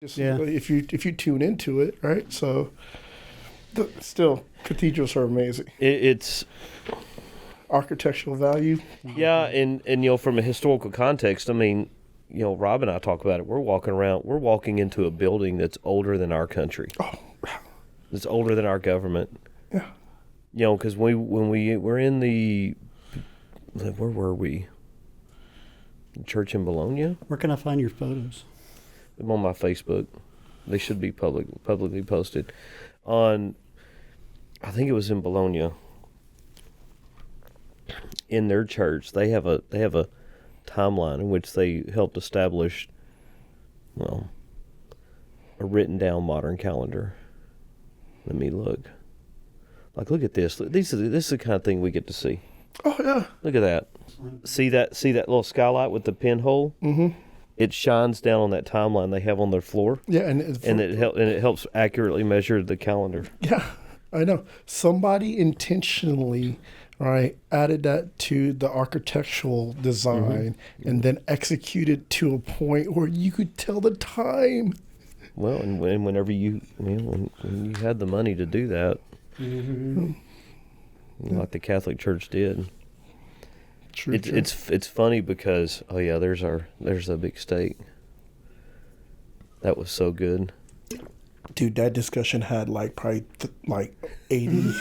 Just if you tune into it, right? So, still, cathedrals are amazing. It's architectural value. Yeah, and from a historical context, I mean, Rob and I talk about it. We're walking into a building that's older than our country. Oh, it's older than our government. Yeah. Because when we were in where were we? Church in Bologna. Where can I find your photos? I'm on my Facebook. They should be publicly posted. I think it was in Bologna. In their church, they have a timeline in which they helped establish, a written down modern calendar. Let me look. Look at this. This is the kind of thing we get to see. Oh yeah. Look at that. See that little skylight with the pinhole? Mm-hmm. It shines down on that timeline they have on their floor. Yeah, and it helps accurately measure the calendar. Yeah, I know. Somebody intentionally, right, added that to the architectural design and then executed to a point where you could tell the time. Well, and whenever when you had the money to do that, like the Catholic Church did. True. It's funny because there's a big steak. That was so good. Dude, that discussion had probably 80,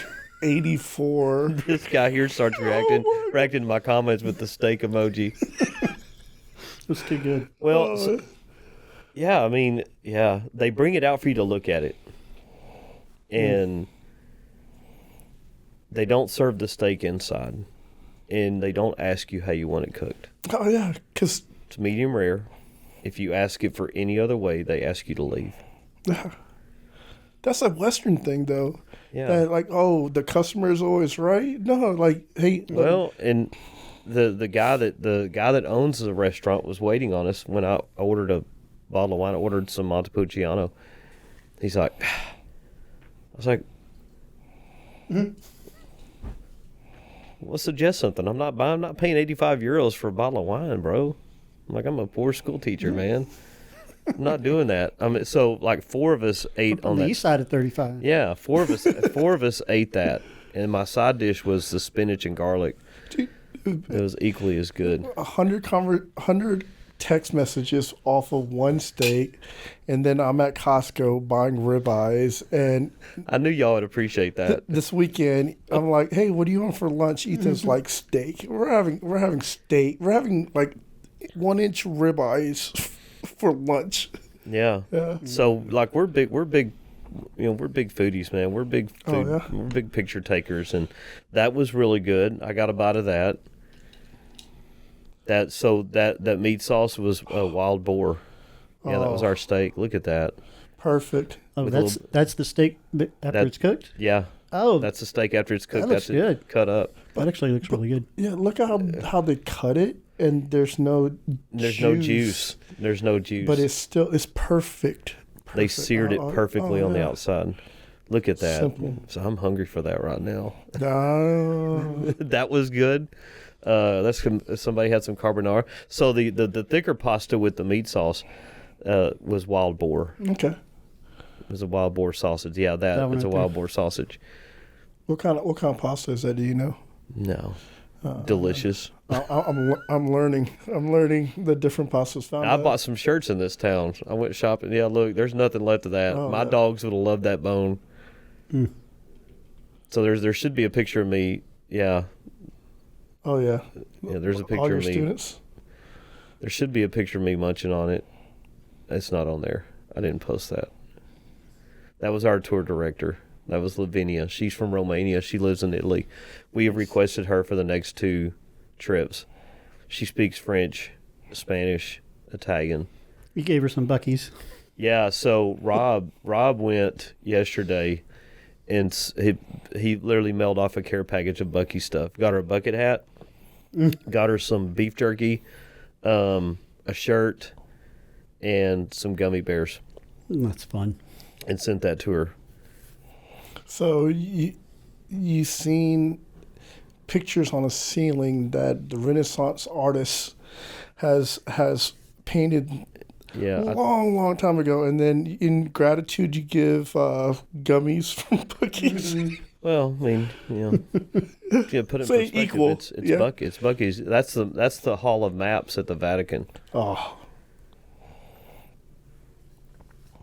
84. This guy here starts reacting to my comments with the steak emoji. It's too good. Well, they bring it out for you to look at it, and they don't serve the steak inside. And they don't ask you how you want it cooked. Oh, yeah, because it's medium rare. If you ask it for any other way, they ask you to leave. Yeah. That's a Western thing, though. Yeah. That, the customer is always right. No, hey. Well, and the guy that owns the restaurant was waiting on us when I ordered a bottle of wine. I ordered some Montepulciano. He's like, I was like, well, suggest something. I'm not paying €85 for a bottle of wine, bro. I'm a poor school teacher, man. I'm not doing that. So 4 of us ate on the that east side of 35. Yeah, 4 of us ate that, and my side dish was the spinach and garlic. Dude, it was equally as good. 100 text messages off of one steak, and then I'm at Costco buying ribeyes, and I knew y'all would appreciate that. This weekend, I'm like, hey, what do you want for lunch? Ethan's like, steak. We're having steak. We're having 1-inch ribeyes for lunch. Yeah. So we're big foodies, man. We're big food. Oh, yeah. We're big picture takers, and that was really good. I got a bite of that. That meat sauce was wild boar. Yeah, that was our steak. Look at that. Perfect. Oh, that's the steak after it's cooked? Yeah. Oh. That's the steak after it's cooked. That looks good. Cut up. That actually looks really good. Yeah, look at how they cut it, and there's no juice. There's no juice. But it's perfect. They seared it perfectly on the outside. Look at that. Simple. So I'm hungry for that right now. That was good. Somebody had some carbonara. So the thicker pasta with the meat sauce was wild boar. Okay. It was a wild boar sausage. Yeah, it's a wild boar sausage. What kind of pasta is that? Do you know? No. Delicious. I'm learning the different pastas. I bought some shirts in this town. I went shopping. Yeah, look, there's nothing left of that. My dogs would have loved that bone. Mm. So there should be a picture of me. Yeah. Oh yeah. Yeah, there's a picture All your of me. Students? There should be a picture of me munching on it. It's not on there. I didn't post that. That was our tour director. That was Lavinia. She's from Romania. She lives in Italy. We have requested her for the next 2 trips. She speaks French, Spanish, Italian. You gave her some Buc-ee's. Yeah, so Rob went yesterday, and he literally mailed off a care package of Buc-ee stuff. Got her a bucket hat, got her some beef jerky, a shirt, and some gummy bears. That's fun. And sent that to her. So you seen pictures on a ceiling that the Renaissance artist has painted Yeah, long time ago. And then in gratitude, you give gummies from Buc-ee's. well, I mean, yeah, put it in Say perspective. equal, It's yeah. Buc-ee's. That's the Hall of Maps at the Vatican. Oh,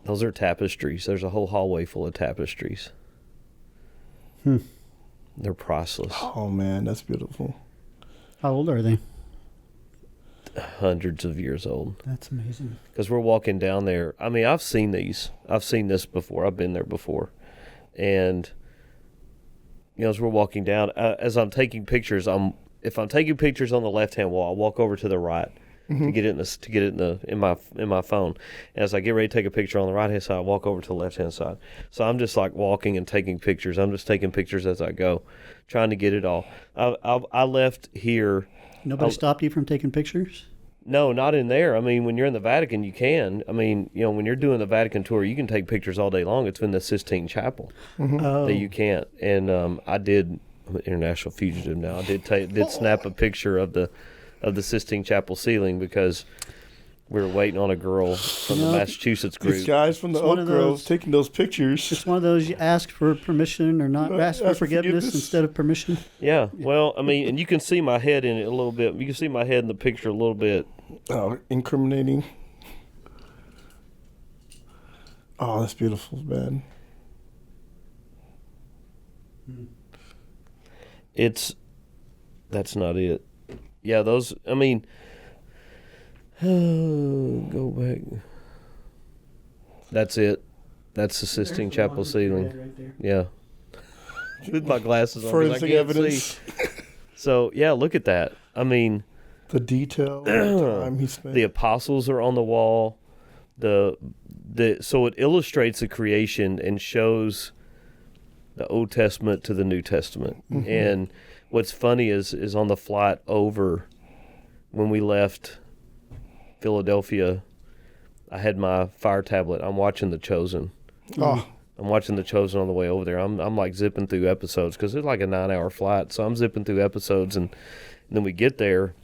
Those are tapestries. There's a whole hallway full of tapestries. They're priceless. oh man, that's beautiful. How old are they? Hundreds of years old. That's amazing. Because we're walking down there. I mean, I've seen these. I've seen this before. I've been there before. And, as we're walking down, as I'm taking pictures, if I'm taking pictures on the left-hand wall, I walk over to the right to get it in my phone. And as I get ready to take a picture on the right-hand side, I walk over to the left-hand side. So I'm just like walking and taking pictures. I'm just taking pictures as I go, trying to get it all. I left here. Nobody stopped you from taking pictures? No, not in there. I mean, when you're in the Vatican, you can. I mean, when you're doing the Vatican tour, you can take pictures all day long. It's in the Sistine Chapel Oh. that you can't. And I did. I'm an international fugitive now. I did snap a picture of the Sistine Chapel ceiling because we were waiting on a girl from the Massachusetts These group. guys from the It's one Oak of Grove those- taking those pictures. It's one of those you ask for permission or not ask for ask for forgiveness forgiveness. instead of permission. Yeah. Well, I mean, and you can see my head in it a little bit. You can see my head in the picture a little bit. Oh, incriminating. Oh, that's beautiful, man. That's not it. Yeah, those, I mean, go back. That's it. That's the Sistine Chapel ceiling. Right there. Yeah. With my glasses on, 'cause I Forensic can't evidence. see. So, yeah, look at that. I mean, The detail, the time he spent. the apostles are on the wall. So it illustrates the creation and shows the Old Testament to the New Testament. And what's funny is on the flight over, when we left Philadelphia, I had my fire tablet. I'm watching The Chosen. Oh, I'm watching The Chosen on the way over there. I'm like zipping through episodes because it's like a 9-hour flight. So I'm zipping through episodes, and then we get there,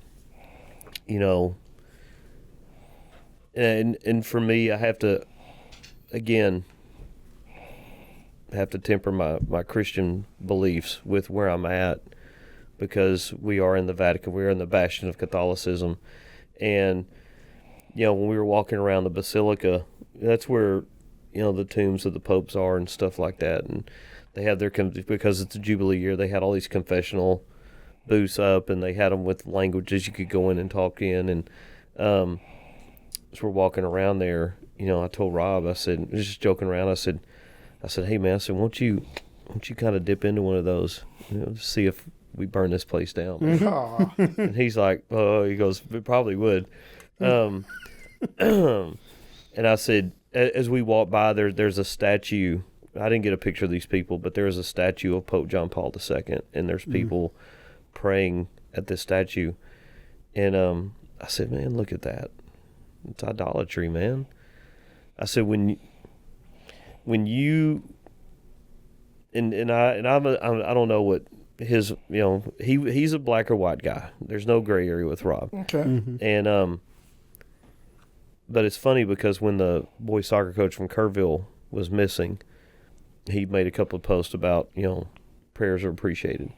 and for me, I have to, again, temper my Christian beliefs with where I'm at, because we are in the Vatican. We are in the bastion of Catholicism. And, when we were walking around the Basilica, that's where, the tombs of the popes are and stuff like that. And they have because it's a Jubilee year, they had all these confessional booths up, and they had them with languages you could go in and talk in. And as we're walking around there, I told Rob, I said, just joking around, I said, hey man, I said, won't you kind of dip into one of those, to see if we burn this place down, man? ah. And he's like, oh, he goes, we probably would. And I said, as we walk by, there's a statue. I didn't get a picture of these people, but there is a statue of Pope John Paul II, and there's people praying at this statue. And I said, man, look at that. It's idolatry, man. I said, when you and I don't know what his, he's a black or white guy. There's no gray area with Rob. Okay. And but it's funny because when the boys soccer coach from Kerrville was missing, he made a couple of posts about, prayers are appreciated.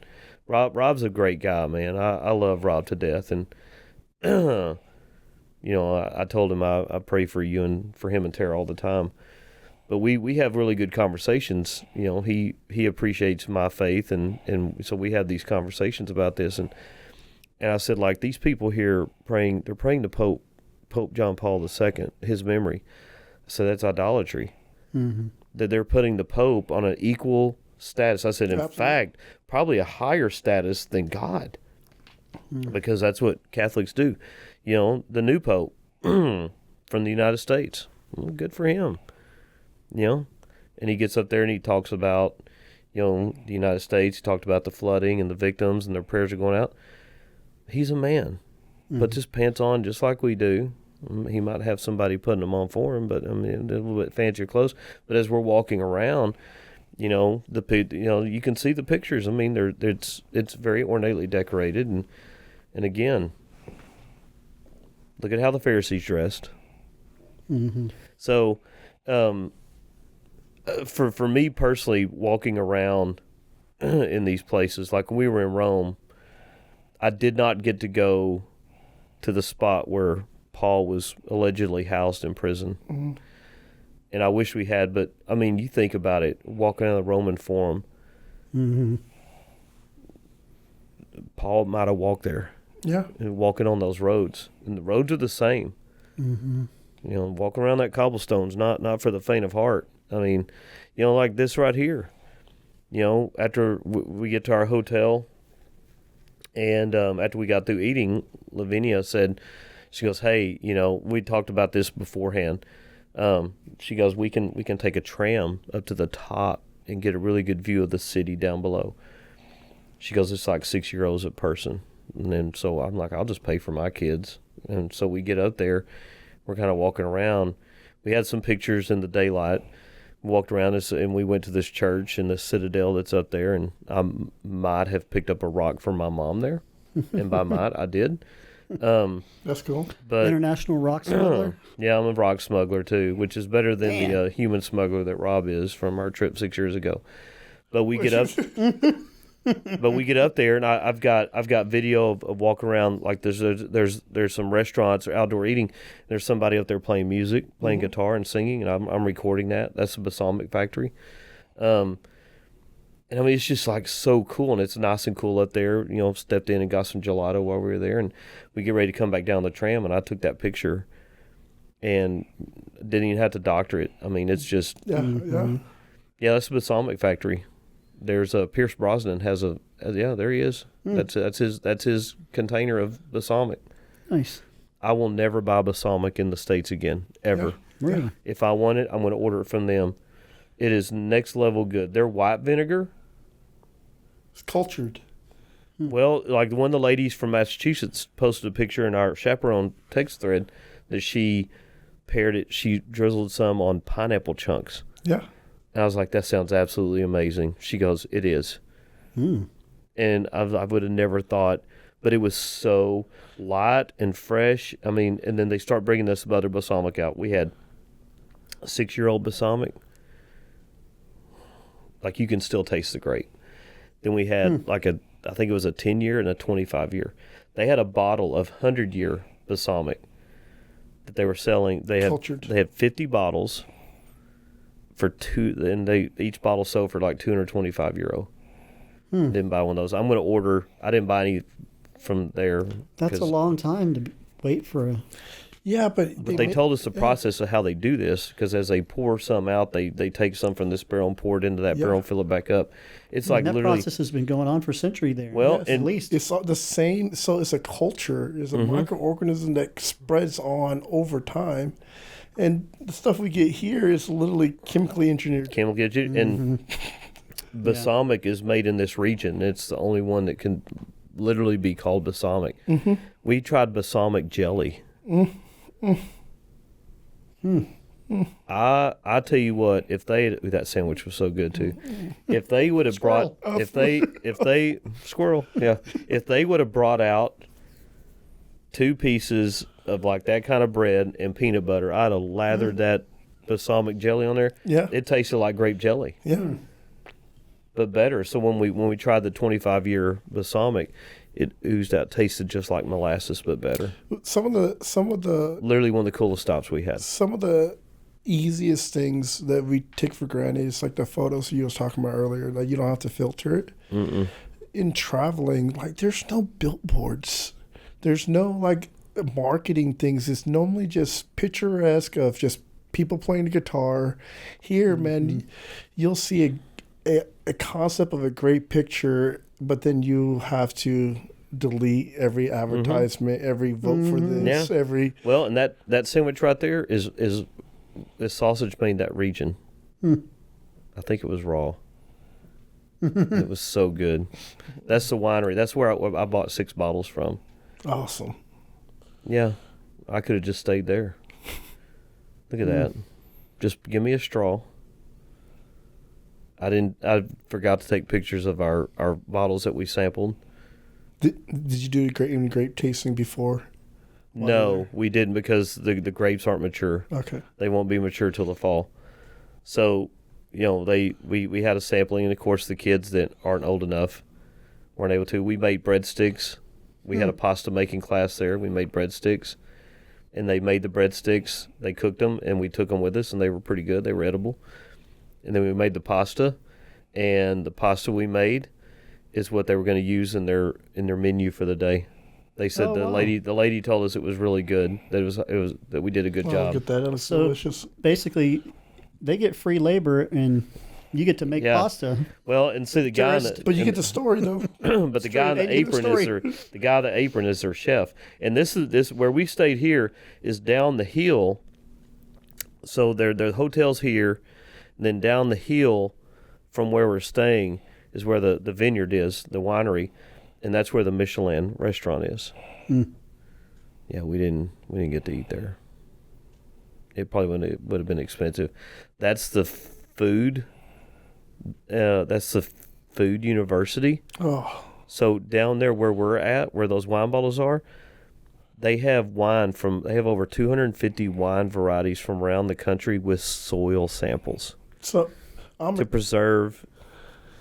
Rob's a great guy, man. I love Rob to death. And I told him I pray for you and for him and Tara all the time. But we have really good conversations. He appreciates my faith, and so we have these conversations about this. And I said, like, these people here they're praying to Pope John Paul II, his memory. So that's idolatry. Mm-hmm. That they're putting the Pope on an equal status. I said, in Absolutely. fact, probably a higher status than God, because that's what Catholics do. The new Pope from the United States, well, good for him. And he gets up there and he talks about, the United States. He talked about the flooding and the victims and their prayers are going out. He's a man. Puts his pants on just like we do. He might have somebody putting them on for him, but I mean, a little bit fancier clothes. But as we're walking around, you can see the pictures. I mean, it's very ornately decorated, and again, look at how the Pharisees dressed. Mm-hmm. So, for me personally, walking around in these places, like when we were in Rome, I did not get to go to the spot where Paul was allegedly housed in prison. Mm-hmm. And I wish we had, but I mean, you think about it, walking down the Roman Forum, Mm-hmm. Paul might have walked there, Yeah. and walking on those roads, and the roads are the same. Mm-hmm. You know, walking around that cobblestone's not for the faint of heart. I mean, you know, like this right here. You know, after we get to our hotel, and after we got through eating, Lavinia said, she goes, "Hey, you know, we talked about this beforehand." She goes, "We can take a tram up to the top and get a really good view of the city down below." She goes, "It's like €6 a person." And then so I'm like, "I'll just pay for my kids." And so we get up there. We're kind of walking around. We had some pictures in the daylight. We walked around this, and we went to this church in the citadel that's up there. And I might have picked up a rock from my mom there. And by might, I did. That's cool. But International rock smuggler. yeah, I'm a rock smuggler too, which is better than the human smuggler that Rob is from our trip 6 years ago. But we get up, there, and I've got video of walking around. Like there's some restaurants or outdoor eating. There's somebody up there playing music, playing guitar and singing, and I'm recording that. That's the balsamic factory. And I mean, it's just like so cool, and it's nice and cool up there. You know, stepped in and got some gelato while we were there, and we get ready to come back down the tram, and I took that picture, and didn't even have to doctor it. I mean, it's just yeah, that's the balsamic factory. There's Pierce Brosnan has there he is. That's his container of balsamic. Nice. I will never buy balsamic in the States again, ever. Yeah. Really? If I want it, I'm going to order it from them. It is next level good. Their white vinegar. It's cultured. Well, like one of the ladies from Massachusetts posted a picture in our chaperone text thread that she paired it. She drizzled some on pineapple chunks. Yeah. And I was like, that sounds absolutely amazing. She goes, it is. And I would have never thought, but it was so light and fresh. I mean, and then they start bringing this other balsamic out. We had a 6-year-old balsamic. Like you can still taste the grape. Then we had I think it was a 10-year and a 25-year. They had a bottle of 100-year balsamic that they were selling. They had 50 bottles for and each bottle sold for like €225. Didn't buy one of those. I'm going to order. I didn't buy any from there. That's a long time to wait for a... Yeah, but they told us the process of how they do this, because as they pour some out, they take some from this barrel and pour it into that barrel and fill it back up. It's like that literally... process has been going on for a century there. Well, at least. it's the same. So it's a culture. It's a microorganism that spreads on over time. And the stuff we get here is literally chemically engineered. And balsamic is made in this region. It's the only one that can literally be called balsamic. We tried balsamic jelly. I tell you what, if that sandwich was so good too. If they would have brought if they would have brought out 2 pieces of like that kind of bread and peanut butter, I'd have lathered that balsamic jelly on there. Yeah. It tasted like grape jelly. Yeah. But better. So when we tried the 25-year balsamic, it oozed out, tasted just like molasses, but better. Some of the Literally one of the coolest stops we had. Some of the easiest things that we take for granted is like the photos you was talking about earlier. Like you don't have to filter it. In traveling, like there's no billboards. There's no like marketing things. It's normally just picturesque of just people playing the guitar. Here, man, you'll see a concept of a great picture, but then you have to delete every advertisement, every vote for this, every... Well, and that sandwich right there is sausage made in that region. I think it was raw. It was so good. That's the winery. That's where I bought 6 bottles from. Awesome. Yeah, I could have just stayed there. Look at that. Just give me a straw. I forgot to take pictures of our bottles that we sampled. Did you do any grape tasting before? No, we didn't because the grapes aren't mature. Okay. They won't be mature till the fall. So, we had a sampling, and of course the kids that aren't old enough weren't able to. We made breadsticks. We had a pasta making class there. We made breadsticks, and they made the breadsticks. They cooked them, and we took them with us, and they were pretty good. They were edible. And then we made the pasta, and the pasta we made is what they were going to use in their menu for the day. They said the lady told us it was really good. That it was that we did a good I'll job. get that. That was So delicious. basically, they get free labor and you get to make Yeah. pasta. Well, and see the guy, But you get the story though. but the guy in the Straight into the apron is story. the guy in the apron is their chef. And this where we stayed here is down the hill. So the hotel's here, and then down the hill from where we're staying is where the vineyard is, the winery, and that's where the Michelin restaurant is. Yeah, we didn't get to eat there. It probably would have been expensive. That's the food. That's the food university. Oh, So down there where we're at, where those wine bottles are, they have they have over 250 wine varieties from around the country with soil samples so I'm to preserve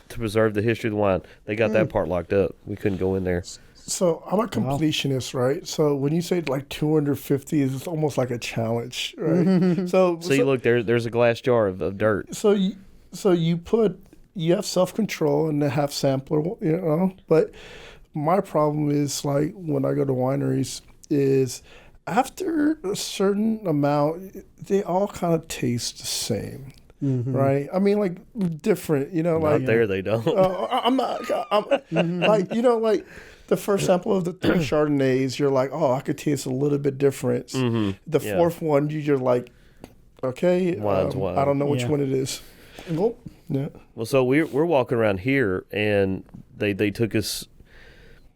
the history of the wine. They got that part locked up. We couldn't go in there. a completionist, right? So when you say like 250, it's almost like a challenge, right? See, look, there's a glass jar of dirt. So you have self-control and a half sampler, but my problem is like when I go to wineries is after a certain amount, they all kind of taste the same, right? I mean, like different, Not there, they don't. I'm like, like the first sample of the 3 Chardonnays, you're like, oh, I could taste a little bit different. The fourth one, you're like, okay, Wine's wine. I don't know which Yeah. one it is. Nope. Yeah. Well, so we're walking around here, and they took us.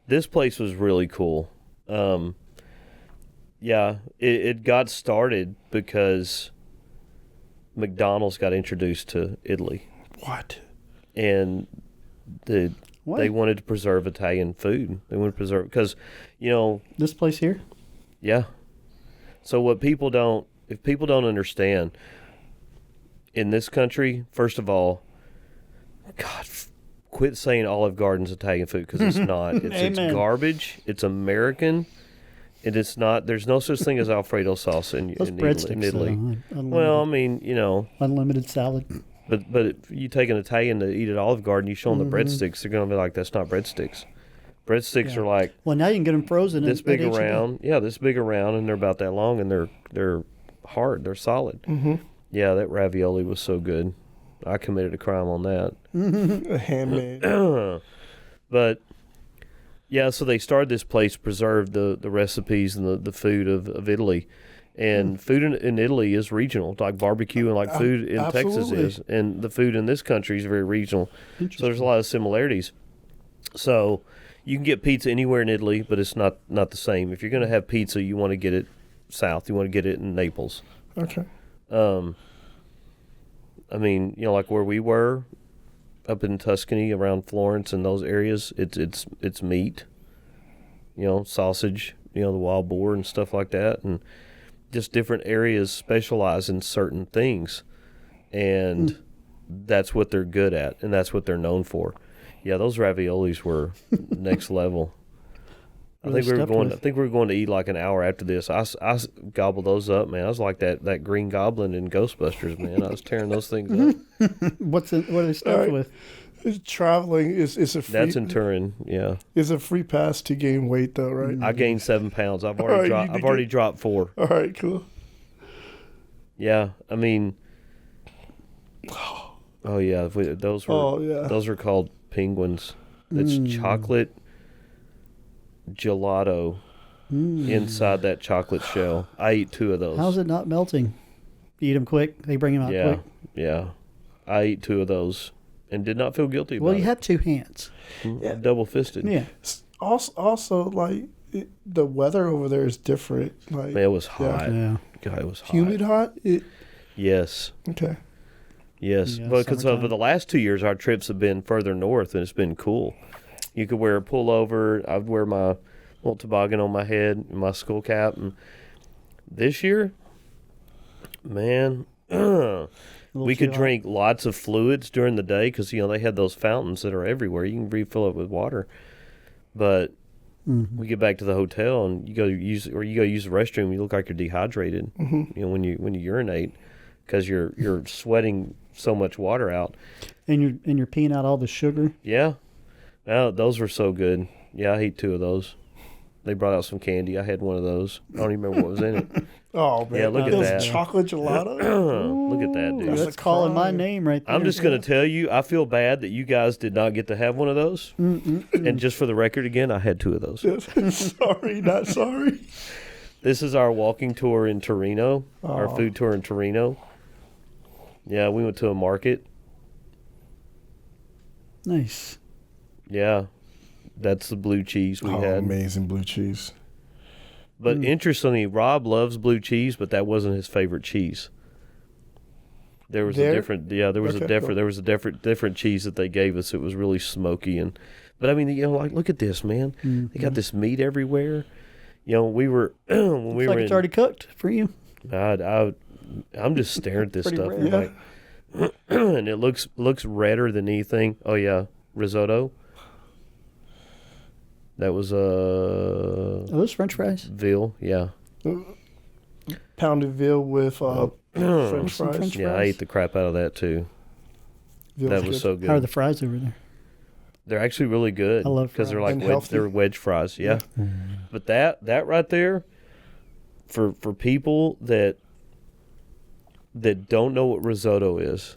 This place was really cool. It got started because McDonald's got introduced to Italy, What? and they wanted to preserve Italian food. They wanted to preserve because, This place here? yeah. So if people don't understand, in this country, first of all, God, quit saying Olive Garden's Italian food because it's not. It's Amen. garbage. It's American. And it's not. There's no such thing as Alfredo sauce in Those breadsticks, Italy. unlimited, Well, I mean, unlimited salad. but if you take an Italian to eat at Olive Garden, you show them the breadsticks, they're going to be like, that's not breadsticks. Breadsticks Yeah. are like Well, now you can get them frozen. this at big H-E-B. around. Yeah, this big around, and they're about that long, and they're hard. They're solid. Mm-hmm. Yeah, that ravioli was so good. I committed a crime on that. Handmade. But yeah, so they started this place to preserve the recipes and the food of Italy. And food in Italy is regional, like barbecue and like food in Texas Absolutely. is. And the food in this country is very regional. So there's a lot of similarities. So you can get pizza anywhere in Italy, but it's not the same. If you're going to have pizza, you want to get it south. You want to get it in Naples. Okay. I mean, like where we were up in Tuscany around Florence and those areas, it's meat, sausage, the wild boar and stuff like that, and just different areas specialize in certain things, and that's what they're good at, and that's what they're known for. Yeah, those raviolis were next level. I think we were going to eat like an hour after this. I gobbled those up, man. I was like that Green Goblin in Ghostbusters, man. I was tearing those things up. What are they stuffed All right. with? Traveling is a free. That's in Turin, yeah. Is a free pass to gain weight though, right? I gained 7 pounds. I've All right, already you dropped. did I've already good. dropped 4. All right, cool. Yeah, I mean, oh yeah, those were Oh yeah. those are called penguins. It's chocolate gelato inside that chocolate shell. I eat 2 of those. How's it not melting? You eat them quick. They bring them out Yeah, quick. yeah. I ate 2 of those and did not feel guilty about Well, it. you had 2 hands. Yeah. Double fisted. Yeah. Also, like the weather over there is different. Like Man, it was hot. Yeah. God, it was hot. humid, hot. Yes. Okay. Yes, Yeah, because over summertime. the last 2 years, our trips have been further north, and it's been cool. You could wear a pullover. I'd wear my little toboggan on my head and my skull cap. And this year, man, we could drink lots of fluids during the day because, they had those fountains that are everywhere. You can refill it with water. But we get back to the hotel and you go use the restroom, you look like you're dehydrated, when you urinate because you're sweating so much water out. And you're peeing out all the sugar. Yeah. Oh, those were so good. Yeah, I ate 2 of those. They brought out some candy. I had one of those. I don't even remember what was in it. Oh, man. Yeah, look at that. Chocolate gelato? Look at that, dude. That's calling my name right there. I'm just going to tell you, I feel bad that you guys did not get to have one of those. And just for the record again, I had 2 of those. Sorry, not sorry. This is our walking tour in Torino, our food tour in Torino. Yeah, we went to a market. Nice. Yeah, that's the blue cheese we had. Amazing blue cheese. But interestingly, Rob loves blue cheese, but that wasn't his favorite cheese. There was a different cheese that they gave us. It was really smoky but I mean, look at this, man. They got this meat everywhere. We were when we were it's already cooked for you. I'm just staring at this stuff. Rare. And it looks redder than anything. Oh yeah, risotto. That was Are those French fries? veal, yeah. Pounded veal with French fries. French Yeah, I ate the crap out of that too. Veal's That was good. so good. How are the fries over there? They're actually really good. I love because they're fries. like And healthy. they're wedge fries. Yeah, but that right there, for people that don't know what risotto is,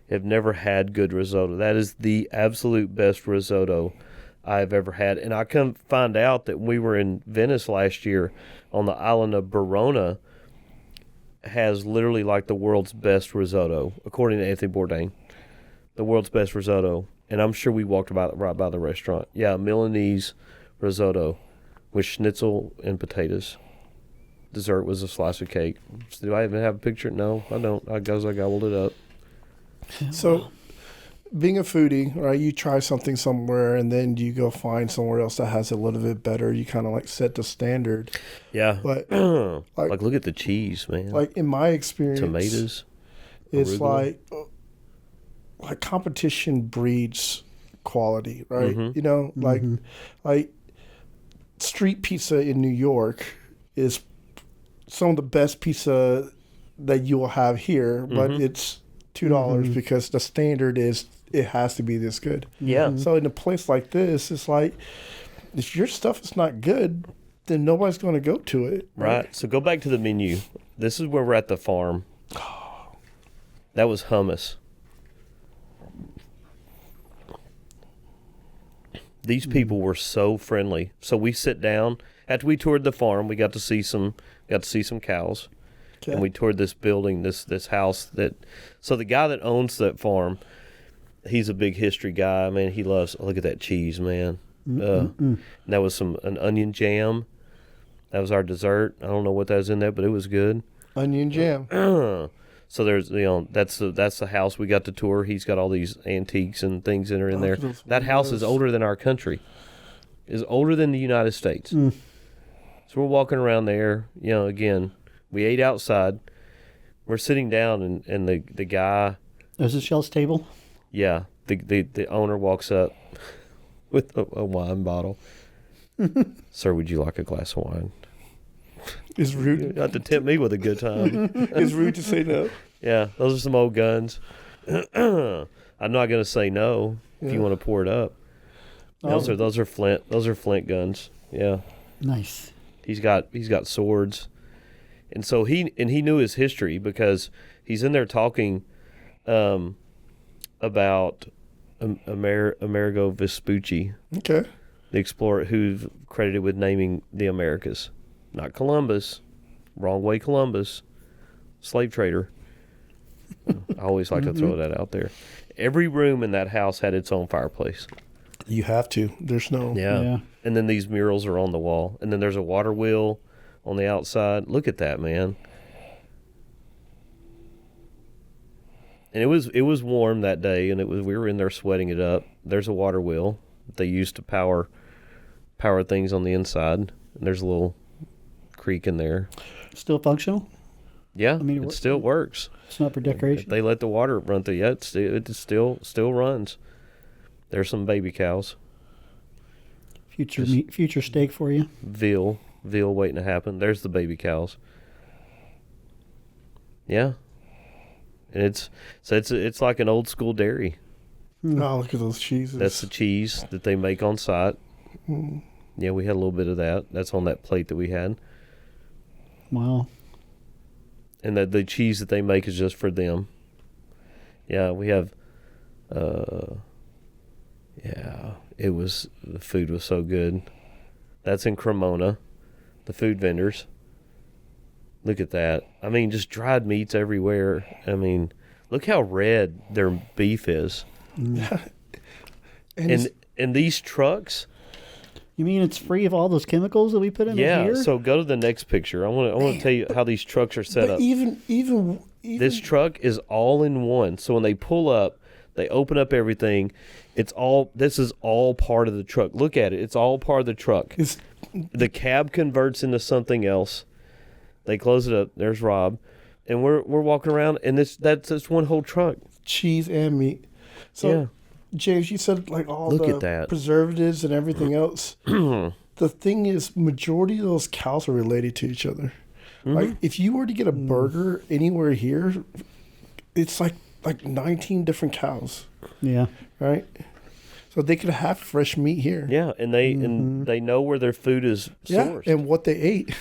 have never had good risotto. That is the absolute best risotto I've ever had. And I come find out that we were in Venice last year on the island of Verona has literally like the world's best risotto, according to Anthony Bourdain. The world's best risotto. And I'm sure we walked right by the restaurant. Yeah, Milanese risotto with schnitzel and potatoes. Dessert was a slice of cake. Do I even have a picture? No, I don't. I guess I gobbled it up. So, being a foodie, right, you try something somewhere and then you go find somewhere else that has a little bit better. You kind of like set the standard. Yeah. But like look at the cheese, man. like in my experience, Tomatoes. it's arugula. like competition breeds quality, right? Mhm. Like street pizza in New York is some of the best pizza that you will have here, but it's $2 because the standard is it has to be this good. Yeah. So in a place like this, it's like if your stuff is not good, then nobody's going to go to it. Right. So go back to the menu. This is where we're at the farm. That was hummus. These people were so friendly. So we sit down after we toured the farm. We got to see some cows, and we toured this building, this house that. So the guy that owns that farm, he's a big history guy. Man, he loves. Look at that cheese, man. And that was an onion jam. That was our dessert. I don't know what that was in there, but it was good. Onion jam. So there's that's the house we got to tour. He's got all these antiques and things that are in there. That house is older than our country. Is older than the United States. So we're walking around there. Again, we ate outside. We're sitting down, and the guy. Is this y'all's table? Yeah, the owner walks up with a wine bottle. Sir, would you like a glass of wine? It's rude. Not to tempt me with a good time. It's rude to say no. Yeah, those are some old guns. I'm not going to say no if you want to pour it up. Those are flint. Those are flint guns. Yeah. Nice. He's got swords, and so he knew his history because he's in there talking about Amerigo Vespucci, Okay. the explorer who's credited with naming the Americas. Not Columbus. Wrong way Columbus. Slave trader. I always like to throw that out there. Every room in that house had its own fireplace. You have to. There's no. Yeah. And then these murals are on the wall. And then there's a water wheel on the outside. Look at that, man. And it was warm that day, and we were in there sweating it up. There's a water wheel that they used to power power things on the inside. And there's a little creek in there. Still functional? Yeah, I mean, it still works. It's not for decoration. If they let the water run through, yeah, it still runs. There's some baby cows. Future steak for you. Veal waiting to happen. There's the baby cows. Yeah, and it's like an old school dairy. Oh, look at those cheeses. That's the cheese that they make on site. Yeah, we had a little bit of that. That's on that plate that we had. Wow. And the cheese that they make is just for them. Yeah, we have. The food was so good. That's in Cremona, the food vendors. Look at that. I mean, just dried meats everywhere. I mean, look how red their beef is. And these trucks. You mean it's free of all those chemicals that we put in Yeah, here? so go to the next picture. I want to tell you how these trucks are set up. Even This truck is all in one. So when they pull up, they open up everything. This is all part of the truck. Look at it. It's all part of the truck. The cab converts into something else. They close it up. There's Rob. And we're walking around, and that's just one whole truck. Cheese and meat. So, Yeah. James, you said like all Look the at that. preservatives and everything else. The thing is, majority of those cows are related to each other. Like, if you were to get a burger anywhere here, it's like 19 different cows. Yeah. Right? So they could have fresh meat here. Yeah, and they know where their food is sourced. Yeah, and what they ate.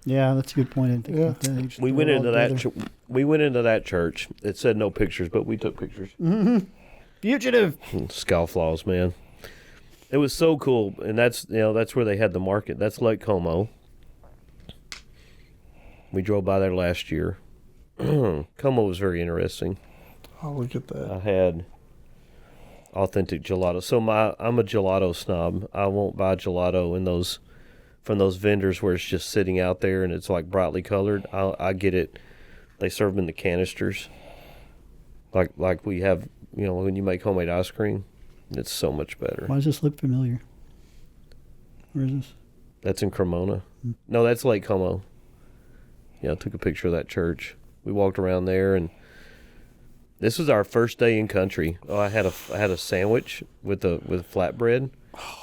Yeah, that's a good point. I didn't think Yeah. about that. They just We throw went it all into that. together. We went into that church. It said no pictures, but we took pictures. Fugitive. Scofflaws, man. It was so cool, and that's where they had the market. That's Lake Como. We drove by there last year. Como was very interesting. Oh, look at that. I had authentic gelato. So I'm a gelato snob. I won't buy gelato from those vendors where it's just sitting out there and it's like brightly colored. I get it. They serve them in the canisters, like we have. When you make homemade ice cream, it's so much better. Why does this look familiar? Where is this? That's in Cremona. No, that's Lake Como. Yeah, I took a picture of that church. We walked around there, and this was our first day in country. Oh, I had a sandwich with flatbread.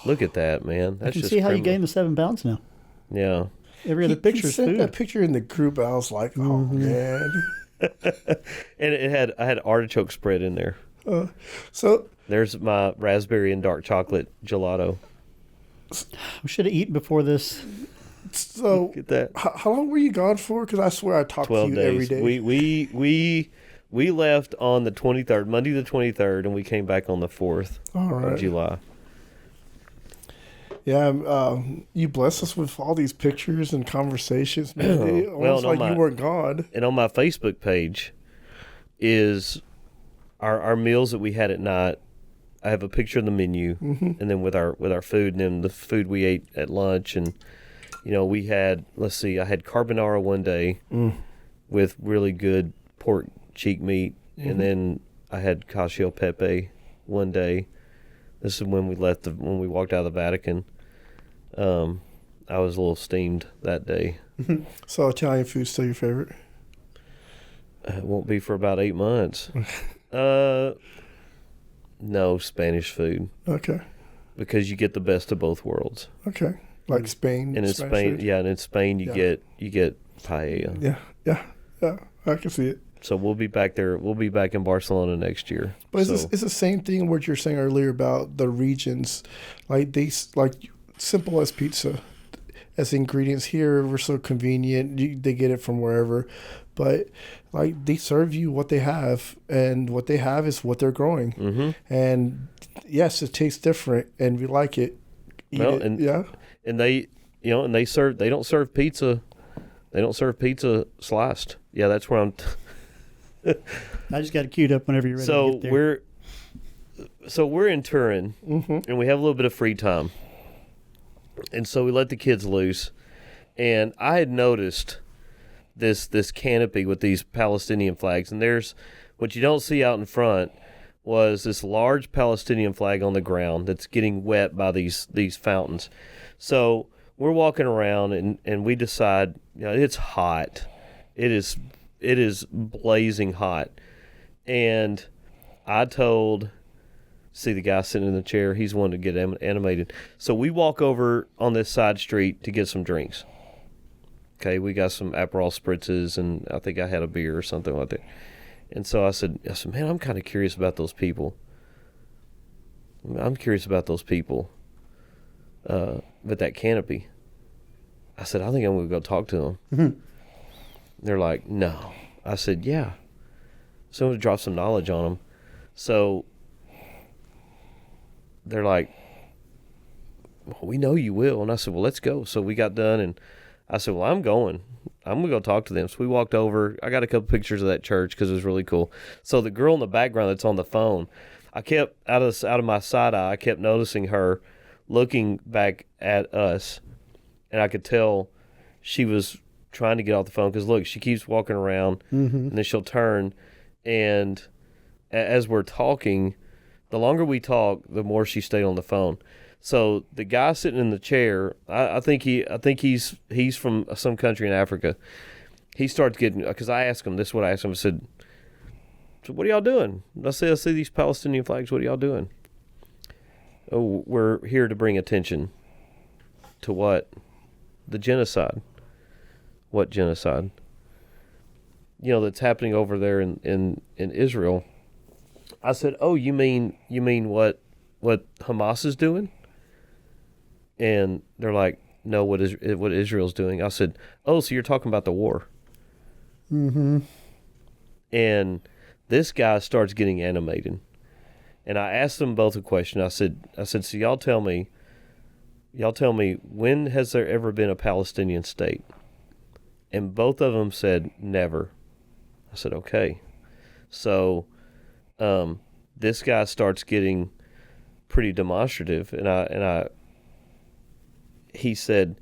Look at that, man. That's I can just see how you criminal. gained the 7 pounds now. Yeah. Every other picture He is sent food. that picture in the group. I was like, oh, man. And I had artichoke spread in there. So There's my raspberry and dark chocolate gelato. We should have eaten before this. So, Look at that. how long were you gone for? Because I swear I talk to 12 you days. every day. We left on the 23rd, Monday the 23rd, and we came back on the 4th All right. of July. Yeah, you bless us with all these pictures and conversations, man. It almost on like you weren't gone. And on my Facebook page is our meals that we had at night. I have a picture of the menu, and then with our food, and then the food we ate at lunch, and we had. Let's see, I had carbonara one day with really good pork cheek meat, and then I had cacio e pepe one day. This is when we when we walked out of the Vatican. I was a little steamed that day. So Italian food's still your favorite? It won't be for about 8 months. No, Spanish food, Okay. because you get the best of both worlds. Okay. Like Spain. And in Spanish Spain, food? yeah, and in Spain you get paella. Yeah. I can see it. So we'll be back there. We'll be back in Barcelona next year. But So- it's the same thing what you're saying earlier about the regions, like simple as pizza, as ingredients here. We're so convenient. They get it from wherever, but like they serve you what they have, and what they have is what they're growing. Mhm. And yes, it tastes different, and we like it. Eat Well, it. and- yeah, and they they don't serve pizza. They don't serve pizza sliced. Yeah, that's where I'm. I just got it queued up whenever you're ready to So get there. we're in Turin, and we have a little bit of free time, and so we let the kids loose. And I had noticed this canopy with these Palestinian flags, and there's what you don't see out in front, was this large Palestinian flag on the ground that's getting wet by these fountains. So we're walking around and we decide, it's hot. It is blazing hot. And I told, see the guy sitting in the chair, he's wanting to get animated. So we walk over on this side street to get some drinks. Okay, we got some Aperol spritzes, and I think I had a beer or something like that. And so I said, man, I'm kind of curious about those people. I'm curious about those people. But that canopy. I said, I think I'm going to go talk to them. Mm-hmm. They're like, no. I said, yeah. So I'm going to drop some knowledge on them. So they're like, well, we know you will. And I said, well, let's go. So we got done, and I said, well, I'm going to go talk to them. So we walked over. I got a couple pictures of that church because it was really cool. So the girl in the background that's on the phone, I kept, out of my side eye, I kept noticing her looking back at us, and I could tell she was trying to get off the phone because, look, she keeps walking around, and then she'll turn, and as we're talking, the longer we talk, the more she stayed on the phone. So the guy sitting in the chair, I think he's from some country in Africa. He starts getting, because I asked him, this is what I asked him. I said, so what are y'all doing? I see these Palestinian flags. What are y'all doing? Oh, we're here to bring attention to what? The genocide. What genocide? That's happening over there in Israel. I said, oh, you mean what Hamas is doing? And they're like, no, what Israel's doing. I said, oh, so you're talking about the war. Mm-hmm. And this guy starts getting animated. And I asked them both a question. I said, so y'all tell me, when has there ever been a Palestinian state? And both of them said, never. I said, okay. So this guy starts getting pretty demonstrative, and he said,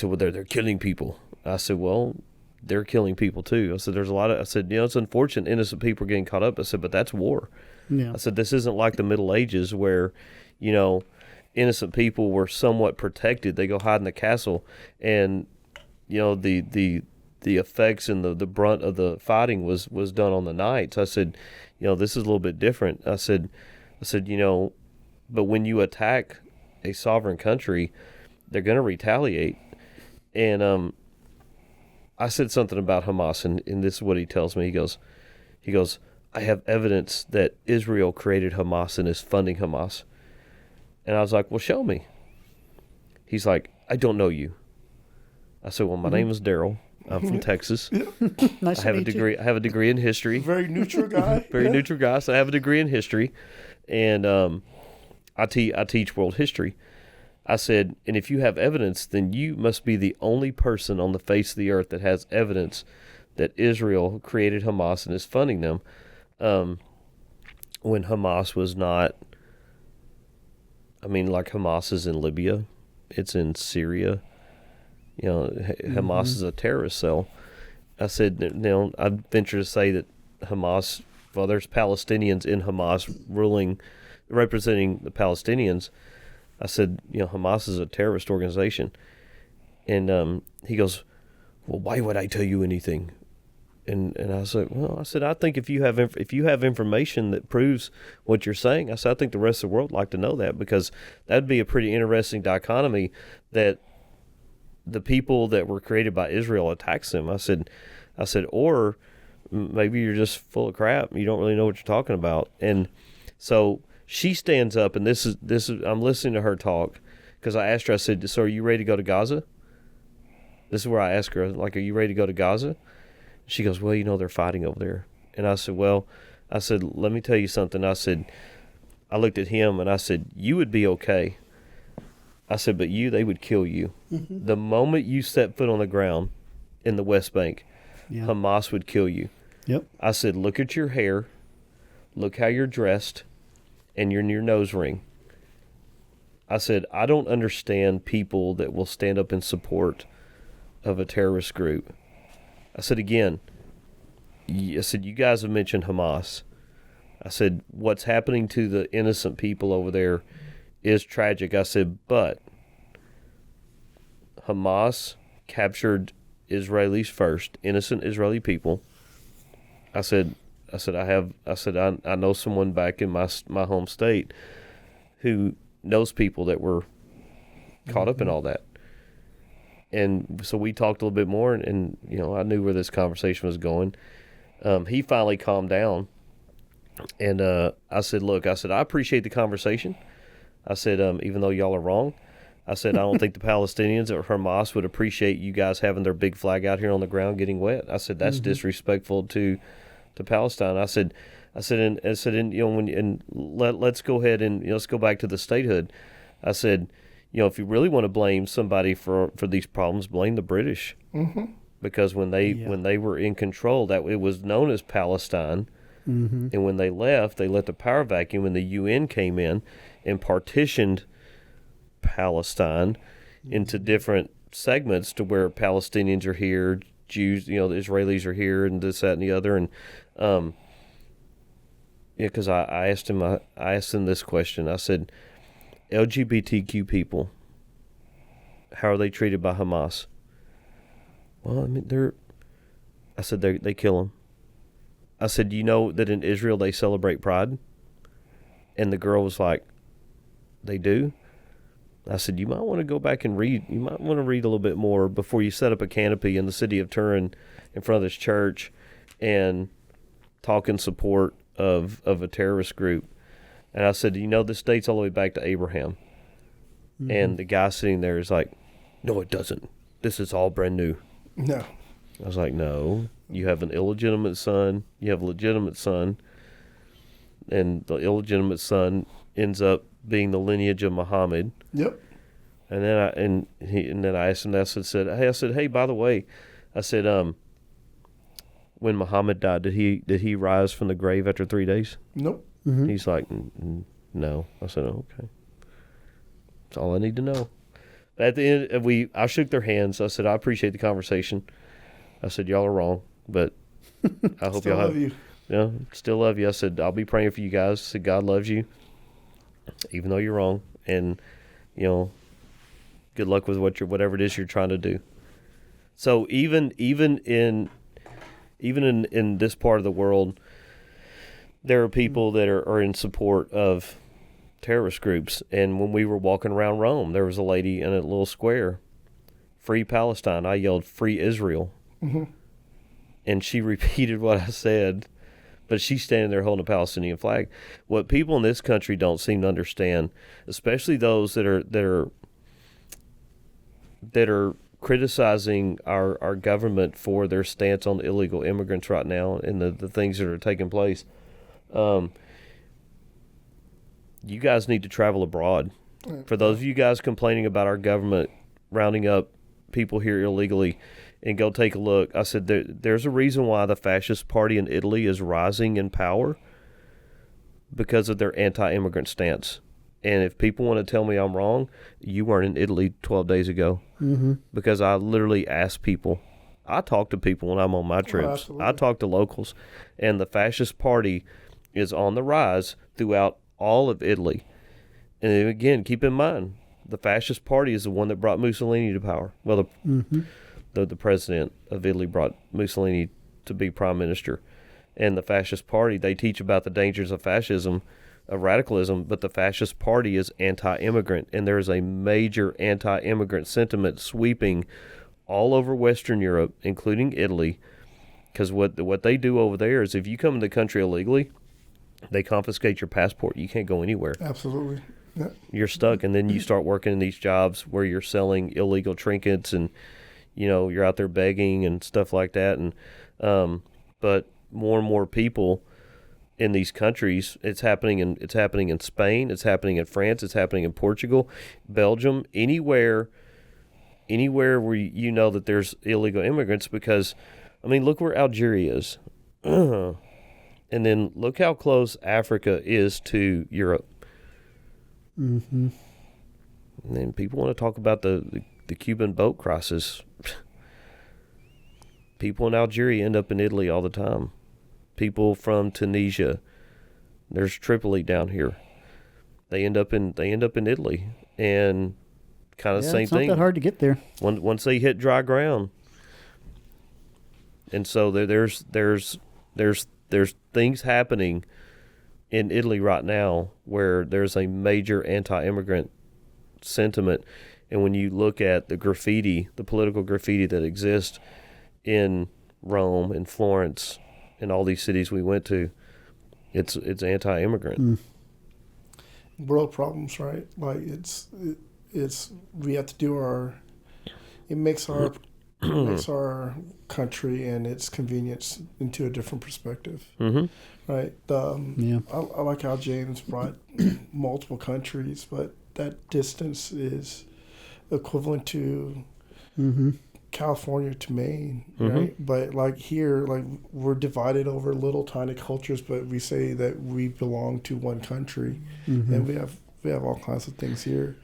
well, they're killing people. I said, well, they're killing people too. I said, it's unfortunate innocent people are getting caught up. I said, but that's war. Yeah. I said, this isn't like the Middle Ages where, innocent people were somewhat protected. They go hide in the castle, and, the effects and the brunt of the fighting was done on the knights. I said, this is a little bit different. I said, but when you attack a sovereign country, they're going to retaliate. And I said something about Hamas, and this is what he tells me. He goes, I have evidence that Israel created Hamas and is funding Hamas. And I was like, well, show me. He's like, I don't know you. I said, well, my name is Daryl. I'm from Texas. Nice I have a degree. I have a degree in history. Very neutral guy. Very neutral guy. So I have a degree in history, and I teach world history. I said, and if you have evidence, then you must be the only person on the face of the earth that has evidence that Israel created Hamas and is funding them, when Hamas was not. I mean, like Hamas is in Libya, it's in Syria. Hamas is a terrorist cell. I said, I'd venture to say that Hamas, well, there's Palestinians in Hamas representing the Palestinians. I said, Hamas is a terrorist organization. And he goes, well, why would I tell you anything? And I said, I think if you have information that proves what you're saying, I said, I think the rest of the world would like to know that, because that'd be a pretty interesting dichotomy that the people that were created by Israel attacks them. I said, or maybe you're just full of crap. You don't really know what you're talking about. And so she stands up, and this is I'm listening to her talk, because I asked her, I said, so are you ready to go to Gaza? This is where I asked her, like, are you ready to go to Gaza? She goes, well, they're fighting over there. And I said, let me tell you something. I said, I looked at him and I said, you would be okay. I said, but they would kill you. Mm-hmm. The moment you set foot on the ground in the West Bank, Hamas would kill you. Yep. I said, look at your hair, look how you're dressed, and your nose ring. I said, I don't understand people that will stand up in support of a terrorist group. I said, again, you guys have mentioned Hamas. I said, what's happening to the innocent people over there is tragic. I said, but Hamas captured Israelis first, innocent Israeli people. I know someone back in my home state who knows people that were caught up in all that. And so we talked a little bit more, and I knew where this conversation was going. He finally calmed down, and I said, look, I appreciate the conversation. I said, even though y'all are wrong, I said, I don't think the Palestinians or Hamas would appreciate you guys having their big flag out here on the ground getting wet. I said, that's disrespectful to Palestine. Let's go ahead and let's go back to the statehood. I said, if you really want to blame somebody for these problems, blame the British, because when they were in control, that it was known as Palestine, and when they left, they let the power vacuum, and the UN came in and partitioned Palestine into different segments to where Palestinians are here, Jews, the Israelis are here, and this, that, and the other, and because I asked him this question. I said, LGBTQ people, how are they treated by Hamas? Well, I mean, they kill them. I said, you know that in Israel they celebrate Pride? And the girl was like, they do? I said, you might want to go back and read. You might want to read a little bit more before you set up a canopy in the city of Turin in front of this church and talk in support of a terrorist group. And I said, this dates all the way back to Abraham. And the guy sitting there is like, no, it doesn't. This is all brand new. No. I was like, no. You have an illegitimate son. You have a legitimate son. And the illegitimate son ends up being the lineage of Muhammad. Yep. And then I asked him that. I said, hey, by the way, I said, when Muhammad died, did he rise from the grave after 3 days? Nope. He's like, no. I said, oh, okay. That's all I need to know. At the end, I shook their hands. I said, I appreciate the conversation. I said, y'all are wrong, but I hope y'all love you. Still love you. I said, I'll be praying for you guys. I said, God loves you, even though you're wrong, and good luck with whatever it is you're trying to do. So even in this part of the world, there are people that are in support of terrorist groups. And when we were walking around Rome, there was a lady in a little square, "Free Palestine." I yelled, "Free Israel." And she repeated what I said, but she's standing there holding a Palestinian flag. What people in this country don't seem to understand, especially those that are criticizing our government for their stance on illegal immigrants right now and the things that are taking place. You guys need to travel abroad. For those of you guys complaining about our government rounding up people here illegally, and go take a look. I said there's a reason why the fascist party in Italy is rising in power, because of their anti-immigrant stance. And if people want to tell me I'm wrong, you weren't in Italy 12 days ago. Because I literally ask people. I talk to people when I'm on my trips. I talk to locals. And the fascist party is on the rise throughout all of Italy. And again, keep in mind, the fascist party is the one that brought Mussolini to power. Well, the president of Italy brought Mussolini to be prime minister. And the fascist party, they teach about the dangers of fascism, of radicalism, but the fascist party is anti-immigrant, and there is a major anti-immigrant sentiment sweeping all over Western Europe, including Italy, because what they do over there is if you come in the country illegally, they confiscate your passport. You can't go anywhere. Absolutely. Yeah. You're stuck, and then you start working in these jobs where you're selling illegal trinkets, and you're out there begging and stuff like that. And but more and more people in these countries, it's happening in Spain, it's happening in France, it's happening in Portugal, Belgium, anywhere where that there's illegal immigrants. Because look where Algeria is. And then look how close Africa is to Europe. And then people want to talk about the Cuban boat crisis. People in Algeria end up in Italy all the time. People from Tunisia, There's Tripoli down here. They end up in Italy, and kind of the same it's not thing. that hard to get there. Once they hit dry ground, and so there's things happening in Italy right now where there's a major anti-immigrant sentiment, and when you look at the graffiti, the political graffiti that exists in Rome and Florence and all these cities we went to, it's anti-immigrant. World problems, right? Like it's we have to do it makes our country and its convenience into a different perspective, right? I like how James brought multiple countries, but that distance is equivalent to California to Maine, right? But like here, like we're divided over little tiny cultures, but we say that we belong to one country, and we have all kinds of things here.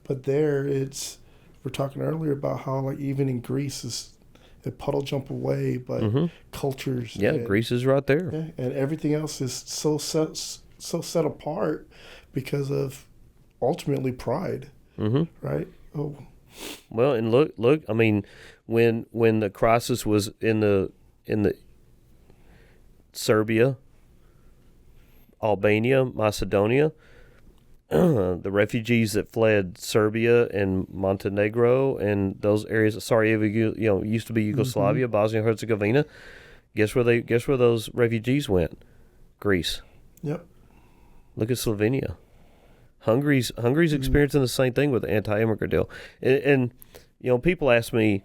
But there, we're talking earlier about how like even in Greece is a puddle jump away, but cultures. Yeah, Greece is right there. Yeah, and everything else is so set apart because of ultimately pride, right? Oh. Well, and look. I mean, when the crisis was in the Serbia, Albania, Macedonia, the refugees that fled Serbia and Montenegro and those areas, Sarajevo, used to be Yugoslavia, Bosnia and Herzegovina. Guess where those refugees went? Greece. Yep. Look at Slovenia. Hungary's experiencing the same thing with the anti-immigrant deal, and people ask me.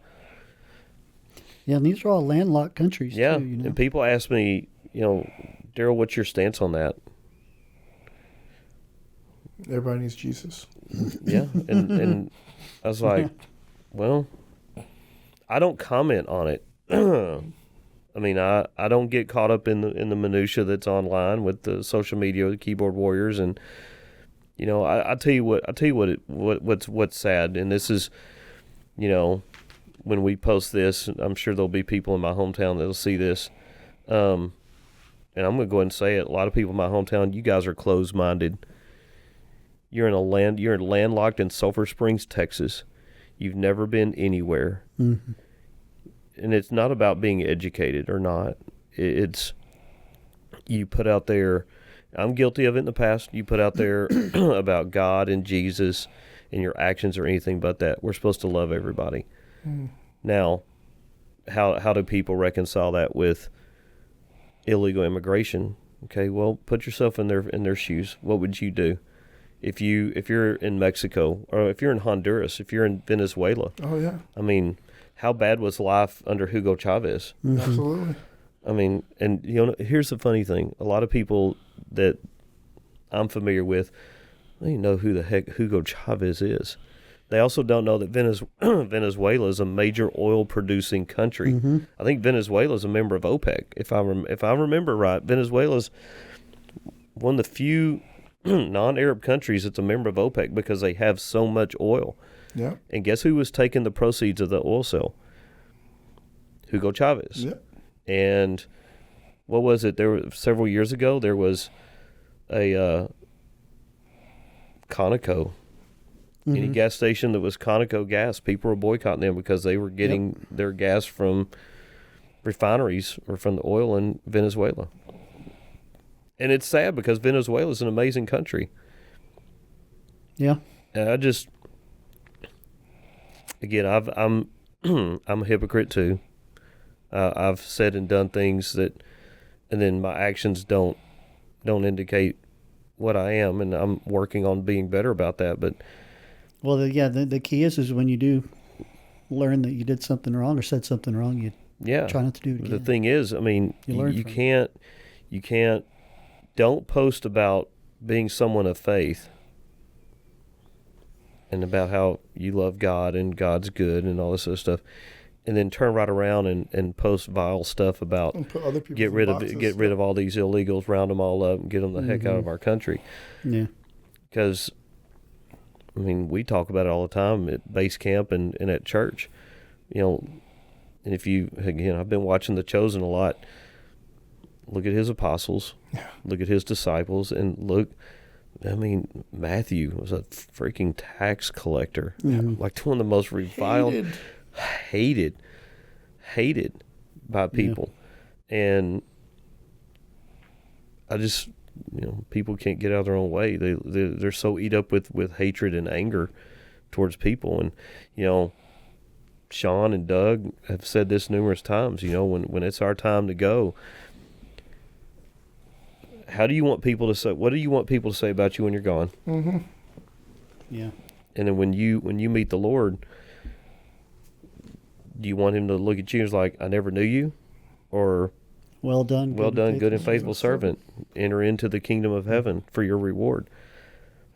Yeah, and these are all landlocked countries. Yeah, too, and people ask me, Daryl, what's your stance on that? Everybody needs Jesus. Yeah, and I was like, well, I don't comment on it. I mean, I don't get caught up in the minutia that's online with the social media, the keyboard warriors, and I tell you what's sad, and this is, when we post this, I'm sure there'll be people in my hometown that'll see this, and I'm gonna go ahead and say it. A lot of people in my hometown, you guys are closed-minded. You're landlocked in Sulphur Springs, Texas. You've never been anywhere. And it's not about being educated or not. It's you put out there, I'm guilty of it in the past, you put out there about God and Jesus and your actions or anything but that. We're supposed to love everybody. Now, how do people reconcile that with illegal immigration? Okay, well, put yourself in their shoes. What would you do? If you're in Mexico, or if you're in Honduras, if you're in Venezuela. Oh yeah. I mean, how bad was life under Hugo Chavez? Absolutely. I mean, and here's the funny thing: a lot of people that I'm familiar with, they don't know who the heck Hugo Chavez is. They also don't know that Venezuela is a major oil producing country. I think Venezuela is a member of OPEC. If I remember right, Venezuela is one of the few non-Arab countries that's a member of OPEC because they have so much oil. Yeah. And guess who was taking the proceeds of the oil sale? Hugo Chavez. Yeah. And what was it? Several years ago, there was a Conoco. Any gas station that was Conoco gas, people were boycotting them because they were getting their gas from refineries or from the oil in Venezuela. And it's sad because Venezuela is an amazing country. Yeah. And I just, again, I'm a hypocrite too. I've said and done things that, and then my actions don't indicate what I am, and I'm working on being better about that. But well, the key is when you do learn that you did something wrong or said something wrong, you try not to do it again. The thing is, I mean, you can't. Don't post about being someone of faith and about how you love God and God's good and all this other stuff, and then turn right around and post vile stuff about get rid of all these illegals, round them all up, and get them the heck out of our country. Yeah, because I mean, we talk about it all the time at base camp and at church, And if I've been watching The Chosen a lot. look at his apostles, look at his disciples, and look. I mean, Matthew was a freaking tax collector, like one of the most reviled, hated by people, and I just, people can't get out of their own way. They're so eat up with hatred and anger towards people, and Sean and Doug have said this numerous times. When it's our time to go. How do you want people to say? What do you want people to say about you when you're gone? Mm-hmm. Yeah. And then when you meet the Lord, do you want him to look at you and is like, I never knew you, or well done, good and faithful servant, enter into the kingdom of heaven for your reward?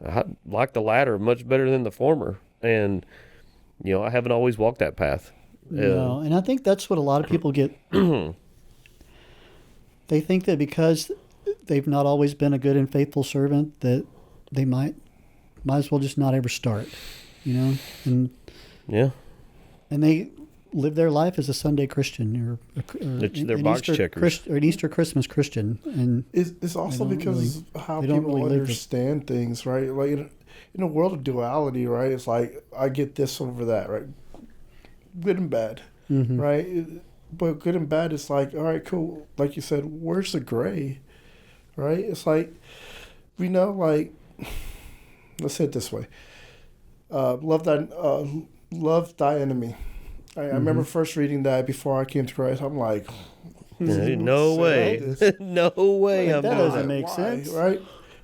I like the latter much better than the former, and I haven't always walked that path. No, and I think that's what a lot of people get. They think that because they've not always been a good and faithful servant, that they might as well just not ever start, and they live their life as a Sunday Christian or they're box checkers or an Easter Christmas Christian, and it's also because how people understand things, right? Like in a world of duality, right? It's like I get this over that, right? Good and bad, right? But good and bad is like, all right, cool. Like you said, where's the gray? Right? It's like, like, let's say it this way. Love thy enemy. I remember first reading that before I came to Christ. I'm like, no way. No way. That doesn't make sense. Right?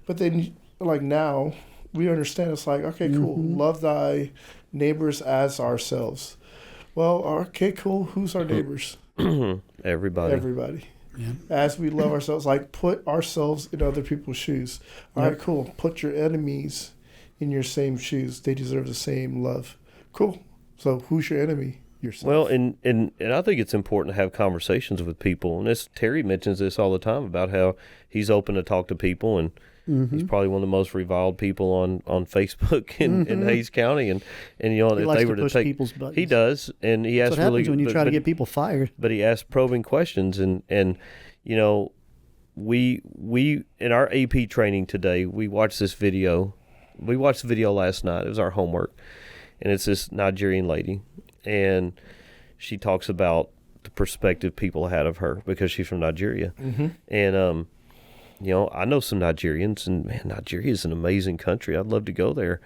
But then, like now, we understand it's like, okay, cool. Love thy neighbors as ourselves. Well, okay, cool. Who's our neighbors? Everybody. Yeah. As we love ourselves, like put ourselves in other people's shoes. All right, cool. Put your enemies in your same shoes. They deserve the same love. Cool. So who's your enemy? Yourself. Well, and I think it's important to have conversations with people. And Terry mentions this all the time about how he's open to talk to people, and he's probably one of the most reviled people on Facebook in Hays County. And he if likes they were to push people's buttons. He does, and he asks what happens when you try to get people fired. But he asks probing questions, and we in our AP training today, we watched this video. We watched the video last night. It was our homework, and it's this Nigerian lady, and she talks about the perspective people had of her because she's from Nigeria, and I know some Nigerians, and man, Nigeria is an amazing country. I'd love to go there.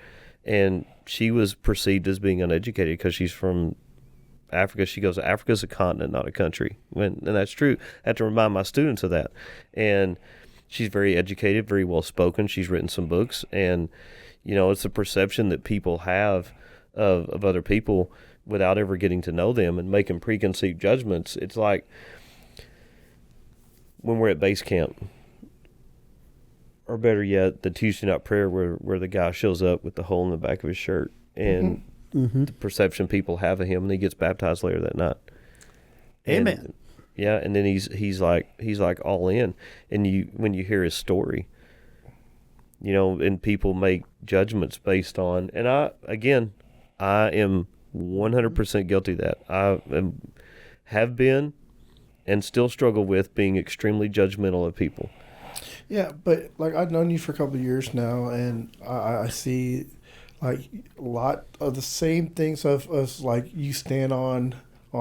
And she was perceived as being uneducated because she's from Africa. She goes, Africa's a continent, not a country. And that's true. I have to remind my students of that. And she's very educated, very well spoken. She's written some books. And, it's a perception that people have of other people without ever getting to know them and making preconceived judgments. It's like when we're at base camp, or better yet, the Tuesday night prayer where the guy shows up with the hole in the back of his shirt and the perception people have of him, and he gets baptized later that night. Amen. And then he's like all in, and when you hear his story, and people make judgments based on, and I am 100% guilty of that. I have been and still struggle with being extremely judgmental of people. Yeah, but like I've known you for a couple of years now, and I see like a lot of the same things of us. Like you stand on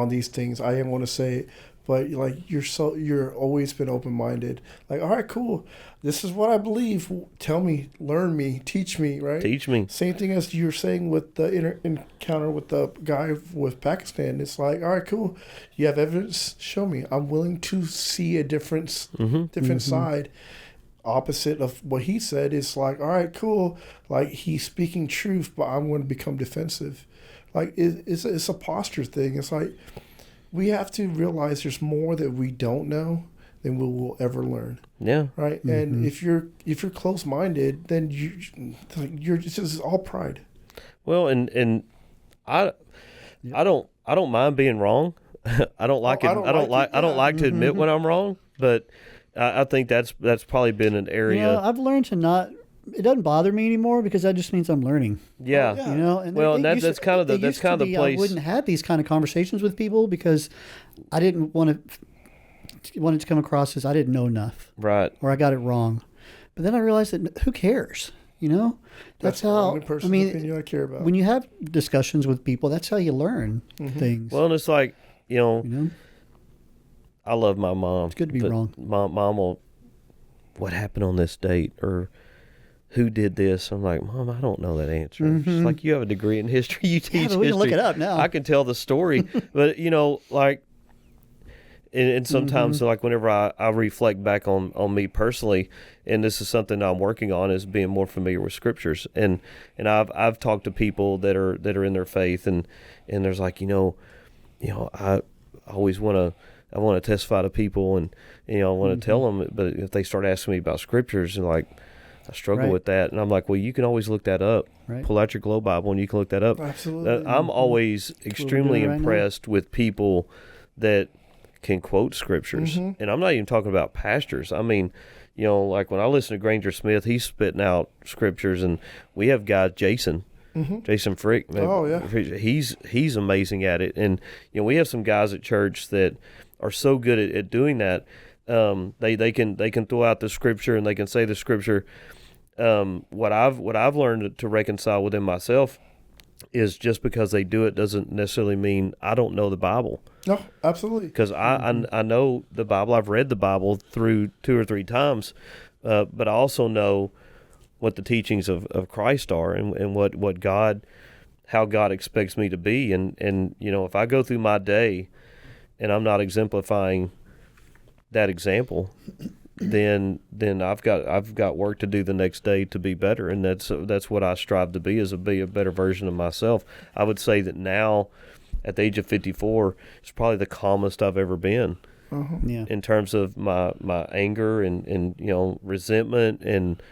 these things. I didn't want to say it, but like you're always been open minded. Like, all right, cool. This is what I believe. Tell me, learn me, teach me. Right? Teach me. Same thing as you were saying with the encounter with the guy with Pakistan. It's like, all right, cool. You have evidence. Show me. I'm willing to see a different side. Opposite of what he said is like, all right, cool. Like he's speaking truth, but I'm going to become defensive. Like it's a posture thing. It's like we have to realize there's more that we don't know than we will ever learn. Yeah. Right. And if you're close minded, then you're just all pride. Well, and I don't mind being wrong. I don't like to admit when I'm wrong, but I think that's probably been an area. I've learned to not. It doesn't bother me anymore because that just means I'm learning. Yeah. And that's kind of the place. I wouldn't have these kind of conversations with people because I didn't want to wanted to come across as I didn't know enough, Right. or I got it wrong. But then I realized that who cares? You know, that's the how. only I person's mean, opinion I care about. when you have discussions with people, that's how you learn things. Well, and it's like, you know, I love my mom. it's good to be but wrong. Mom will, what happened on this date, or who did this? I'm like, Mom, I don't know that answer. She's like, you have a degree in history. You teach but we can history. look it up now. I can tell the story. But, like, and sometimes, like, whenever I reflect back on me personally, and this is something I'm working on, is being more familiar with scriptures. And I've talked to people that are in their faith, and there's like, I always want to testify to people, and I want to tell them, but if they start asking me about scriptures, and like, I struggle with that, and I'm like, well, you can always look that up. Right. Pull out your Glow Bible, and you can look that up. Absolutely. I'm always extremely right now. impressed with people that can quote scriptures, and I'm not even talking about pastors. I mean, like when I listen to Granger Smith, he's spitting out scriptures, and we have guys, Jason Frick. Man, Oh, yeah. he's amazing at it, and we have some guys at church that are so good at doing that. They can throw out the scripture, and they can say the scripture. What I've learned to reconcile within myself is just because they do it doesn't necessarily mean I don't know the Bible. No, absolutely. Because I know the Bible. I've read the Bible through 2 or 3 times, but I also know what the teachings of Christ are, and what God, how God expects me to be. And if I go through my day and I'm not exemplifying that example, then I've got work to do the next day to be better, and that's what I strive to be, is to be a better version of myself. I would say that now, at the age of 54, it's probably the calmest I've ever been. Yeah. In terms of my anger and resentment and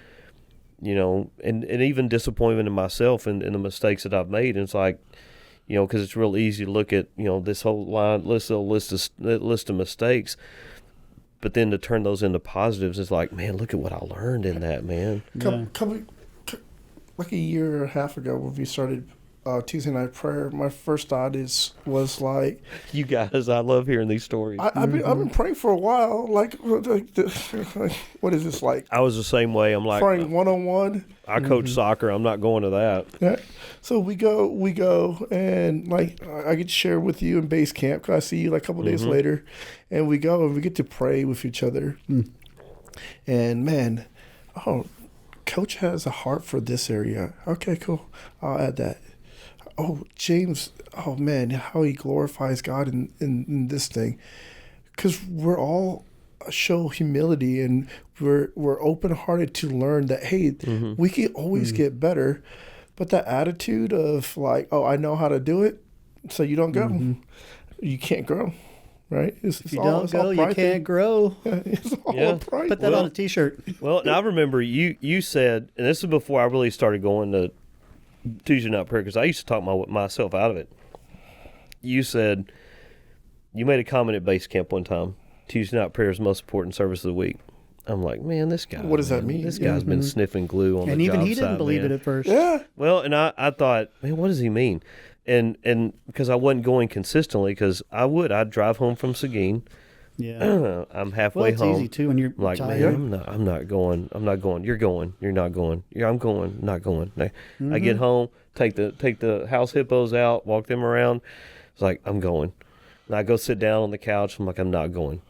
and even disappointment in myself and the mistakes that I've made. And it's like, because it's real easy to look at this whole list of mistakes. But then to turn those into positives, it's like, man, look at what I learned in that, man. Like a year and a half ago, when we started Tuesday night prayer, my first thought was like, you guys, I love hearing these stories. I've been praying for a while. Like what is this like? I was the same way. I'm like, praying 1-on-1. I coach soccer. I'm not going to that. Yeah. So we go, and like I get to share with you in base camp, because I see you like a couple days later, and we go and we get to pray with each other. And man, Coach has a heart for this area. Okay, cool. I'll add that. Oh, James, oh man, how he glorifies God in this thing. Because we're all show humility, and we're open-hearted to learn that, hey, we can always get better. But that attitude of like, oh, I know how to do it, so you don't go. You can't grow, right? If you don't go, you can't grow. Yeah, it's all pride. Put that on a T-shirt. Well, and I remember you said, and this is before I really started going to Tuesday night prayer, because I used to talk myself out of it. You said, you made a comment at base camp one time, Tuesday night prayer is the most important service of the week. I'm like, man, this guy. What does that mean? This guy's been sniffing glue on the job site. And even he didn't believe it at first. Yeah. Well, and I thought, man, what does he mean? And because I wasn't going consistently, because I'd drive home from Seguin. Yeah. I'm halfway Well, it's home. easy too when you're I'm like, tired. man, I'm not going. You're going. You're not going. I'm going. Not going. I get home, take the house hippos out, walk them around. It's like, I'm going. And I go sit down on the couch. I'm like, I'm not going.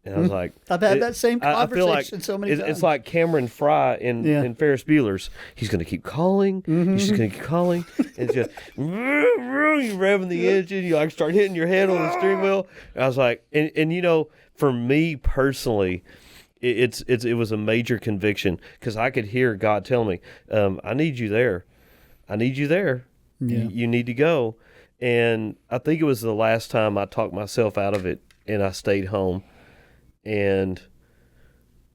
And I was like, I've had that same I feel like conversation so many times. It's like Cameron Fry in Ferris Bueller's. He's going to keep calling. He's just going to keep calling. And it's just, you're revving the engine. You like start hitting your head on the steering wheel. And I was like, and for me personally, it was a major conviction, because I could hear God tell me, I need you there. I need you there. Yeah. You need to go. And I think it was the last time I talked myself out of it, and I stayed home. And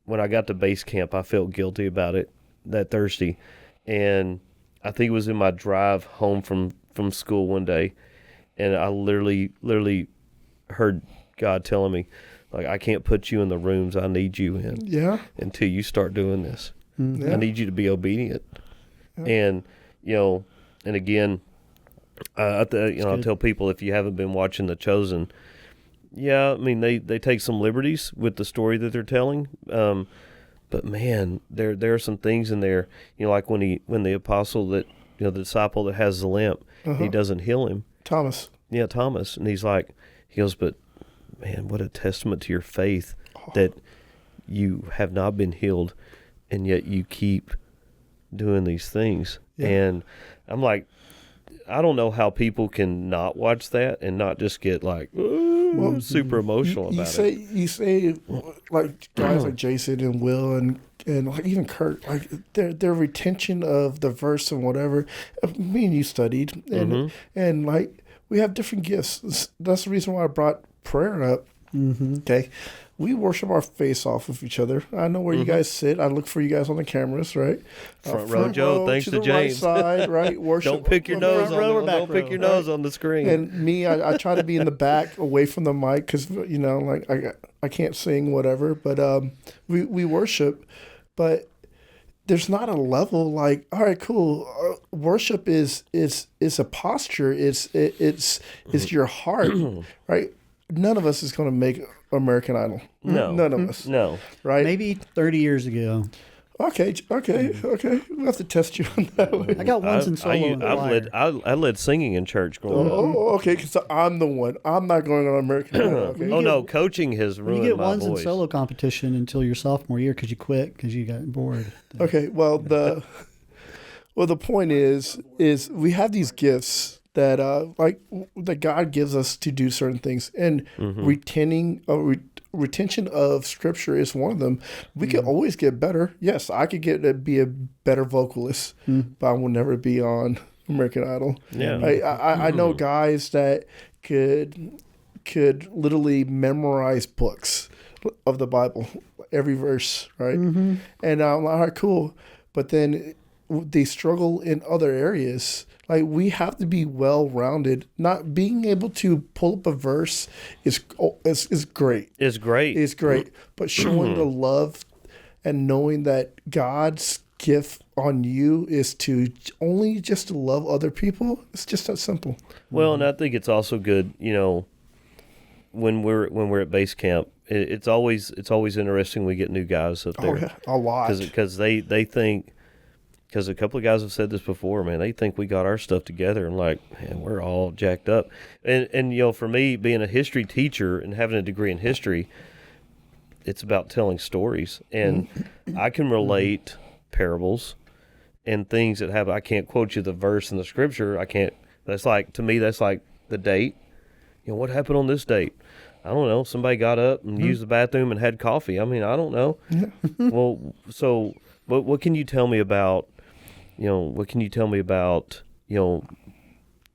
when I got to base camp, I felt guilty about it that Thursday. And I think it was in my drive home from school one day, and I literally heard God telling me, like, I can't put you in the rooms I need you in until you start doing this. I need you to be obedient. And, and again, I tell people, if you haven't been watching The Chosen, Yeah, I mean they take some liberties with the story that they're telling, but man, there are some things in there. Like when the apostle that the disciple that has the limp, he doesn't heal him. Thomas. Yeah, Thomas, and he goes, but man, what a testament to your faith that you have not been healed, and yet you keep doing these things. Yeah. And I'm like, I don't know how people can not watch that and not just get like super emotional about it. You say like guys like Jason and Will and like even Kurt, like their retention of the verse and whatever. Me and you studied, and like we have different gifts. That's the reason why I brought prayer up. Okay, we worship our face off of each other. I know where you guys sit. I look for you guys on the cameras, right? Front row Joe, thanks to the James. Right side, right? Worship. Don't pick your nose on the screen. And me, I try to be in the back, away from the mic, because like I can't sing, whatever. But we worship, but there's not a level like, all right, cool. Worship is a posture. It's your heart, right? None of us is going to make American Idol. No. None of us. No. Right? Maybe 30 years ago. Okay. We'll have to test you on that one. I got ones in solo in the choir. I led singing in church growing up. Oh, okay, because I'm the one. I'm not going on American Idol. Okay? No, coaching has ruined my voice. You get ones in solo competition until your sophomore year because you quit because you got bored. Okay, well, the point is we have these gifts that that God gives us to do certain things, and retention of Scripture is one of them. We can always get better. Yes, I could get to be a better vocalist, but I will never be on American Idol. Yeah, I know guys that could literally memorize books of the Bible, every verse, right? And I'm like, all right, cool, but then they struggle in other areas. Like, we have to be well-rounded. Not being able to pull up a verse is great. It's great. It's great. But showing the love and knowing that God's gift on you is to only just to love other people, it's just that simple. Well, and I think it's also good, when we're at base camp, it's always interesting we get new guys up there. Oh, yeah, a lot. Because they think... Because a couple of guys have said this before, man. They think we got our stuff together, and like, man, we're all jacked up. And for me, being a history teacher and having a degree in history, it's about telling stories, and I can relate parables and things that have. I can't quote you the verse in the Scripture. I can't. That's like, to me, that's like the date. What happened on this date? I don't know. Somebody got up and used the bathroom and had coffee. I mean, I don't know. Well, so what can you tell me about? What can you tell me about,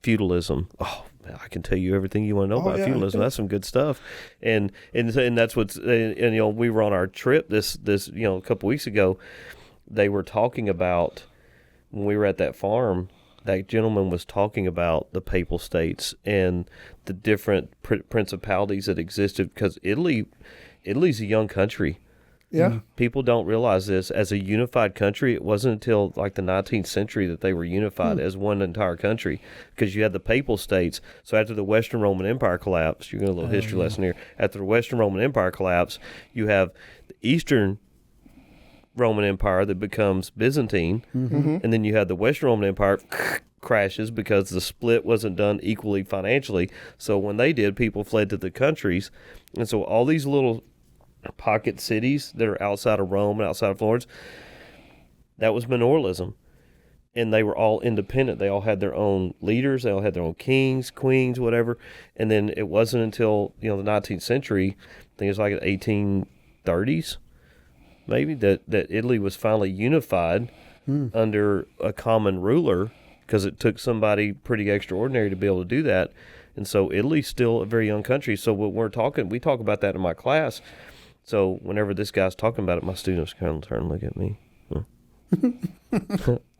feudalism? Oh, I can tell you everything you want to know about feudalism. That's some good stuff. And that's what's, and we were on our trip this a couple weeks ago. They were talking about, when we were at that farm, that gentleman was talking about the Papal States and the different principalities that existed, because Italy's a young country. Yeah. People don't realize this. As a unified country, it wasn't until like the 19th century that they were unified as one entire country, because you had the Papal States. So after the Western Roman Empire collapsed, you're going to a little history lesson here. After the Western Roman Empire collapsed, you have the Eastern Roman Empire that becomes Byzantine, and then you have the Western Roman Empire crashes because the split wasn't done equally financially. So when they did, people fled to the countries, and so all these little pocket cities that are outside of Rome and outside of Florence, that was Minoralism, and they were all independent. They all had their own leaders. They all had their own kings, queens, whatever. And then it wasn't until the 19th century, I think it was like the 1830s, maybe, that Italy was finally unified under a common ruler, because it took somebody pretty extraordinary to be able to do that. And so Italy's still a very young country. So when we talk about that in my class. So whenever this guy's talking about it, my students kind of turn and look at me.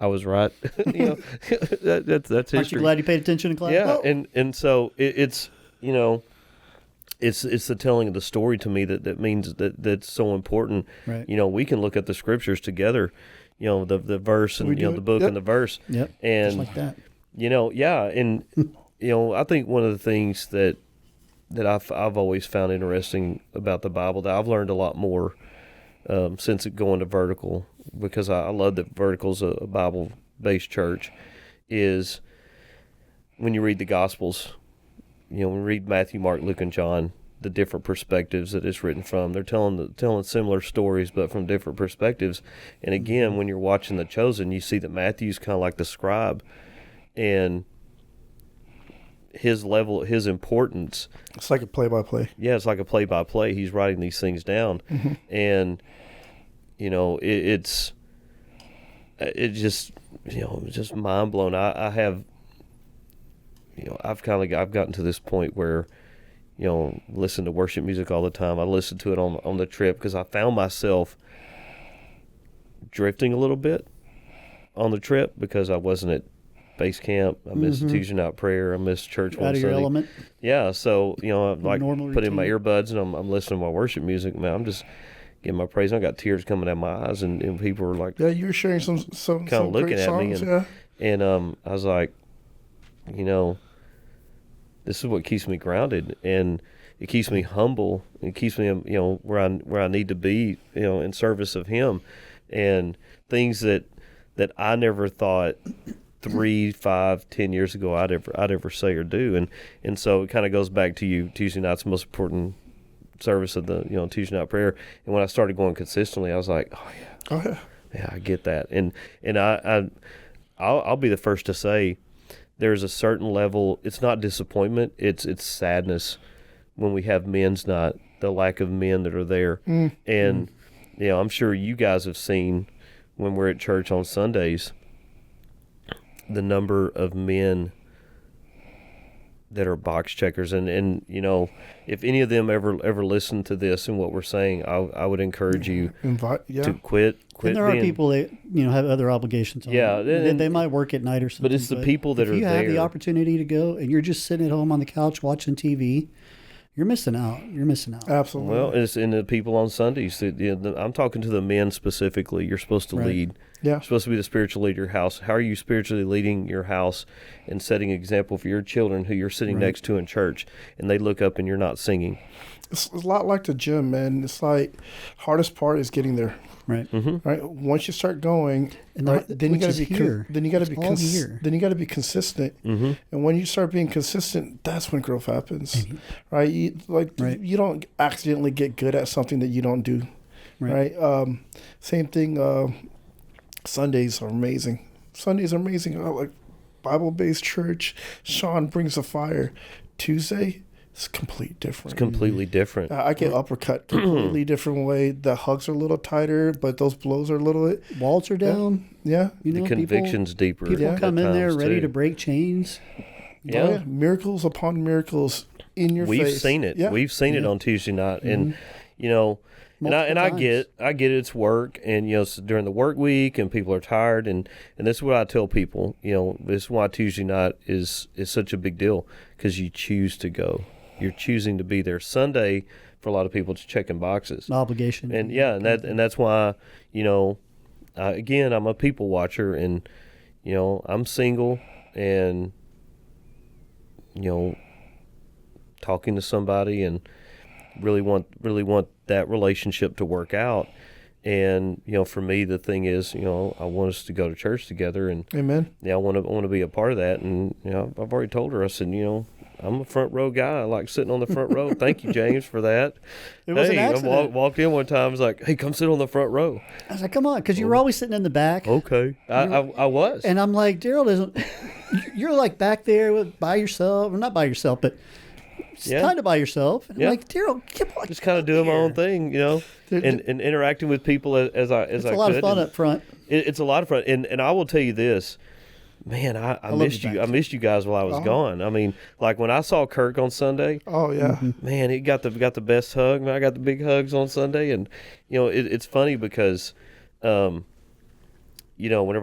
I was right. That's history. Aren't you glad you paid attention in class? Yeah, and so it's it's the telling of the story to me that means that's so important. Right. We can look at the Scriptures together. The verse and the book and the verse. Yep. And just like that. and I think one of the things that that I've always found interesting about the Bible, that I've learned a lot more since going to vertical, because I love that vertical's a Bible-based church, is when you read the Gospels, when we read Matthew, Mark, Luke, and John, the different perspectives that it's written from. They're telling similar stories, but from different perspectives. And again, when you're watching The Chosen, you see that Matthew's kind of like the scribe, and his importance. It's like a play-by-play. Yeah, it's like a play-by-play. He's writing these things down, and it's just just mind blown. I have I've gotten to this point where listen to worship music all the time. I listen to it on the trip, because I found myself drifting a little bit on the trip because I wasn't at base camp. I missed Tuesday night prayer. I missed church one Out of Sunday. your element. Yeah, so I'm like Normal put in my routine. earbuds and I'm listening to my worship music. Man, I'm just getting my praise. I got tears coming out of my eyes, and people were like, Yeah, you were sharing some kind of looking great at songs, me, yeah. and I was like, this is what keeps me grounded, and it keeps me humble. It keeps me, where I need to be, in service of Him, and things that I never thought 3, 5, 10 years ago I'd ever say or do, and so it kind of goes back to you. Tuesday night's the most important service of the Tuesday night prayer, and when I started going consistently, I was like, oh yeah, I get that, and I'll be the first to say, there's a certain level. It's not disappointment. It's sadness when we have men's night, the lack of men that are there. And I'm sure you guys have seen when we're at church on Sundays, the number of men that are box checkers, and if any of them ever listen to this and what we're saying, I would encourage you to quit. And there are people that have other obligations. Yeah, they might work at night or something. But it's the people that are there. If you have the opportunity to go and you're just sitting at home on the couch watching TV, you're missing out. Absolutely. Well, it's in the people on Sundays. I'm talking to the men specifically. You're supposed to lead. Yeah. You're supposed to be the spiritual leader of your house. How are you spiritually leading your house and setting an example for your children who you're sitting next to in church, and they look up and you're not singing? It's a lot like the gym, man. It's like hardest part is getting there. Right. Mm-hmm. Right. Once you start going, And then you got to be here. then you got to be here. then you got to be consistent. Mm-hmm. And when you start being consistent, that's when growth happens. Right? You don't accidentally get good at something that you don't do. Right? Same thing. Sundays are amazing. I like Bible-based church. Sean brings a fire. Tuesday, it's completely different. It's completely different. I get uppercut completely different way. The hugs are a little tighter, but those blows are a little bit. Walls are down. Yeah. The conviction's deeper. People come in there ready too. to break chains. Yeah. Oh, yeah. Miracles upon miracles in your face. We've seen it. Yeah. We've seen it on Tuesday night, and I get it. It's work, and it's during the work week, and people are tired, and this is what I tell people. This is why Tuesday night is such a big deal, because you choose to go. You're choosing to be there. Sunday, for a lot of people, it's checking boxes. Obligation. And that's why again, I'm a people watcher, and I'm single, and talking to somebody and really want that relationship to work out. And for me, the thing is, I want us to go to church together, and Amen. I want to be a part of that. And I've already told her, I said, I'm a front row guy. I like sitting on the front row. Thank you, James, for that. It was an accident. I walked in one time. I was like, hey, come sit on the front row. I was like, come on, because you were always sitting in the back. Okay. I was. And I'm like, Daryl doesn't. You're like back there by yourself, or not by yourself, but kind of by yourself. And I'm like, Daryl, come on, just kind of doing my own thing, and interacting with people as I it's a lot of fun up front. It's a lot of fun, and I will tell you this. Man, I missed you. I missed you guys while I was gone. I mean, like when I saw Kirk on Sunday. Oh yeah. Man, he got the best hug. Man, I got the big hugs on Sunday, and it's funny because, whenever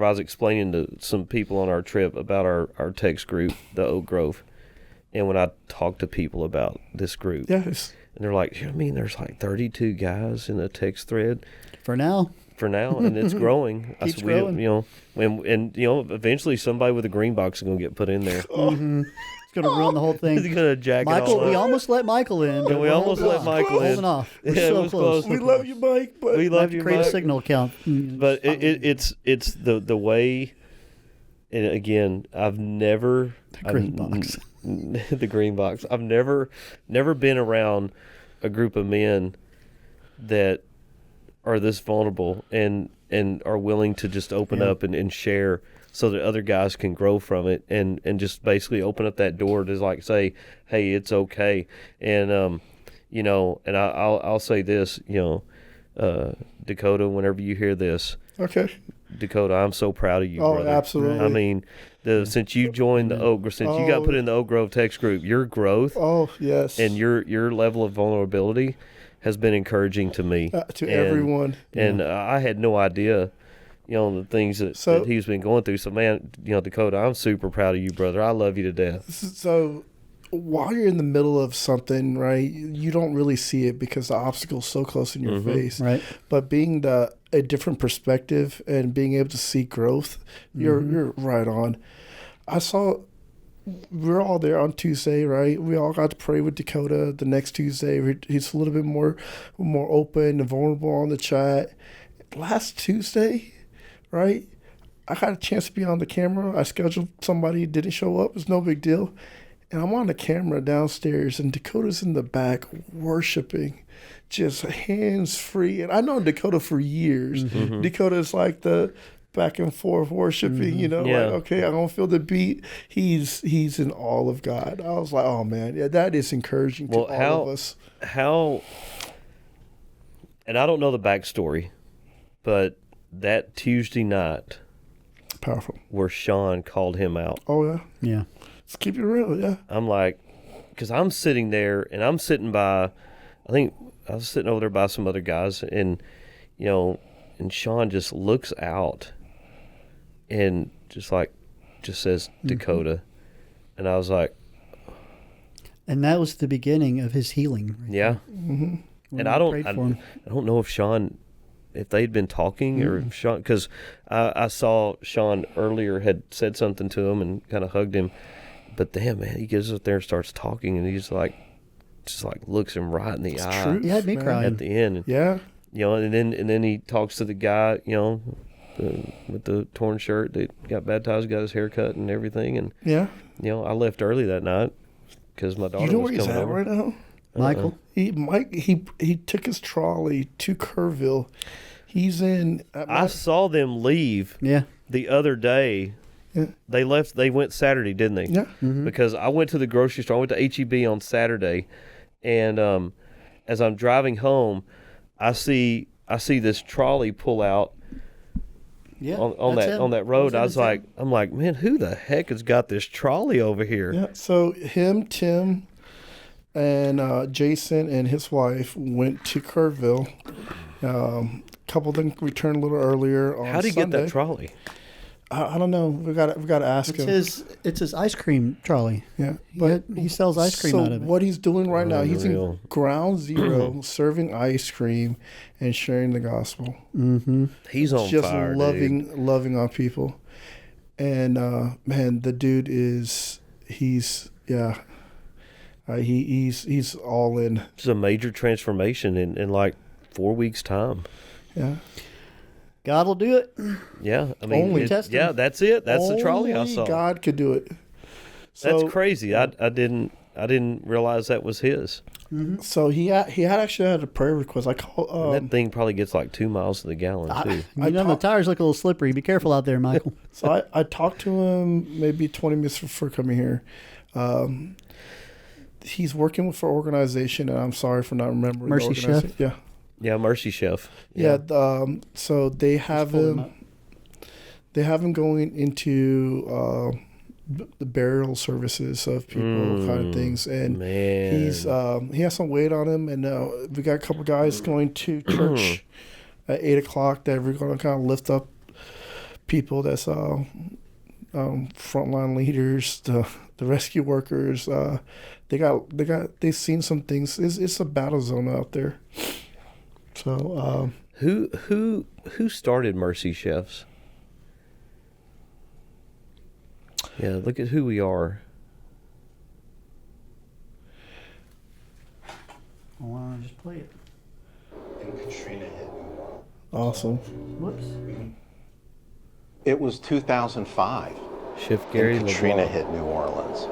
I was explaining to some people on our trip about our text group, the Oak Grove, and when I talk to people about this group, Yes. and they're like, there's like 32 guys in the text thread For now, and it's growing. I Keeps said, growing. and eventually somebody with a green box is going to get put in there. It's going to ruin the whole He's thing. gonna jack it Michael, all we up. almost let Michael in. Yeah, we We're almost holding let off. Michael in. Holding off. We're Yeah, it so was close. close. We love you, Mike, but We We'll love have to you, create Mike. a signal account. But it's the way. And again, I've never The green box. the green box. I've never been around a group of men that are this vulnerable and are willing to just open up and share so that other guys can grow from it and just basically open up that door to like say, hey, it's okay. And you know, and I'll say this, you know, Dakota, whenever you hear this, okay. Dakota, I'm so proud of you, Oh, brother. absolutely. I mean, since you joined the Oak, since you got put in the Oak Grove text group, your growth Oh, yes. and your level of vulnerability has been encouraging to me. To everyone. And I had no idea, you know, the things that he's been going through. So, man, you know, Dakota, I'm super proud of you, brother. I love you to death. So while you're in the middle of something, right, you don't really see it because the obstacle's so close in your face. Right. But being a different perspective and being able to see growth, you're right on. I saw we're all there on Tuesday, right? We all got to pray with Dakota the next Tuesday. He's a little bit more open and vulnerable on the chat. Last Tuesday, right? I got a chance to be on the camera. I scheduled somebody, didn't show up. It's no big deal. And I'm on the camera downstairs, and Dakota's in the back worshiping, just hands free. And I know Dakota for years. Dakota's like the back and forth worshiping, you know, like, okay, I don't feel the beat. He's in awe of God. I was like, oh man, yeah, that is encouraging to all of us. How, and I don't know the backstory, but that Tuesday night, Powerful. where Sean called him out. Oh yeah. Yeah. Let's keep it real, yeah. I'm like, because I'm sitting there and I'm sitting by, I think I was sitting over there by some other guys, and you know, and Sean just looks out and just says Dakota, and I was like, And that was the beginning of his healing. Right yeah. When And we I prayed for him. don't know if Sean, if they'd been talking or if Sean, because I saw Sean earlier had said something to him and kind of hugged him, but damn man, he gets up there and starts talking, and he's like, just like looks him right in the eye. Truth, He had me man. crying. At the end. And, Yeah. you know, and then he talks to the guy, you know, with the torn shirt that got baptized, got his hair cut and everything, and Yeah. you know, I left early that night because my daughter You know was where he's coming at over. right now? Michael. He took his trolley to Kerrville. He's in. I saw them leave Yeah. the other day. Yeah. They left. They went Saturday, didn't they? Yeah. Because I went to the grocery store. I went to HEB on Saturday, and as I'm driving home, I see this trolley pull out Yeah. on that's that him. on that road. That I was was him. I'm like, man, who the heck has got this trolley over here? Yeah. So him, Tim, and Jason and his wife went to Kerrville. Couple of them returned a little earlier on How did he Sunday. get that trolley? I don't know. We got to ask him. It's his ice cream trolley. Yeah, But he sells ice cream so out of it. what he's doing right now, he's in Unreal. ground zero, serving ice cream and sharing the gospel. He's on Just fire, dude. loving on people. And man, the dude he's all in. It's a major transformation in like 4 weeks' time. Yeah. God will do it. Yeah, I mean, Only test him. yeah, that's it. That's the trolley I Only saw. God could do it. That's crazy. I didn't realize that was his. So he actually had a prayer request. I call And that thing probably gets like 2 miles to the gallon too. The tires look a little slippery. Be careful out there, Michael. So I talked to him maybe 20 minutes before coming here. He's working for an organization, and I'm sorry for not remembering. Mercy the organization. Chef? Yeah. Yeah, Mercy Chef. Yeah. So they have pull him him. They have him going into the burial services of people, kind of things, and Man. he has some weight on him, and we got a couple guys going to church at 8:00 that we're going to kind of lift up people that's frontline leaders, the rescue workers. They've seen some things. It's a battle zone out there. So Who started Mercy Chefs? Yeah, look at who we are. I want to just play it. And Katrina hit New Orleans. Awesome. Whoops. It was 2005. Chef Gary And Katrina LeBlanc. hit New Orleans.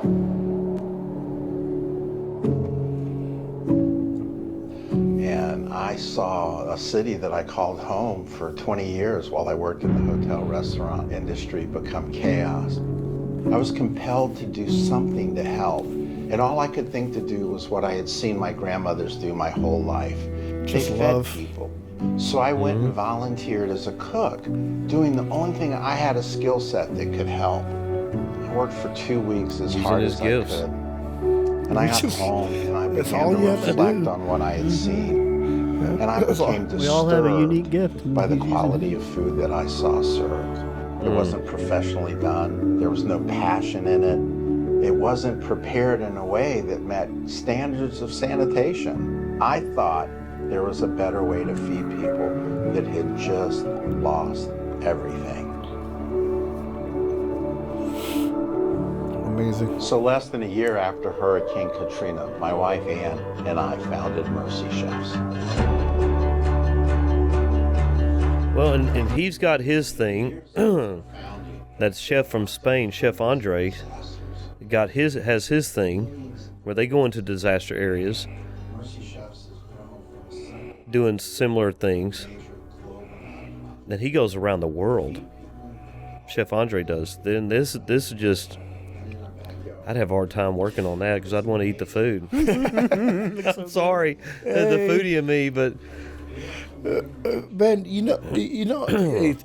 And I saw a city that I called home for 20 years while I worked in the hotel restaurant industry become chaos. I was compelled to do something to help. And all I could think to do was what I had seen my grandmothers do my whole life. Just they love. fed people. So I went and volunteered as a cook, doing the only thing I had a skill set that could help. I worked for 2 weeks as Using hard his as gifts. I could. And I got home and I That's began all to you have to reflect do. on what I had seen. And I That's all. became We all have a disturbed unique gift. and by the he's using quality it. of food that I saw served. It wasn't professionally done. There was no passion in it. It wasn't prepared in a way that met standards of sanitation. I thought there was a better way to feed people that had just lost everything. Amazing. So less than a year after Hurricane Katrina, my wife Ann and I founded Mercy Chefs. Well, and he's got his thing. That chef from Spain, Chef Andre, has his thing where they go into disaster areas doing similar things. Then he goes around the world. Chef Andre does. Then this is just. I'd have a hard time working on that because I'd want to eat the food. I'm sorry, the foodie in me, but Ben,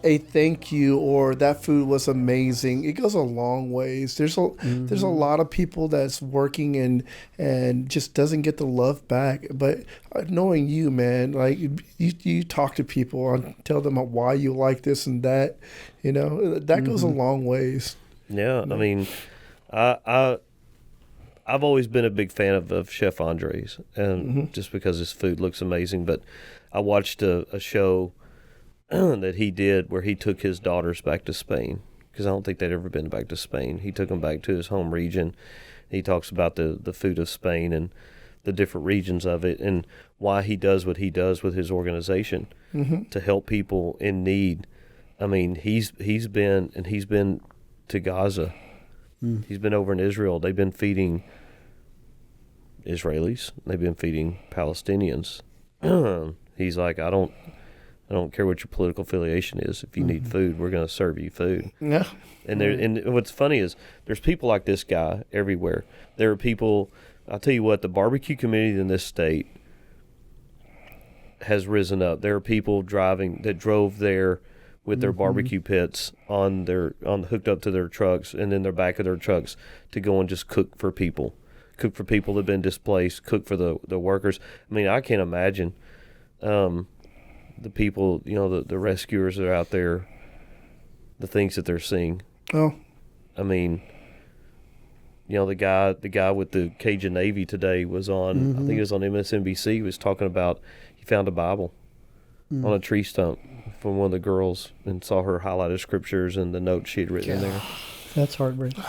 a thank you or that food was amazing. It goes a long ways. There's a lot of people that's working and just doesn't get the love back. But knowing you, man, like you talk to people and tell them why you like this and that. That goes a long ways. yeah, I mean, I've always been a big fan of Chef Andre's, and just because his food looks amazing. But I watched a show that he did where he took his daughters back to Spain because I don't think they'd ever been back to Spain. He took them back to his home region. He talks about the food of Spain and the different regions of it and why he does what he does with his organization to help people in need. I mean, he's been to Gaza. He's been over in Israel. They've been feeding Israelis. They've been feeding Palestinians. He's like, I don't care what your political affiliation is. If you need food, we're going to serve you food. Yeah. And what's funny is there's people like this guy everywhere. There are people. I'll tell you what, the barbecue community in this state has risen up. There are people that drove there with their barbecue pits hooked up to their trucks and in their back of their trucks to go and just cook for people that have been displaced, cook for the workers. I mean, I can't imagine the people, the rescuers that are out there, the things that they're seeing. Oh, I mean, the guy with the Cajun Navy today was on, I think it was on MSNBC, he was talking about he found a Bible on a tree stump from one of the girls and saw her highlighted scriptures and the notes she had written in there. That's heartbreaking.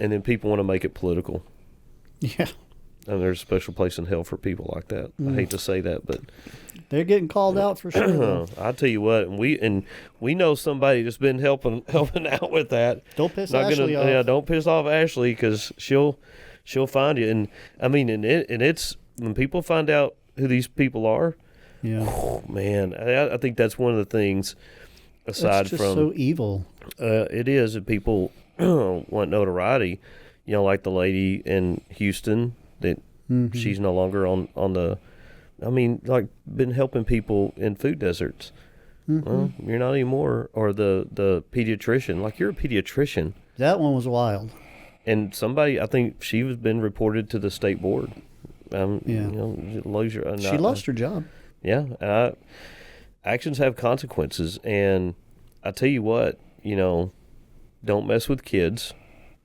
And then people want to make it political. Yeah. And there's a special place in hell for people like that. I hate to say that, but They're getting called out for sure. I tell you what, and we know somebody that's been helping out with that. Don't piss Ashley off. Yeah, don't piss off Ashley because she'll find you. And I mean, and it's when people find out who these people are. Yeah. Oh, man, I think that's one of the things. Aside That's just from so evil. it is that people want notoriety. Like the lady in Houston that she's no longer on the. I mean, like been helping people in food deserts. Well, you're not anymore. Or the pediatrician, like you're a pediatrician. That one was wild. And somebody, I think she was been reported to the state board. Yeah. She lost her job. Yeah. Actions have consequences. And I tell you what, don't mess with kids.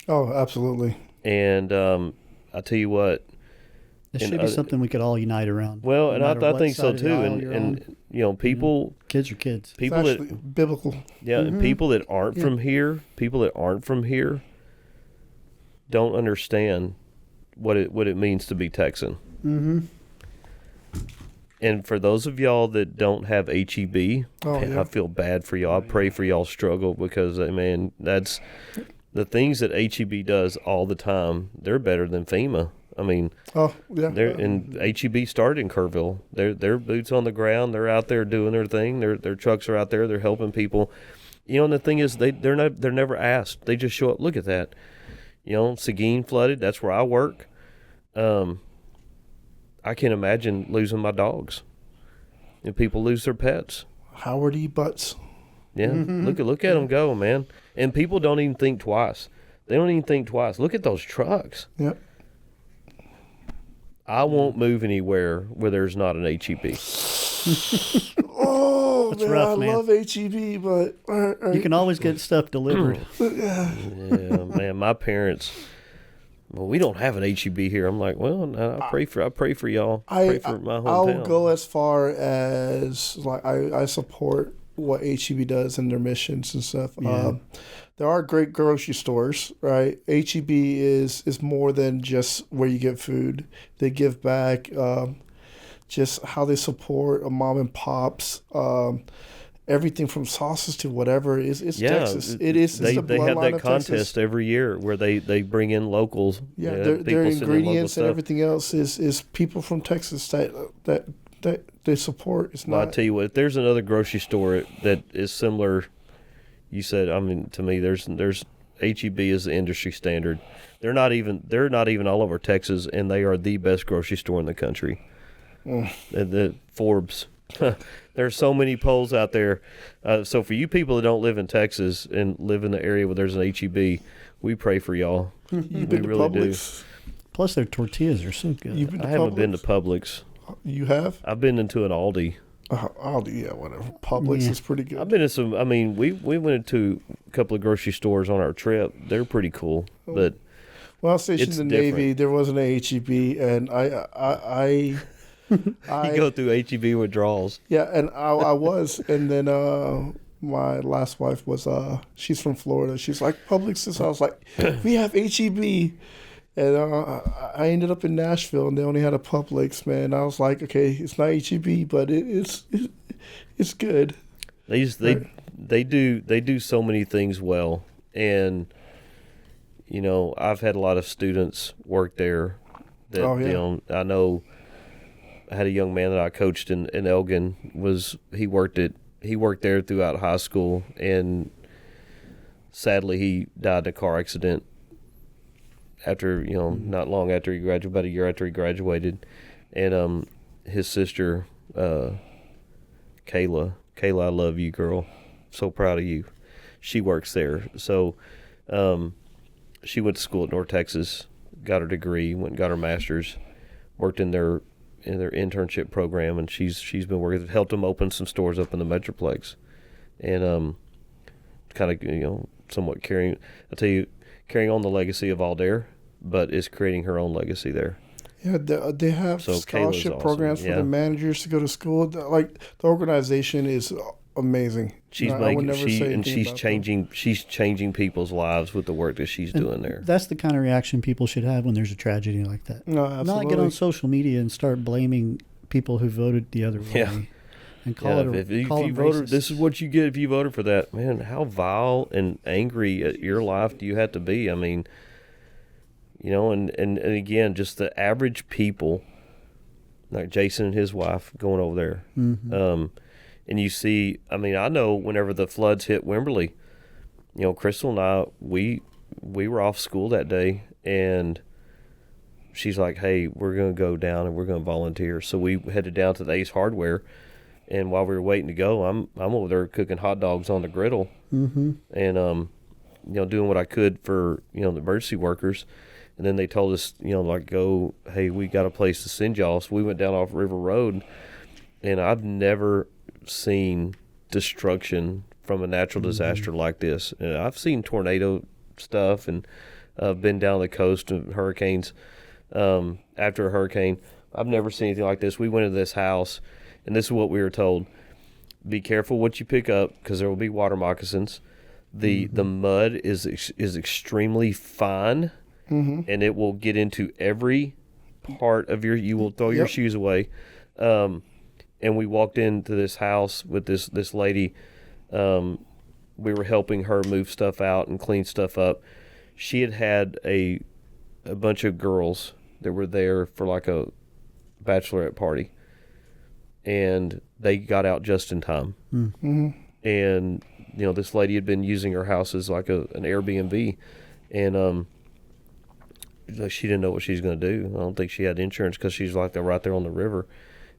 Oh, absolutely. And I tell you what. This should be something we could all unite around. Well, no and I matter what think so side of the too. aisle you're And people. Kids are kids. People It's actually that biblical. Yeah, and people that aren't from here, don't understand what it means to be Texan. Mm-hmm. And for those of y'all that don't have HEB, I feel bad for y'all. I pray for y'all's struggle because, man, that's the things that HEB does all the time. They're better than FEMA. I mean, and HEB started in Kerrville. They're boots on the ground. They're out there doing their thing. Their trucks are out there. They're helping people. And the thing is, they're never asked. They just show up. Look at that. Seguin flooded. That's where I work. I can't imagine losing my dogs. And people lose their pets. Howard E. Butts. Yeah, look at them go, man. And people don't even think twice. They don't even think twice. Look at those trucks. Yep. I won't move anywhere where there's not an HEB. Oh, That's man, rough, I man. love HEB, but You can always get stuff delivered. Yeah, man. My parents. Well, we don't have an HEB here. I'm like, well, no, I pray for y'all. Pray for my hometown. I'll go as far as like I support what HEB does and their missions and stuff. Yeah. There are great grocery stores, right? HEB is more than just where you get food. They give back, just how they support a mom and pops. Everything from sauces to whatever is Texas. It is. They it's the have bloodline that of contest Texas. every year where they bring in locals. Yeah, people their sending ingredients local and everything else is people from Texas that they support. It's Well, not. I tell you what, if there's another grocery store that is similar, you said, to me, there's HEB is the industry standard. They're not even all over Texas, and they are the best grocery store in the country. The Forbes. There's so many polls out there. So for you people that don't live in Texas and live in the area where there's an HEB, we pray for y'all. You've We been to really do. Publix? Plus, their tortillas are so good. You've been to I haven't Publix? been to Publix. You have? I've been into an Aldi. Aldi, yeah, whatever. Publix is pretty good. I've been to some. We went into a couple of grocery stores on our trip. They're pretty cool, but When I was stationed it's in the Navy, different. there wasn't a HEB, and I you go through HEB withdrawals. yeah, and I was, and then my last wife was she's from Florida. She's like Publix is. I was like, we have HEB, and I ended up in Nashville, and they only had a Publix. Man, I was like, okay, it's not HEB, but it's good. They do so many things well, and I've had a lot of students work there. That I know. I had a young man that I coached in Elgin. He worked there throughout high school, and sadly he died in a car accident after not long after he graduated, about a year after he graduated. And his sister Kayla, I love you, girl, so proud of you. She works there, so she went to school at North Texas, got her degree, went and got her master's, worked in their internship program, and she's been working, helped them open some stores up in the Metroplex, and kind of somewhat carrying on the legacy of Aldair, but is creating her own legacy there. Yeah, they have So scholarship Kayla's programs awesome. for the managers to go to school. Like the organization is amazing. She's changing people's lives with the work that she's doing there. That's the kind of reaction people should have when there's a tragedy like that. No, absolutely. Not get on social media and start blaming people who voted the other way. Yeah. And call it if you racist. voted, this is what you get if you voted for that. Man, how vile and angry at your life do you have to be? I mean, and again, just the average people, like Jason and his wife going over there. Mm-hmm. And you see, I know whenever the floods hit Wimberley, Crystal and I, we were off school that day, and she's like, hey, we're going to go down and we're going to volunteer. So we headed down to the Ace Hardware, and while we were waiting to go, I'm over there cooking hot dogs on the griddle, and doing what I could for the emergency workers. And then they told us, go, hey, we got a place to send y'all. So we went down off River Road, and I've never seen destruction from a natural disaster like this. And I've seen tornado stuff, and been down the coast of hurricanes. After a hurricane, I've never seen anything like this. We went into this house, and this is what we were told: be careful what you pick up, because there will be water moccasins. The mud is extremely fine, and it will get into every part of you will throw your shoes away. And we walked into this house with this lady. We were helping her move stuff out and clean stuff up. She had a bunch of girls that were there for like a bachelorette party, and they got out just in time. And this lady had been using her house as like an Airbnb, and she didn't know what she was going to do. I don't think she had insurance because she's like right there on the river,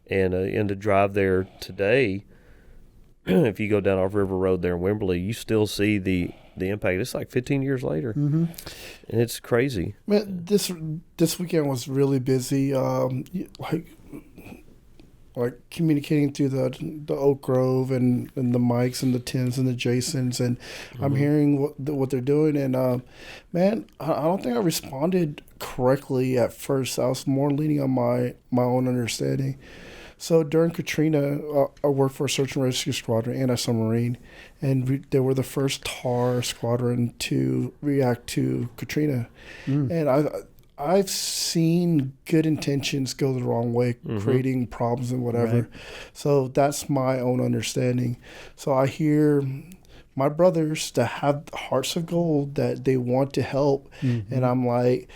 and to drive there today, if you go down off River Road there in Wimberley, you still see the impact. It's like 15 years later, and it's crazy. Man, this weekend was really busy. Like communicating through the Oak Grove and the Mikes and the Tims and the Jasons, and I'm hearing what they're doing. And man, I don't think I responded correctly at first. I was more leaning on my own understanding. So during Katrina, I worked for a search and rescue squadron, anti-submarine, and they were the first TAR squadron to react to Katrina. And I've seen good intentions go the wrong way, creating problems and whatever. Right. So that's my own understanding. So I hear my brothers that have hearts of gold that they want to help, and I'm like,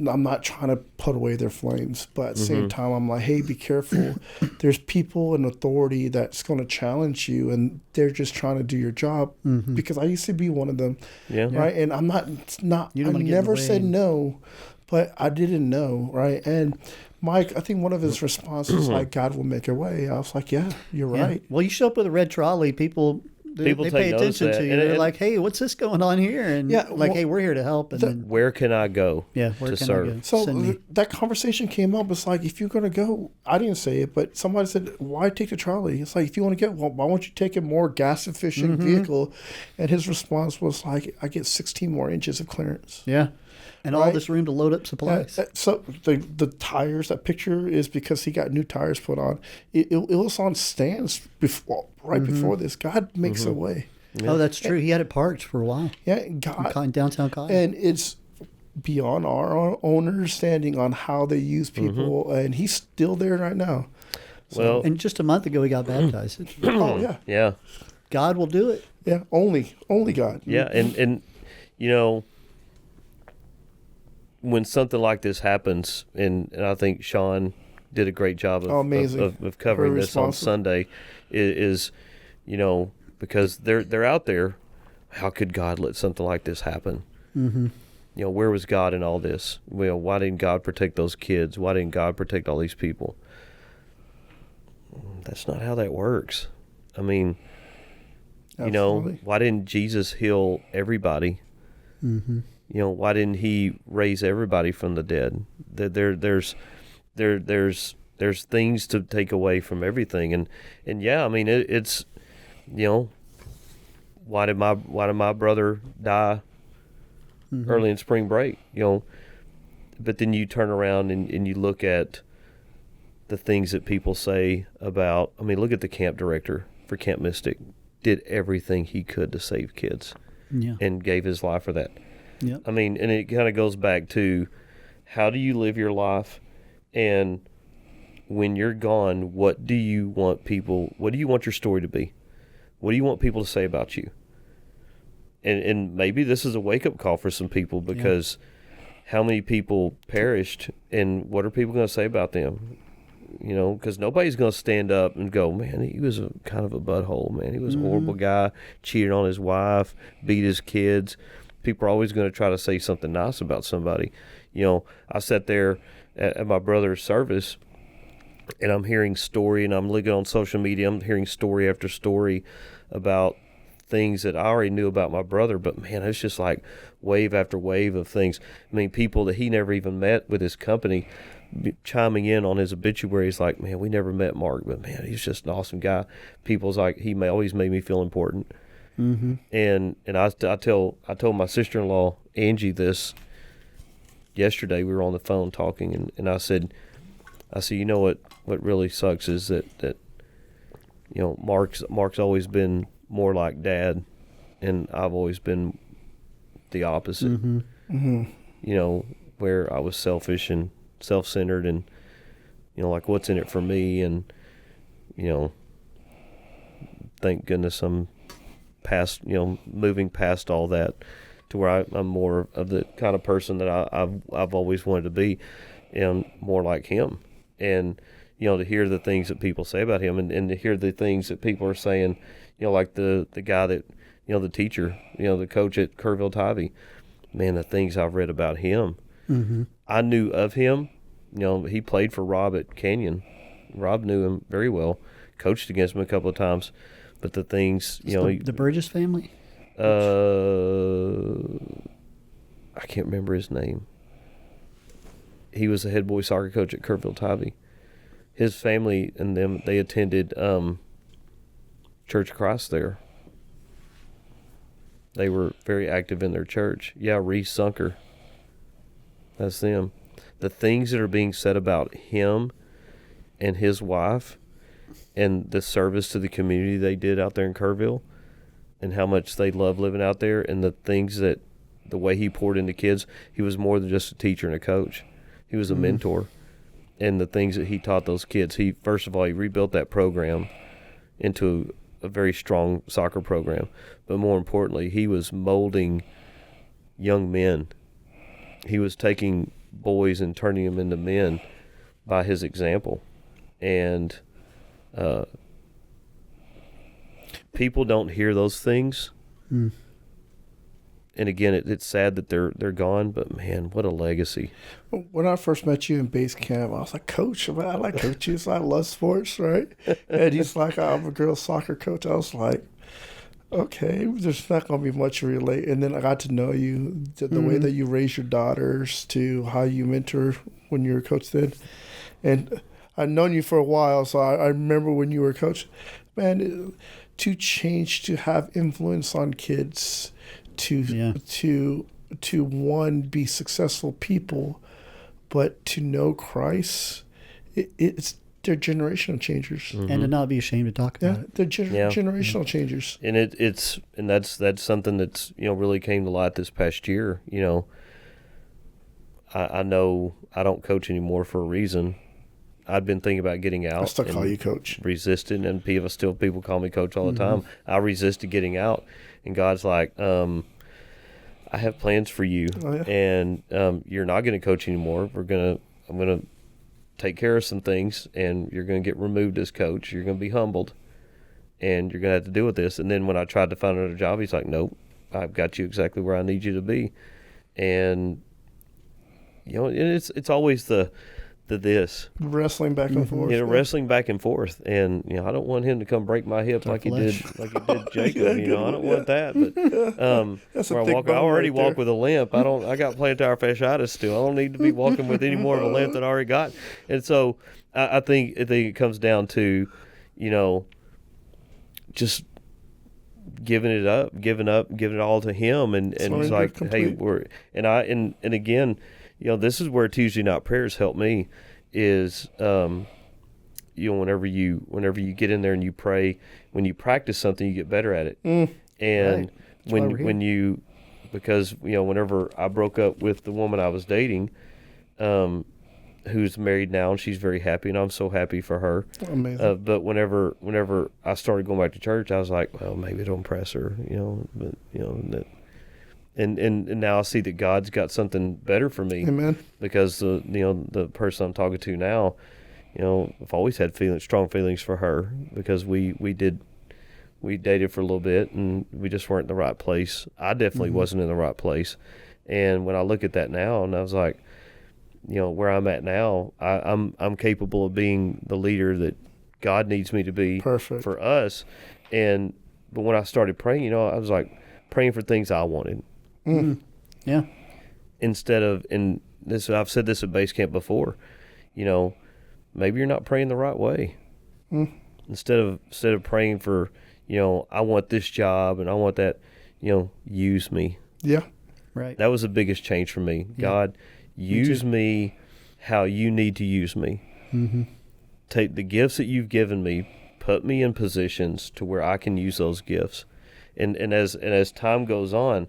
I'm not trying to put away their flames, but at the same time, I'm like, hey, be careful. There's people in authority that's going to challenge you, and they're just trying to do your job. Because I used to be one of them, right? And I'm not. You don't I wanna get in the never way. said no, but I didn't know, right? And Mike, I think one of his responses was like, "God will make a way." I was like, "Yeah, you're right." Well, you show up with a red trolley, people they take pay notice attention of to that. you. And They're like, "Hey, what's this going on here?" And hey, we're here to help. And then Where can I go where to can serve? I go? So Send me. that conversation came up. It's like, if you're going to go, I didn't say it, but somebody said, why take the trolley? It's like, if you want to get, well, why won't you take a more gas efficient vehicle? And his response was like, I get 16 more inches of clearance. Yeah. And all Right? this room to load up supplies. So the tires, that picture is because he got new tires put on. It was on stands before this. God makes a way. Oh, that's true. He had it parked for a while. Yeah, God. In downtown Cotton. And it's beyond our own understanding on how they use people, and he's still there right now. Well, And just a month ago, he got baptized. Oh yeah, yeah. God will do it. yeah. Only God. Yeah, and when something like this happens, and I think Sean did a great job of amazing. of covering Very this on responsive. Sunday, is because they're out there. How could God let something like this happen? Where was God in all this? Why didn't God protect those kids? Why didn't God protect all these people? That's not how that works. I mean, Absolutely. why didn't Jesus heal everybody? Why didn't he raise everybody from the dead? There's things to take away from everything, and yeah, I mean it's why did my brother die early in spring break? But then you turn around and you look at the things that people say about. I mean, look at the camp director for Camp Mystic, did everything he could to save kids, and gave his life for that. Yeah. I mean, and it kind of goes back to, how do you live your life, and when you're gone, what do you want your story to be? What do you want people to say about you? And maybe this is a wake-up call for some people, because how many people perished, and what are people going to say about them? Because nobody's going to stand up and go, man, he was a kind of a butthole, man. He was a horrible guy, cheated on his wife, beat his kids. People are always going to try to say something nice about somebody. I sat there at my brother's service, and I'm hearing story, and I'm looking on social media, I'm hearing story after story about things that I already knew about my brother, but man, it's just like wave after wave of things. I mean, people that he never even met with his company chiming in on his obituaries like, man, we never met Mark, but man, he's just an awesome guy. People's like, he always made me feel important. And I told my sister-in-law Angie this yesterday. We were on the phone talking, and I said, what really sucks is that Mark's always been more like Dad, and I've always been the opposite. where I was selfish and self-centered and, like what's in it for me. And, thank goodness I'm past, moving past all that to where I'm more of the kind of person that I've always wanted to be, and more like him. And, to hear the things that people say about him, and to hear the things that people are saying, like the guy that, the teacher, the coach at Kerrville Tivy, man, the things I've read about him. Mm-hmm. I knew of him. He played for Rob at Canyon. Rob knew him very well, coached against him a couple of times. But the things, the Burgess family? I can't remember his name. He was the head boys soccer coach at Kerrville Tivy. His family and them, they attended Church of Christ there. They were very active in their church. Yeah, Reese Sunker. That's them. The things that are being said about him and his wife and the service to the community they did out there in Kerrville, and how much they love living out there, and the things that, the way he poured into kids, he was more than just a teacher and a coach. He was a mentor. And the things that he taught those kids, first of all, he rebuilt that program into a very strong soccer program. But more importantly, he was molding young men. He was taking boys and turning them into men by his example. And people don't hear those things. And again, it's sad that they're gone, but man, what a legacy. When I first met you in base camp, I was like, Coach, man, I like coaches. I love sports, right? And he's like, I'm a girls' soccer coach. I was like, okay, there's not going to be much to relate. And then I got to know you, the way that you raise your daughters, to how you mentor when you were a coach then. And I've known you for a while, so I remember when you were a coach. Man, to change, to have influence on kids, to one, be successful people, but to know Christ, they're generational changers. And to not be ashamed to talk about it. They're generational changers. And that's something that's really came to light this past year. I know I don't coach anymore for a reason. I'd been thinking about getting out. I still call you coach. Resisted, and people call me coach all the time. I resisted getting out, and God's like, I have plans for you, and you're not going to coach anymore. I'm going to take care of some things, and you're going to get removed as coach. You're going to be humbled, and you're going to have to deal with this. And then when I tried to find another job, he's like, nope, I've got you exactly where I need you to be. And it's always the wrestling back and forth. Wrestling back and forth, and I don't want him to come break my hip like he did Jacob. I don't want that. But that's where I already walk with a limp. I got plantar fasciitis still. I don't need to be walking with any more of a limp than I already got. And so I think it comes down to, just giving it all to him, and it's like, hey, and again. This is where Tuesday night prayers help me. Is whenever you get in there and you pray, when you practice something, you get better at it. And because whenever I broke up with the woman I was dating, who's married now, and she's very happy, and I'm so happy for her. Amazing. But whenever I started going back to church, I was like, well, maybe it'll impress her, but that. And now I see that God's got something better for me. Amen. Because the person I'm talking to now, I've always had strong feelings for her, because we dated for a little bit, and we just weren't in the right place. I definitely wasn't in the right place. And when I look at that now, and I was like, where I'm at now, I'm capable of being the leader that God needs me to be. Perfect. For us. But when I started praying, I was like praying for things I wanted. Yeah. Instead of, and this, I've said this at base camp before, maybe you're not praying the right way. Instead of praying for, I want this job and I want that, use me. Yeah. Right. That was the biggest change for me. Yeah. God, use me how you need to use me. Take the gifts that you've given me, put me in positions to where I can use those gifts. And as time goes on,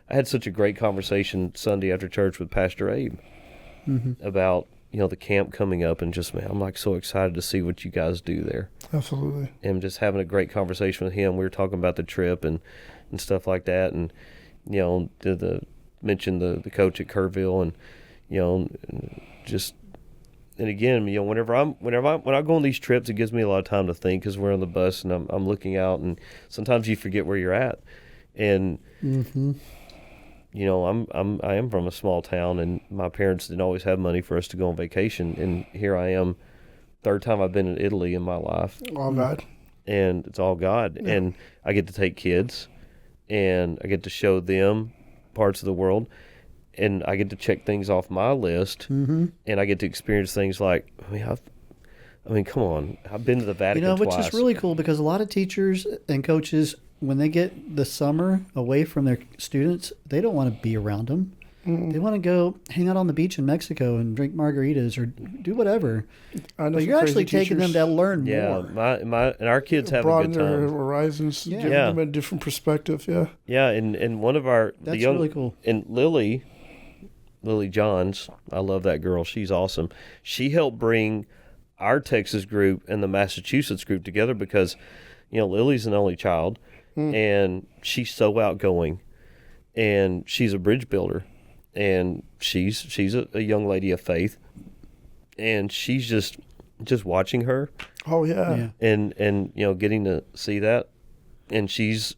I had such a great conversation Sunday after church with Pastor Abe about, the camp coming up, and just, man, I'm like so excited to see what you guys do there. Absolutely. And just having a great conversation with him. We were talking about the trip and stuff like that, and mentioned the coach at Kerrville, and and again, whenever I go on these trips, it gives me a lot of time to think, because we're on the bus and I'm looking out, and sometimes you forget where you're at, and I am from a small town, and my parents didn't always have money for us to go on vacation, and here I am, third time I've been in Italy in my life. All God. And it's all God. Yeah. And I get to take kids, and I get to show them parts of the world, and I get to check things off my list, and I get to experience things like, come on, I've been to the Vatican which twice. is really cool, because a lot of teachers and coaches, when they get the summer away from their students, they don't want to be around them. They want to go hang out on the beach in Mexico and drink margaritas or do whatever. But you're actually taking them to learn more. Yeah, and our kids have a broaden good time. their horizons, giving them a different perspective. Yeah. Yeah, and one of our that's really cool. And Lily Johns, I love that girl. She's awesome. She helped bring our Texas group and the Massachusetts group together, because Lily's an only child, and she's so outgoing, and she's a bridge builder. And she's a young lady of faith, and she's just watching her. Oh yeah. And getting to see that, and she's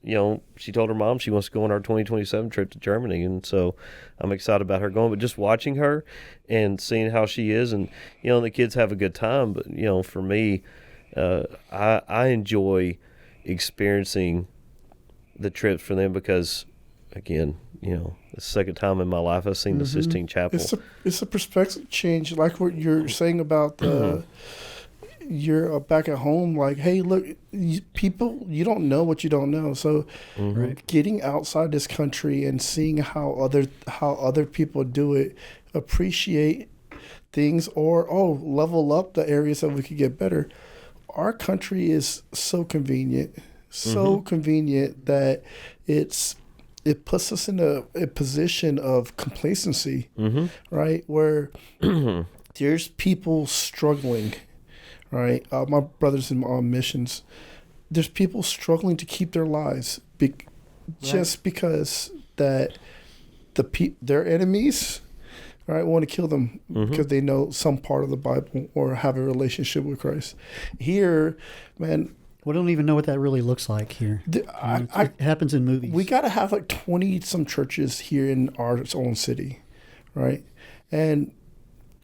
she told her mom she wants to go on our 2027 trip to Germany, and so I'm excited about her going. But just watching her and seeing how she is, and the kids have a good time. But for me, I enjoy experiencing the trips for them, because again, the second time in my life I've seen the Sistine Chapel. It's a perspective change, like what you're saying about you're back at home. Like, hey, look, people, you don't know what you don't know. So, getting outside this country and seeing how other people do it, appreciate things, or level up the areas that we could get better. Our country is so convenient, that it puts us in a position of complacency, right? Where there's people struggling, right? My brothers on missions, there's people struggling to keep their lives just because that their enemies, right, want to kill them because they know some part of the Bible or have a relationship with Christ. Here, man, we don't even know what that really looks like here. It happens in movies. We got to have like 20 some churches here in our own city, right? And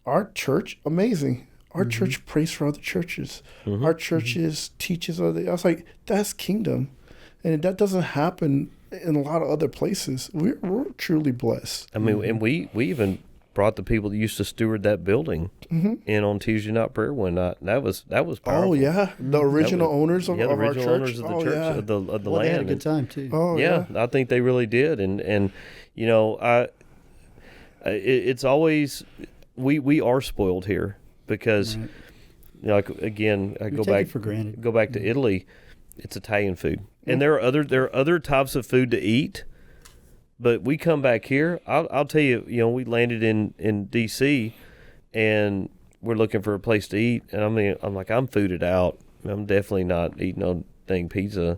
our church, amazing. Our church prays for other churches. Our churches teaches other. I was like, that's kingdom, and that doesn't happen in a lot of other places. We're truly blessed. I mean, and we even brought the people that used to steward that building in on Tuesday night prayer one night. That was powerful. Oh yeah, the original owners of our church. Owners of the church of the land. They had a good time too. Oh yeah, I think they really did, and it's always we are spoiled here, because like again, I go back to Italy. It's Italian food, and there are other types of food to eat. But we come back here. I'll tell you, we landed in D.C. and we're looking for a place to eat. And I'm fooded out. I'm definitely not eating no dang pizza.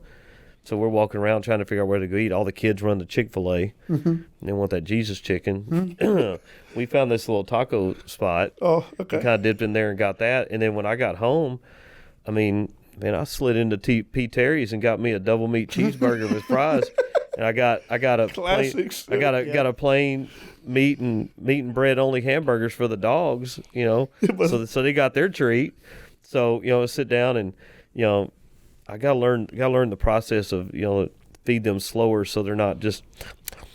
So we're walking around trying to figure out where to go eat. All the kids run to Chick-fil-A. And they want that Jesus chicken. We found this little taco spot. Oh, okay. We kind of dipped in there and got that. And then when I got home, I slid into P. Terry's and got me a double meat cheeseburger with fries. And I got a classics. Got a plain meat and bread only hamburgers for the dogs, so they got their treat. So sit down and I gotta learn the process of feed them slower so they're not just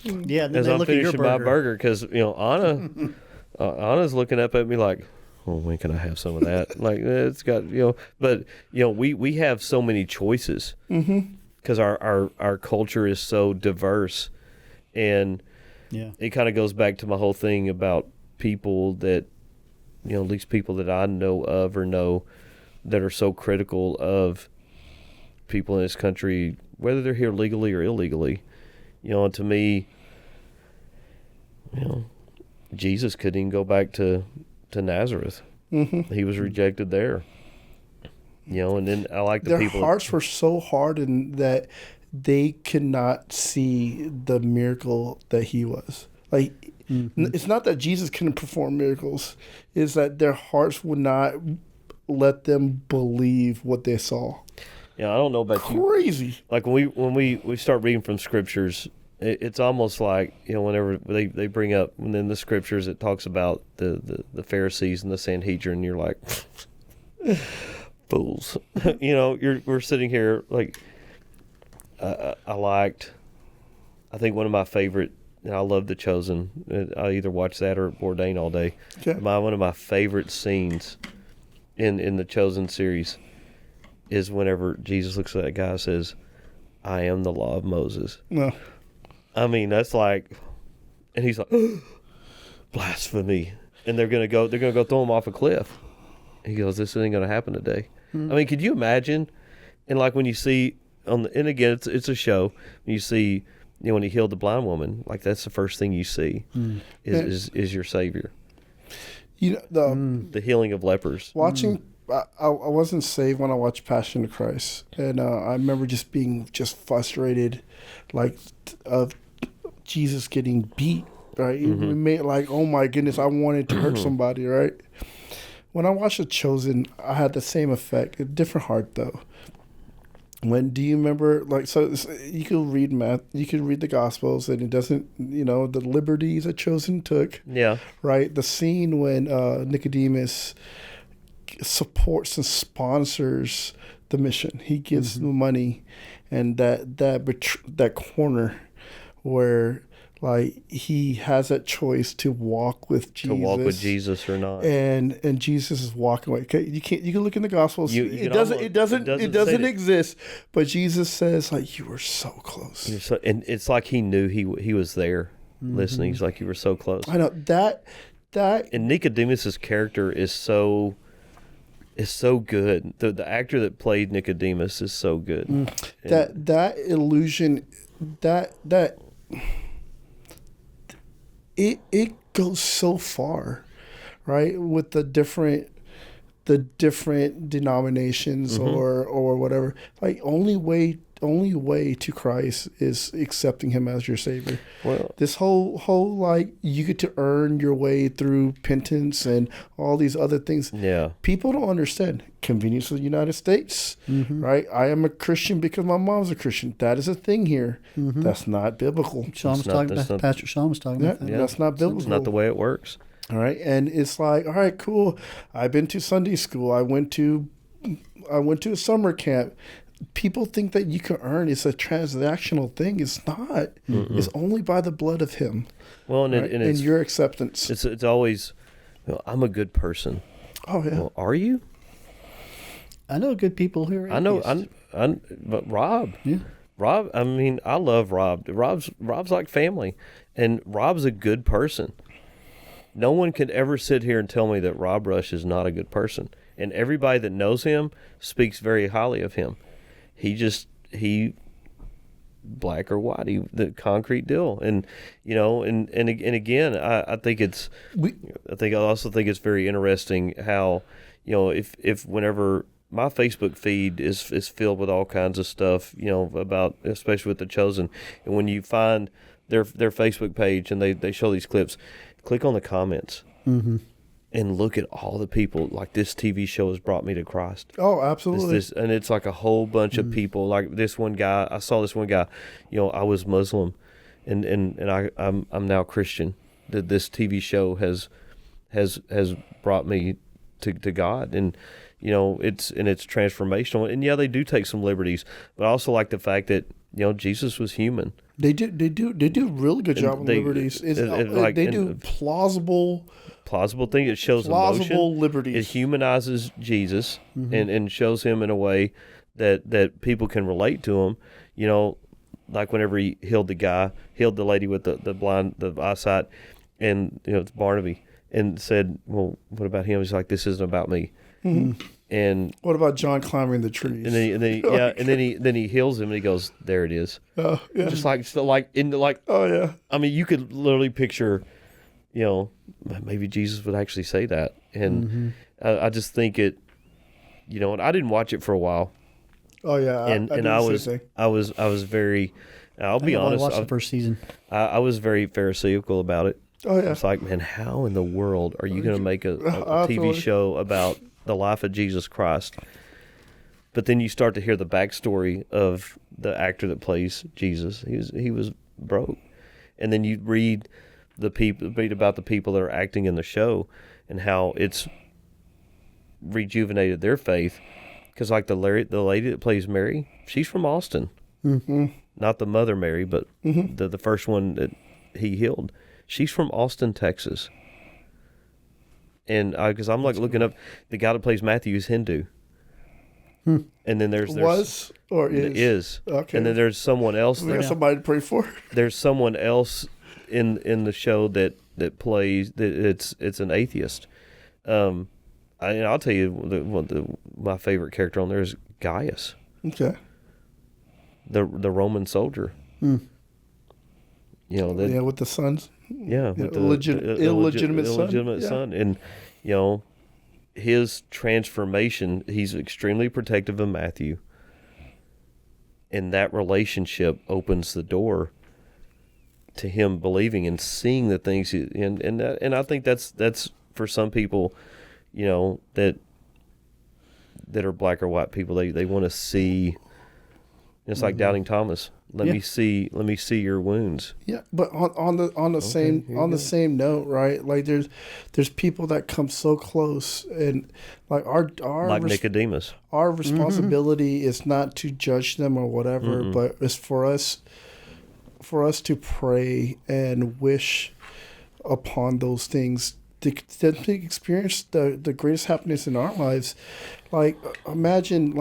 as I'm finishing my burger, because Anna's looking up at me like, oh, when can I have some of that? Like, it's got but we have so many choices. Because our culture is so diverse, and it kind of goes back to my whole thing about people that, at least people that I know of or know that are so critical of people in this country, whether they're here legally or illegally. And to me, You know, Jesus couldn't even go back to Nazareth. Mm-hmm. He was rejected there. You know, and then I like the Their people. hearts were so hardened that they could not see the miracle that he was. Like, it's not that Jesus couldn't perform miracles; it's that their hearts would not let them believe what they saw. Yeah, I don't know about Crazy. you. Like when we start reading from scriptures, it's almost like, you know, whenever they bring up within the scriptures, it talks about the Pharisees and the Sanhedrin, and you're like, fools. You know, we're sitting here like, I think one of my favorite, and I love The Chosen. I either watch that or Bourdain all day. Okay. One of my favorite scenes in the Chosen series is whenever Jesus looks at that guy and says, "I am the law of Moses." No. I mean, that's like, and he's like, blasphemy, and they're gonna go throw him off a cliff. He goes, "This ain't gonna happen today." I mean, could you imagine? And like when you see and again, it's a show. When you see, you know, when he healed the blind woman, like that's the first thing you see is your Savior. You know, The healing of lepers. watching. I wasn't saved when I watched Passion of Christ, and I remember just being frustrated, like of Jesus getting beat. Right, it made like, oh my goodness, I wanted to hurt somebody. Right. When I watched The Chosen, I had the same effect. A different heart though. Do you remember, like, so you could read you could read the Gospels, and it doesn't, you know, the liberties that Chosen took. Yeah. Right. The scene when Nicodemus supports and sponsors the mission. He gives the money, and that corner where, like, he has that choice to walk with Jesus. To walk with Jesus or not. And Jesus is walking away. Okay, you can look in the Gospels. It doesn't exist. But Jesus says, like, you were so close. And it's like he knew he was there listening. He's like, you were so close. I know that. And Nicodemus's character is so good. The actor that played Nicodemus is so good. That illusion, that it goes so far, right? With the different denominations or whatever. Like, only way to Christ is accepting him as your Savior. Well, This whole like, you get to earn your way through penance and all these other things. yeah. People don't understand convenience of the United States, right? I am a Christian because my mom's a Christian. That is a thing here. That's not biblical. Pastor Sean was talking about that. Yeah. That's not biblical. It's not the way it works. All right, and it's like, all right, cool. I've been to Sunday school. I went to a summer camp. People think that you can earn. It's a transactional thing. It's not. It's only by the blood of Him. Well, and, right? and your acceptance. It's always, I'm a good person. Oh yeah. Well, are you? I know good people who are I know. atheists. But Rob. Yeah. Rob. I mean, I love Rob. Rob's like family, and Rob's a good person. No one could ever sit here and tell me that Rob Rush is not a good person. And everybody that knows him speaks very highly of him. He black or white, the concrete deal. And, you know, and again, I also think it's very interesting how, you know, if whenever my Facebook feed is filled with all kinds of stuff, you know, about, especially with The Chosen, and when you find their Facebook page and they show these clips, click on the comments and look at all the people. Like, this TV show has brought me to Christ. Oh, absolutely. And it's like a whole bunch of people. Like this one guy, I saw this one guy. You know, I was Muslim, and I'm now Christian. That this TV show has brought me to God, and you know, it's transformational. And yeah, they do take some liberties, but I also like the fact that, you know, Jesus was human. They do a really good job on liberties. They do plausible thing. It shows emotion. Liberties. It humanizes Jesus and shows him in a way that people can relate to him. You know, like whenever he healed the lady with the eyesight, and, you know, it's Barnaby, and said, well, what about him? He's like, this isn't about me. And what about John climbing the trees? And then he heals him, and he goes, there it is. Oh yeah. Just like in the, like. Oh yeah. I mean, you could literally picture maybe Jesus would actually say that. And I just think it, and I didn't watch it for a while. Oh yeah, and I was very, I'll be honest, I watched the first season. I was very pharisaical about it. Oh yeah, it's like, man, how in the world are you going to make a TV show about the life of Jesus Christ? But then you start to hear the backstory of the actor that plays Jesus. He was broke, and then you read about the people that are acting in the show and how it's rejuvenated their faith. Because like the lady that plays Mary, she's from Austin. Mm-hmm. Not the mother Mary, but the first one that he healed. She's from Austin, Texas. And because I'm like looking up, the guy that plays Matthew is Hindu. And then there's was or is okay. And then there's someone else. We got somebody to pray for. There's someone else in the show that plays that it's an atheist. I'll tell you, my favorite character on there is Gaius. Okay. The Roman soldier. With the sons. Yeah, with the illegitimate son, and his transformation. He's extremely protective of Matthew, and that relationship opens the door to him believing and seeing the things. And I think that's for some people. That are black or white people, they want to see. It's like doubting Thomas. Let me see your wounds. Yeah, but on the same note, right? Like there's people that come so close, and like our like Nicodemus. Our responsibility is not to judge them or whatever, but it's for us to pray and wish upon those things. To experience the greatest happiness in our lives. Like, imagine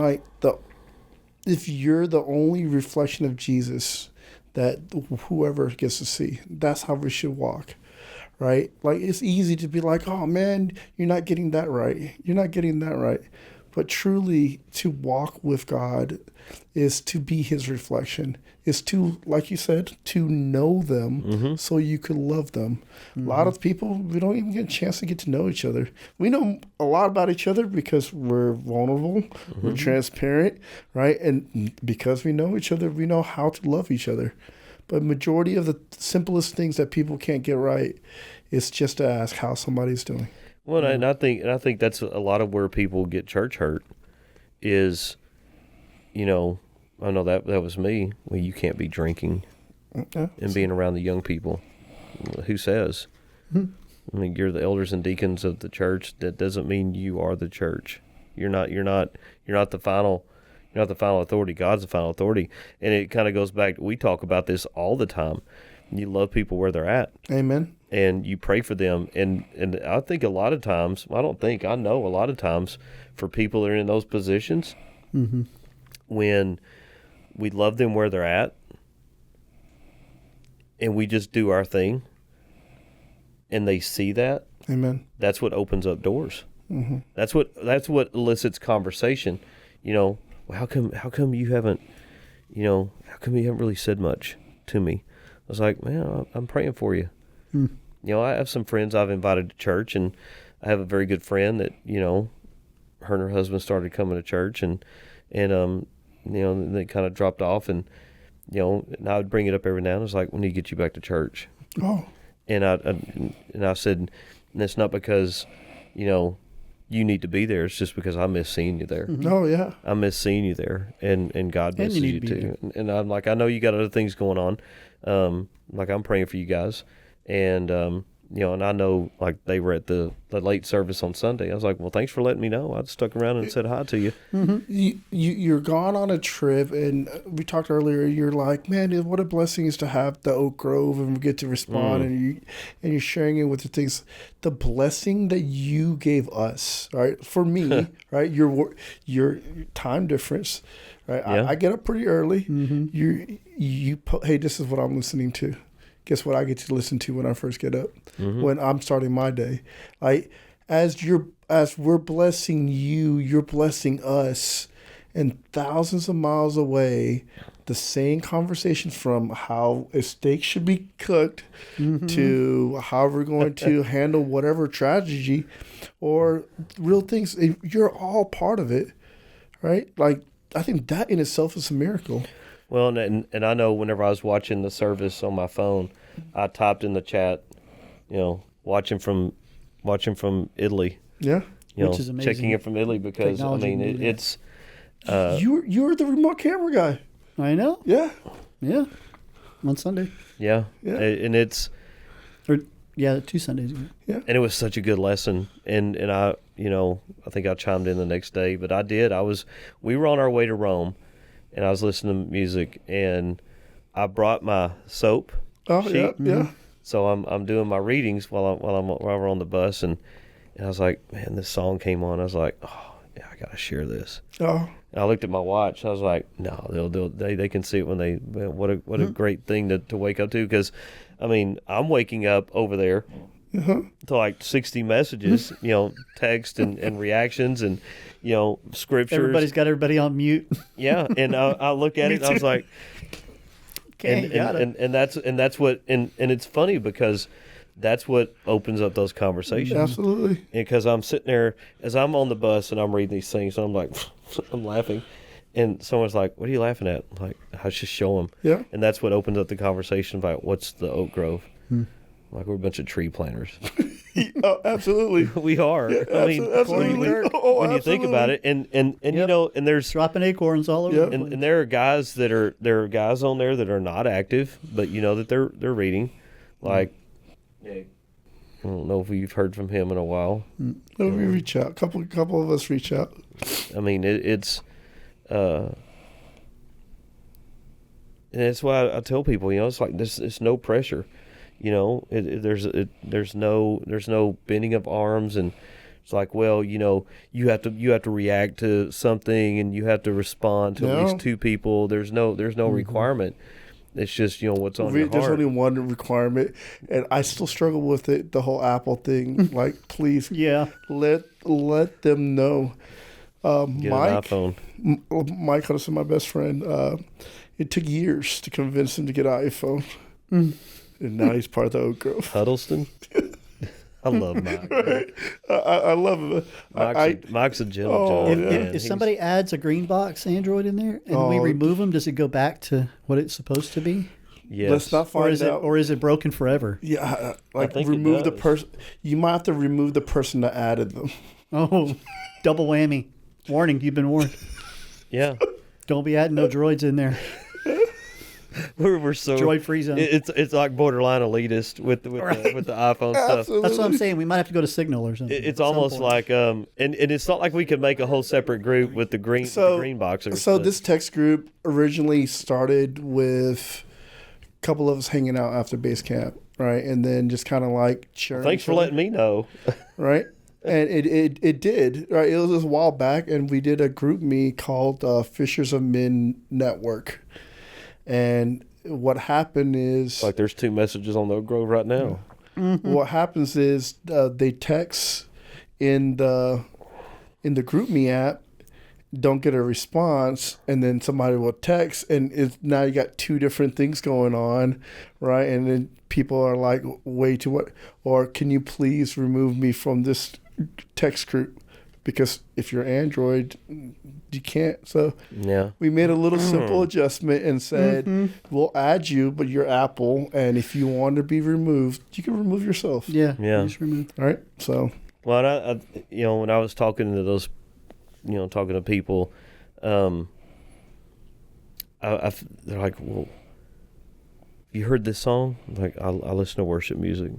if you're the only reflection of Jesus that whoever gets to see. That's how we should walk, right? Like, it's easy to be like, oh man, you're not getting that right. You're not getting that right. But truly, to walk with God is to be his reflection, is to, like you said, to know them so you can love them. A lot of people, we don't even get a chance to get to know each other. We know a lot about each other because we're vulnerable, we're transparent, right? And because we know each other, we know how to love each other. But majority of the simplest things that people can't get right is just to ask how somebody's doing. Well, and I think that's a lot of where people get church hurt is, I know that was me. Well, you can't be drinking and being around the young people. Who says? I mean, you're the elders and deacons of the church. That doesn't mean you are the church. You're not the final. You're not the final authority. God's the final authority. And it kind of goes back. We talk about this all the time. You love people where they're at. Amen. And you pray for them. And I think a lot of times, I know a lot of times for people that are in those positions, when we love them where they're at and we just do our thing and they see that, amen, that's what opens up doors. That's what elicits conversation. Well, how come you haven't really said much to me? I was like, man, I'm praying for you. I have some friends I've invited to church, and I have a very good friend that, her and her husband started coming to church, and they kind of dropped off, and I would bring it up every now and then. It's like, we need to get you back to church. Oh. And I said, and it's not because, you need to be there. It's just because I miss seeing you there. Oh, yeah. I miss seeing you there, and God misses you too. And I'm like, I know you got other things going on. Like, I'm praying for you guys. And, and I know, like, they were at the late service on Sunday. I was like, well, thanks for letting me know. I stuck around and said hi to you. You're gone on a trip, and we talked earlier, you're like, man, what a blessing is to have the Oak Grove, and we get to respond, and you're sharing it with the things. The blessing that you gave us, right? For me, right? Your time difference, right? Yeah. I get up pretty early. Hey, this is what I'm listening to. Guess what I get to listen to when I first get up, when I'm starting my day. Like, as we're blessing you, you're blessing us, and thousands of miles away, the same conversation from how a steak should be cooked to how we're going to handle whatever tragedy or real things. You're all part of it, right? Like, I think that in itself is a miracle. Well, and I know whenever I was watching the service on my phone, I typed in the chat, watching from Italy. Yeah. Which is amazing. Checking it from Italy because, Technology it's... You're the remote camera guy. I know. Yeah. Yeah. On Sunday. Yeah. Yeah. And it's... Or, 2 Sundays ago. Yeah. And it was such a good lesson. And I, I think I chimed in the next day, but I did. We were on our way to Rome, and I was listening to music, and I brought my soap sheet. Yeah, yeah. So I'm doing my readings while we're on the bus, and I was like, man, this song came on. I was like, oh, yeah, I gotta share this. Oh. And I looked at my watch. I was like, no, they can see it when they. What a great thing to wake up to, because, I'm waking up over there to like 60 messages, text and reactions and scriptures. Everybody's got everybody on mute. Yeah, and I look at it and I was like, and that's what and it's funny because that's what opens up those conversations. Absolutely. Because I'm sitting there as I'm on the bus and I'm reading these things, and I'm like, I'm laughing, and someone's like, "What are you laughing at?" I'm like, I was just show them. Yeah. And that's what opens up the conversation about what's the oak grove. Like, we're a bunch of tree planters. Oh, absolutely. We are. Yeah, absolutely. When you think about it, and and there's dropping acorns all over. Yep. The place. and there are guys on there that are not active, but that they're reading. Like, I don't know if you've heard from him in a while. No, we reach out. Couple of us reach out. It's and that's why I tell people, it's like this. It's no pressure. There's no bending of arms, and it's like, well, you have to react to something, and you have to respond to at least 2 people. There's no requirement. It's just what's on your heart. There's only one requirement, and I still struggle with it. The whole Apple thing, like, please, let them know. Get Mike, an iPhone. Mike Hudson, my best friend. It took years to convince him to get an iPhone. And now he's part of the Oak Grove. Huddleston. I love Mike. Right. I love him. Mike's a gentleman. If somebody adds a green box Android in there and we remove them, does it go back to what it's supposed to be? Yes. Let's not find out. Or is it broken forever? Yeah, I think remove it the does. person. You might have to remove the person that added them. Oh, double whammy. Warning, you've been warned. Yeah. Don't be adding no droids in there. We're so Droid free zone. It's like borderline elitist with the iPhone stuff. Absolutely. That's what I'm saying. We might have to go to Signal or something. It's almost like and it's not like we could make a whole separate group with the green boxers. So this text group originally started with a couple of us hanging out after base camp, right? And then just kind of like sharing. Thanks for letting me know. Right? And it did, right? It was a while back, and we did a group me called Fishers of Men Network. And what happened is... Like, there's 2 messages on the Oak Grove right now. Mm-hmm. What happens is they text in the group me app, don't get a response, and then somebody will text, and now you got 2 different things going on, right? And then people are like, way too much, or can you please remove me from this text group? Because if you're Android, you can't. So Yeah. we made a little simple adjustment and said, we'll add you, but you're Apple, and if you want to be removed, you can remove yourself. Yeah. Just remove. All right? So... Well, I when I was talking to those, talking to people, they're like, well, you heard this song? Like, I listen to worship music.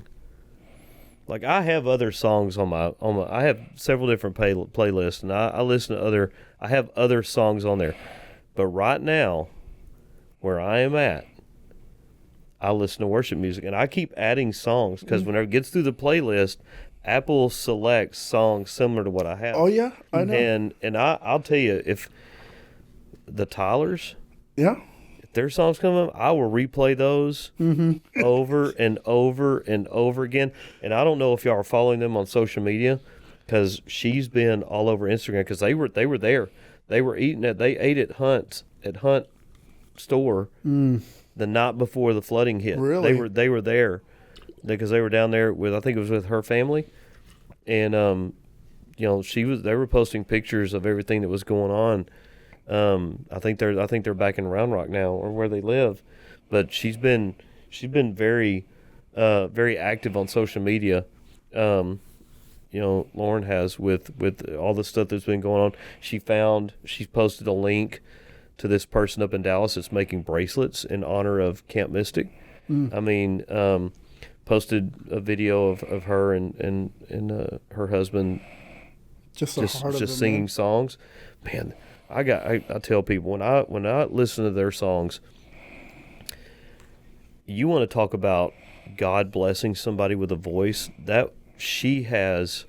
Like, I have other songs on my I have several different playlists, and I listen to I have other songs on there. But right now, where I am at, I listen to worship music, and I keep adding songs because whenever it gets through the playlist, Apple selects songs similar to what I have. Oh, yeah, I know. And I'll tell you, if the Tylers, Yeah. if their songs come up, I will replay those over and over and over again. And I don't know if y'all are following them on social media, because she's been all over Instagram, because they were there. They were eating it. They ate at Hunt store the night before the flooding hit. Really? They were there because they were down there with, I think it was with her family, and you know, they were posting pictures of everything that was going on. I think they're back in Round Rock now, or where they live, but she's been very very active on social media. You know, Lauren has with all the stuff that's been going on. She's posted a link to this person up in Dallas that's making bracelets in honor of Camp Mystic. I mean, posted a video of her and her husband just singing songs. Man, I tell people when I listen to their songs, you want to talk about God blessing somebody with a voice. That she has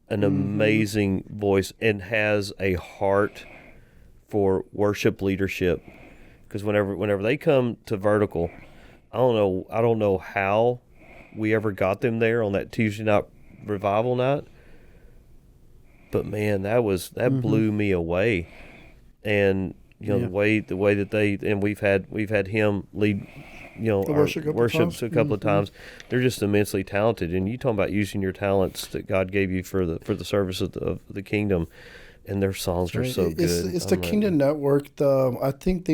an amazing voice and has a heart for worship leadership. Because whenever they come to Vertical, I don't know how we ever got them there on that Tuesday night revival night. But man, that blew me away. And you know, the way that they, and we've had him lead, you know, worships a couple of times. They're just immensely talented, and you talking about using your talents that God gave you for the service of the kingdom, and their songs are so good. It's the Kingdom Network. I think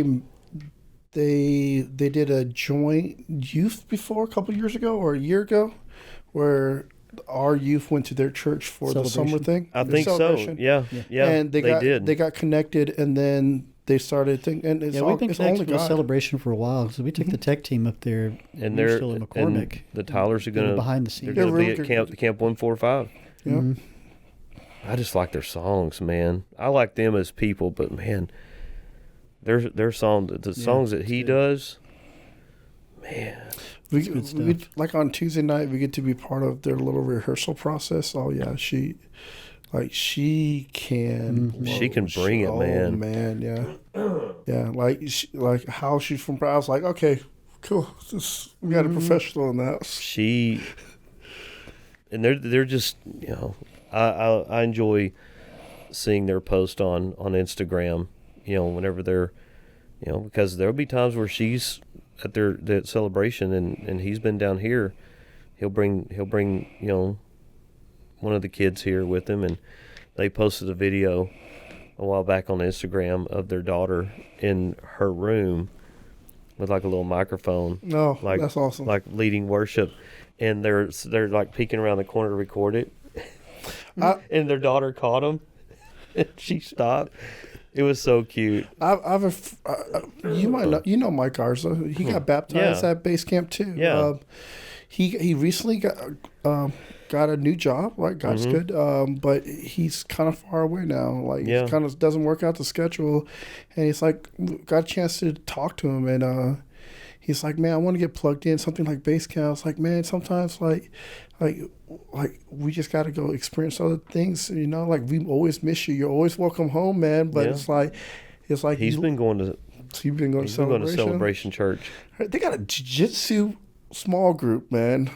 they did a joint youth before a couple of years ago or a year ago, where our youth went to their church for the summer thing. I think so. Yeah. And they got connected, and then they started thinking. And we've been connected to a celebration for for a while. So we took the tech team up there, and they're still in McCormick. And the Tylers are going to behind the scenes. They're going to be at Camp 145. Yeah. I just like their songs, man. I like them as people, but man, their songs that he does, man. We like on Tuesday night, we get to be part of their little rehearsal process. Oh yeah, she can she can bring it, man. Oh man, yeah. Like how she's from. I was like, okay, cool. We got a professional in that. And they're just, you know, I enjoy seeing their post on Instagram. You know, whenever they're, you know, because there'll be times where she's at their celebration and he's been down here. He'll bring you know, one of the kids here with him, and they posted a video a while back on Instagram of their daughter in her room with like a little microphone. No, like, that's awesome. Like leading worship, and they're like peeking around the corner to record it, and their daughter caught them, and she stopped. It was so cute. You might know Mike Garza. He got baptized at base camp too. Yeah. He recently got a new job. Right, God's good. But he's kind of far away now. Like, it kind of doesn't work out the schedule. And he's like, got a chance to talk to him, and he's like, man, I want to get plugged in, something like base camp. I was like, man, sometimes like we just got to go experience other things, you know. Like, we always miss you. You're always welcome home, man. But it's like he's been going to Celebration Church. They got a jiu-jitsu small group, man.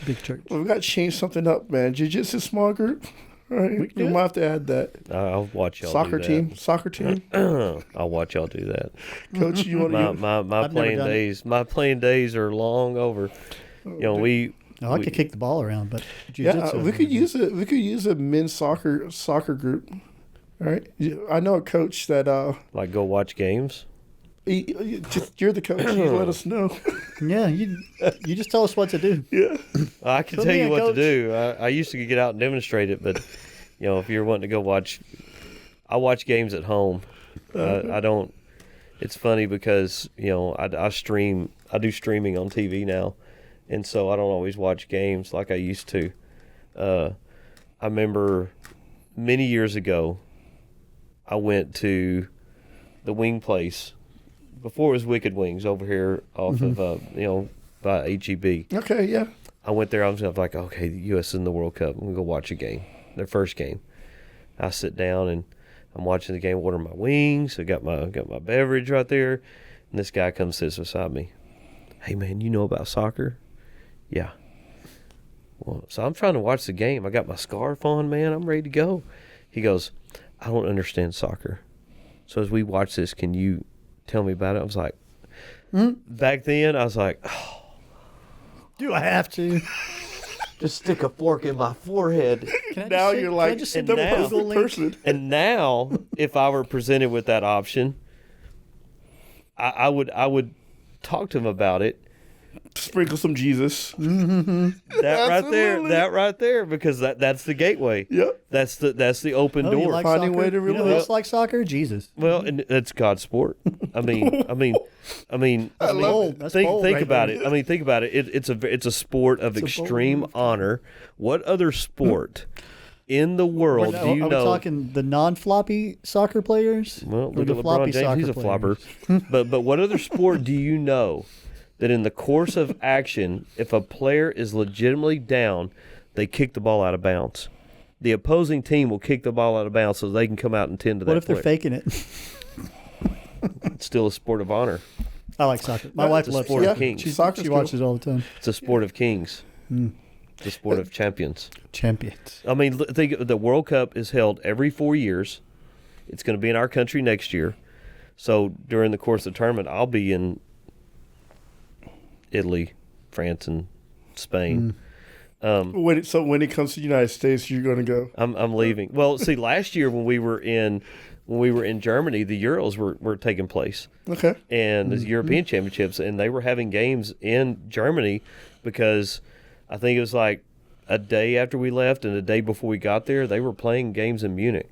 Big church. We got to change something up, man. Jiu-jitsu small group. All right, we might have to add that. I'll watch y'all soccer do that. Soccer team. I'll watch y'all do that. Coach, you want to? My playing days. My playing days are long over. You know, I could kick the ball around, but we could use it. We could use a men's soccer group. All right, I know a coach that like go watch games. You're the coach. You let us know. Yeah, you just tell us what to do. Yeah, I can tell you what to do. I used to get out and demonstrate it, but you know, if you're wanting to go watch, I watch games at home. I don't. It's funny because you know I stream. I do streaming on TV now, and so I don't always watch games like I used to. I remember many years ago, I went to the wing place. Before it was Wicked Wings over here off of, you know, by HEB. Okay, yeah. I went there. I was like, okay, the U.S. is in the World Cup. I'm going to go watch a game, their first game. I sit down, and I'm watching the game, order my wings. I got my beverage right there. And this guy comes sits beside me. Hey, man, you know about soccer? Yeah. Well, so I'm trying to watch the game. I got my scarf on, man. I'm ready to go. He goes, I don't understand soccer. So as we watch this, can you tell me about it. I was like, back then, I was like, oh, Do I have to? just stick a fork in my forehead. Now you're like just the send now- perfect person. And now, if I were presented with that option, I would talk to him about it. Sprinkle some Jesus. That right there, because that's the gateway. Yep. That's the open Oh, you door. like Finding soccer? way to You know relate. who else likes soccer? Jesus. Well, and it's God's sport. I mean, bold. That's think bold think right about there. it. I mean, think about it. It's a sport of It's a bold extreme move. honor. What other sport in the world do you Are we know? talking the non-floppy soccer players? Well, or look the at floppy LeBron James. soccer He's a players? flopper. but what other sport do you know that in the course of action, if a player is legitimately down, they kick the ball out of bounds? The opposing team will kick the ball out of bounds so they can come out and tend to that What if they're player. faking it? It's still a sport of honor. I like soccer. My wife a loves sport of soccer. kings. Soccer's She cool. watches all the time. It's a sport of kings. It's a sport of champions. Champions. I mean, think the World Cup is held every 4 years. It's going to be in our country next year. So during the course of the tournament, I'll be in Italy, France, and Spain. When it comes to the United States, you're going to go. I'm leaving. Well, see, last year when we were in Germany, the Euros were taking place, Okay. and the European Championships, and they were having games in Germany because I think it was like a day after we left and a day before we got there, they were playing games in Munich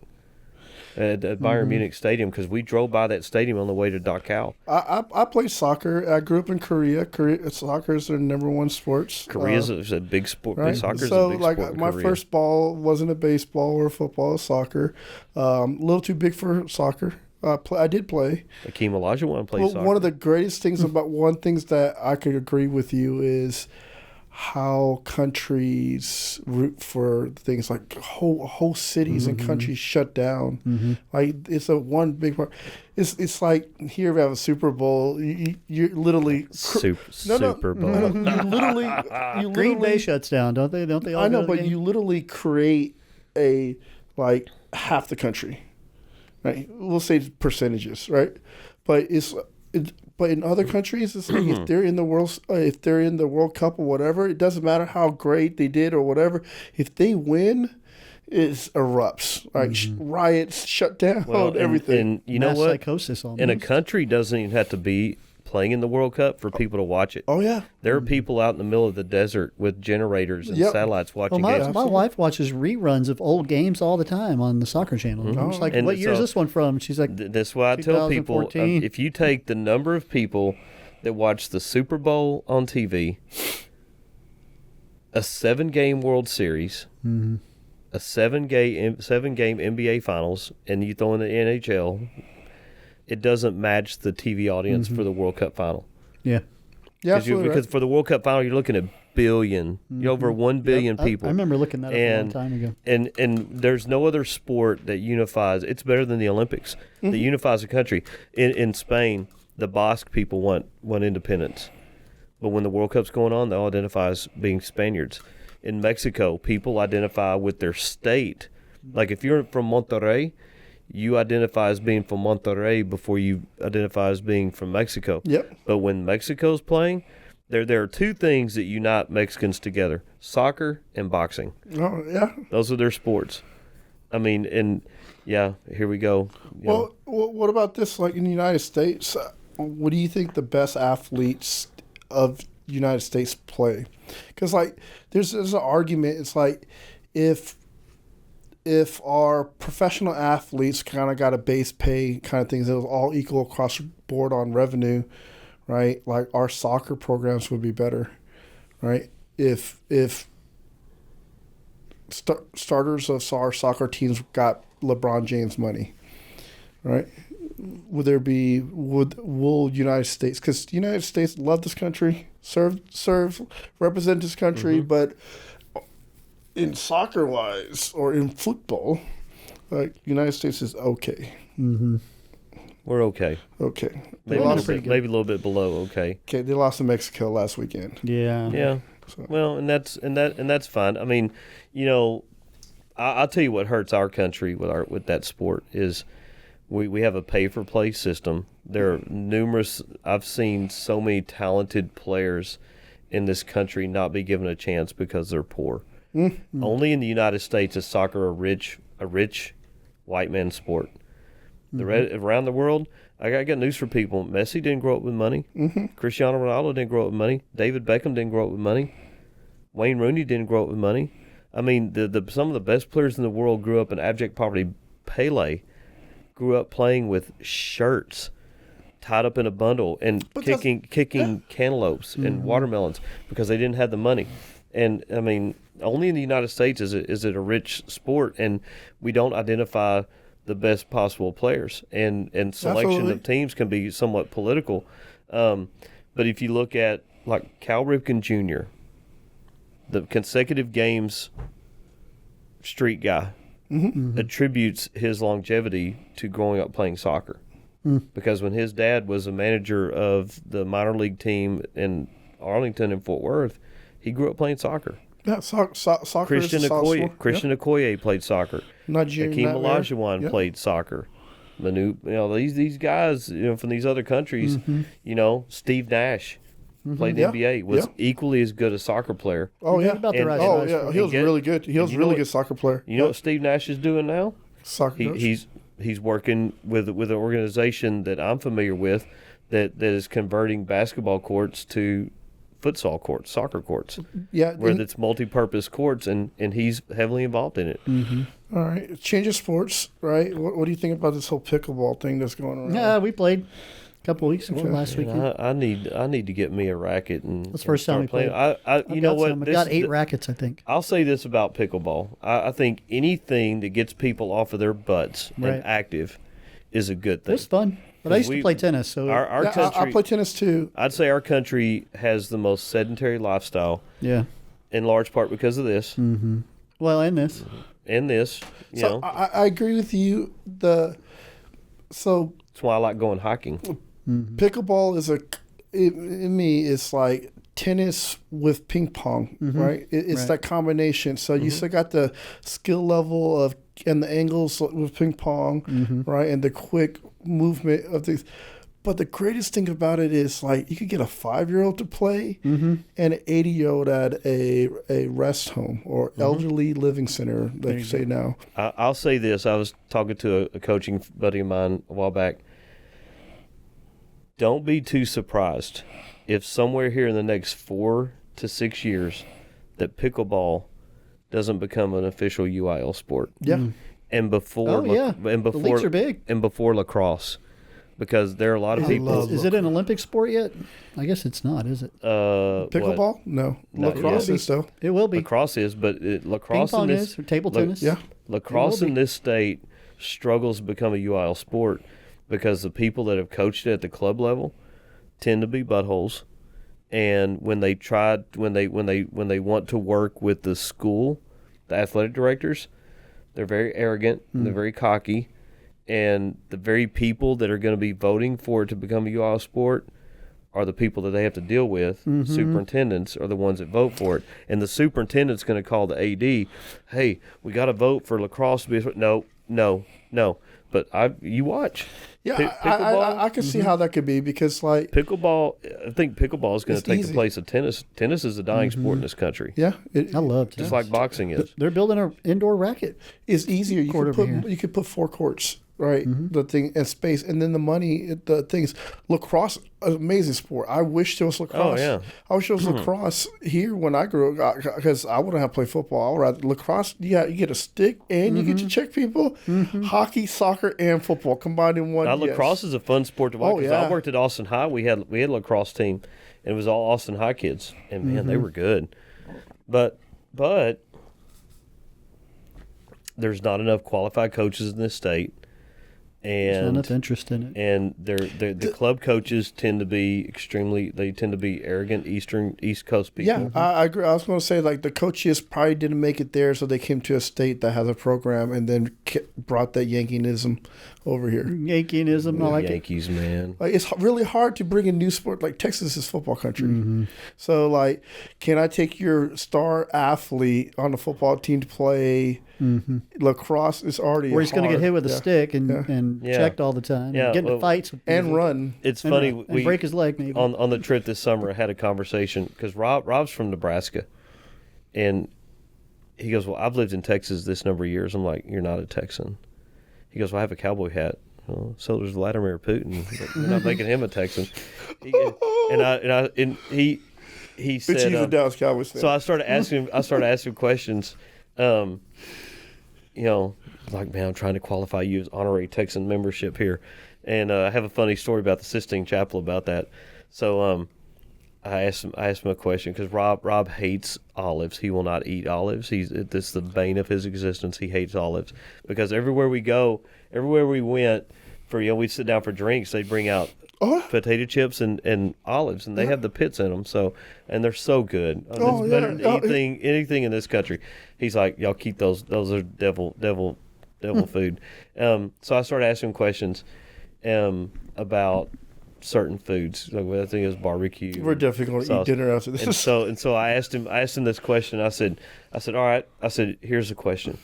at Bayern Munich Stadium because we drove by that stadium on the way to Dachau. I played soccer. I grew up in Korea. Soccer is their number one sports. Korea's a big sport. Right. Soccer's So, a big like, sport in my Korea. first ball wasn't a baseball or a football, it was soccer. A little too big for soccer. I did play. Akeem Olajuwon plays Well, soccer. one of the greatest things about things that I could agree with you is how countries root for things like whole cities and countries shut down. Like it's a one big part. It's like here we have a Super Bowl. You literally Super Bowl. No, you Green Bay literally shuts down, don't they? Don't they all I know, go to the but game? you literally create a like half the country, right? We'll say percentages, right? But but in other countries, it's like if they're in the World Cup or whatever, it doesn't matter how great they did or whatever. If they win, it erupts, like riots, shut down, everything. And you know Mass what? psychosis almost. And a country doesn't even have to be playing in the World Cup for people to watch it. Oh yeah, There are people out in the middle of the desert with generators and Yep. satellites watching Well, games. my wife watches reruns of old games all the time on the soccer channel. I'm just like, And what year is so- this one from? She's like, That's why I tell people, 2014. if you take the number of people that watch the Super Bowl on TV, a 7-game World Series, a 7-game NBA Finals, and you throw in the NHL, it doesn't match the TV audience for the World Cup final. yeah. yeah, Because for the World Cup final, you're looking at billion, you're over 1 billion people. I remember looking that up a long time ago. And there's no other sport that unifies. It's better than the Olympics. That unifies a country. In Spain, the Basque people want independence, but when the World Cup's going on, they all identify as being Spaniards. In Mexico, people identify with their state. Like if you're from Monterrey, you identify as being from Monterrey before you identify as being from Mexico. Yep. But when Mexico's playing, there are two things that unite Mexicans together: soccer and boxing. Oh yeah. Those are their sports. I mean, and yeah, here we go. You know. Well, what about this? Like in the United States, what do you think the best athletes of the United States play? Because like there's an argument. It's like if our professional athletes kind of got a base pay kind of things that was all equal across the board on revenue, right? Like our soccer programs would be better, right? If starters of our soccer teams got LeBron James money, right? Will United States, because the United States love this country, serve, represent this country, but in soccer wise or in football, like United States is okay. We're okay. Okay. Maybe a little bit below okay. Okay, they lost to Mexico last weekend. Yeah. Yeah. Well, and that's fine. I mean, you know, I'll tell you what hurts our country with that sport is we have a pay for play system there are numerous. I've seen so many talented players in this country not be given a chance because they're poor. Mm-hmm. Only in the United States is soccer a rich white man sport. Around the world, I got news for people. Messi didn't grow up with money. Mm-hmm. Cristiano Ronaldo didn't grow up with money. David Beckham didn't grow up with money. Wayne Rooney didn't grow up with money. I mean, some of the best players in the world grew up in abject poverty. Pele grew up playing with shirts tied up in a bundle and kicking cantaloupes and watermelons because they didn't have the money. And I mean, only in the United States is it a rich sport, and we don't identify the best possible players. And selection of teams can be somewhat political. But if you look at like Cal Ripken Jr., the consecutive games streak guy, attributes his longevity to growing up playing soccer. Because when his dad was a manager of the minor league team in Arlington and Fort Worth, he grew up playing soccer. Yeah, soccer. Christian Okoye played soccer. Hakeem Olajuwon played soccer. Manu, these guys, from these other countries, Steve Nash played in the NBA, was equally as good a soccer player. Oh yeah, about the he was really good. He was a really good soccer player. You know what Steve Nash is doing now? Soccer coach. He's working with an organization that I'm familiar with that is converting basketball courts to futsal courts, soccer courts. Yeah, where it's multi-purpose courts, and he's heavily involved in it. Mm-hmm. All right, change of sports, right? What do you think about this whole pickleball thing that's going on? Yeah, we played a couple of weeks ago last weekend. I need to get me a racket and that's the first time we played. You know what? I've got 8 rackets, I think. I'll say this about pickleball. I think anything that gets people off of their butts and active is a good thing. It's fun. But I used to play tennis, so our country, I play tennis too. I'd say our country has the most sedentary lifestyle. Yeah, in large part because of this. Mm-hmm. Well, and this, you know. I agree with you. That's why I like going hiking. Mm-hmm. Pickleball is in me, it's like tennis with ping pong, right? It's that combination. So you still got the skill level of and the angles with ping pong, right, and the quick movement of things. But the greatest thing about it is, like, you could get a 5-year-old to play and an 80-year-old at a rest home or elderly living center, they say now. I'll say this. I was talking to a coaching buddy of mine a while back. Don't be too surprised if somewhere here in the next 4 to 6 years that pickleball doesn't become an official UIL sport. Yeah. And before the leagues are big. And before lacrosse. Because there are a lot of people. Is it an Olympic sport yet? I guess it's not, is it? Pickleball? What? No. Lacrosse is though. It will be. Lacrosse is, but lacrosse ping pong is, or table tennis. Yeah. Lacrosse in this state struggles to become a UIL sport because the people that have coached it at the club level tend to be buttholes, and when they want to work with the school, the athletic directors, they're very arrogant. They're very cocky. And the very people that are going to be voting for it to become a UIL sport are the people that they have to deal with. Superintendents are the ones that vote for it. And the superintendent's going to call the AD, hey, we got to vote for lacrosse to be no. But you watch. Yeah, I can see how that could be because, like... Pickleball, I think pickleball is going to take the place of tennis. Tennis is a dying sport in this country. Yeah. I love tennis. Just like boxing is. They're building an indoor racket. It's easier. You could put 4 courts. Right, the thing and space, and then the money. The things, lacrosse, amazing sport. I wish there was lacrosse. Oh yeah, I wish there was lacrosse here when I grew up because I wouldn't have played football. I would rather lacrosse. Yeah, you get a stick and you get to check people. Hockey, soccer, and football combined in one. Lacrosse is a fun sport to watch. I worked at Austin High. We had a lacrosse team, and it was all Austin High kids, and man, they were good. But there's not enough qualified coaches in this state. And there's not enough interest in it. And the club coaches tend to be arrogant East Coast people. Yeah, I agree. I was going to say, like, the coaches probably didn't make it there, so they came to a state that has a program and then brought that Yankeeism over here. Yankeeism, I like it. Yankees, man. Like, it's really hard to bring a new sport. Like, Texas is football country. Mm-hmm. So, like, can I take your star athlete on the football team to play lacrosse? It's already Where he's going to get hit with a Yeah. stick and Yeah. checked all the time. Yeah, And get into well, fights. With And people. run. It's And funny. run. And break his leg, maybe. On the trip this summer, I had a conversation because Rob's from Nebraska, and he goes, "Well, I've lived in Texas this number of years." I'm like, "You're not a Texan." He goes, "Well, I have a cowboy hat." Well, so does Vladimir Putin. But we're not making him a Texan. He said, But he's a Dallas Cowboys fan. so I started asking questions. You know, like, man, I'm trying to qualify you as honorary Texan membership here, and I have a funny story about the Sistine Chapel about that. So I asked him a question because Rob hates olives. He will not eat olives. This is the bane of his existence. He hates olives because everywhere we went for, we'd sit down for drinks. They'd bring out potato chips and olives, and they have the pits in them. So, and they're so good. It's better than anything in this country. He's like, y'all keep those. Those are devil food. So I started asking him questions about certain foods. Like, I think it was barbecue. We're definitely going to eat dinner after this. And so I asked him this question. I said, all right. I said, here's the question: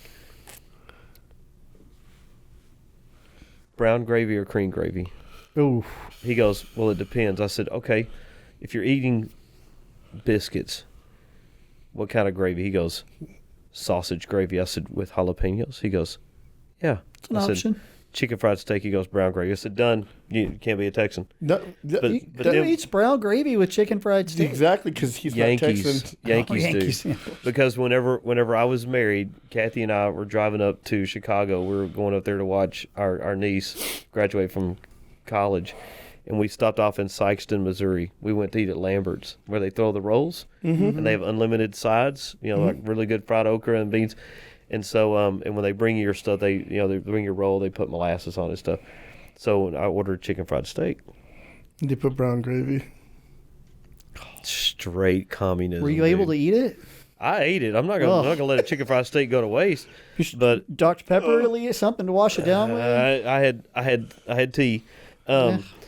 brown gravy or cream gravy? Ooh. He goes, well, it depends. I said, okay, if you're eating biscuits, what kind of gravy? He goes, sausage gravy. I said, with jalapenos? He goes, yeah. It's an I option. said, chicken fried steak. He goes, brown gravy. I said, done. You can't be a Texan. No, But Who then eats brown gravy with chicken fried steak? exactly, because he's not Texan. Yankees do. Because whenever I was married, Kathy and I were driving up to Chicago. We were going up there to watch our niece graduate from college, and we stopped off in Sikeston, Missouri. We went to eat at Lambert's, where they throw the rolls, and they have unlimited sides, like really good fried okra and beans. And so, and when they bring you your stuff, they bring your roll, they put molasses on it and stuff. So I ordered chicken fried steak. They put brown gravy. Straight communism. Were you able to eat it? I ate it. I'm not gonna let a chicken fried steak go to waste. But Dr. Pepper, something to wash it down with? I had tea.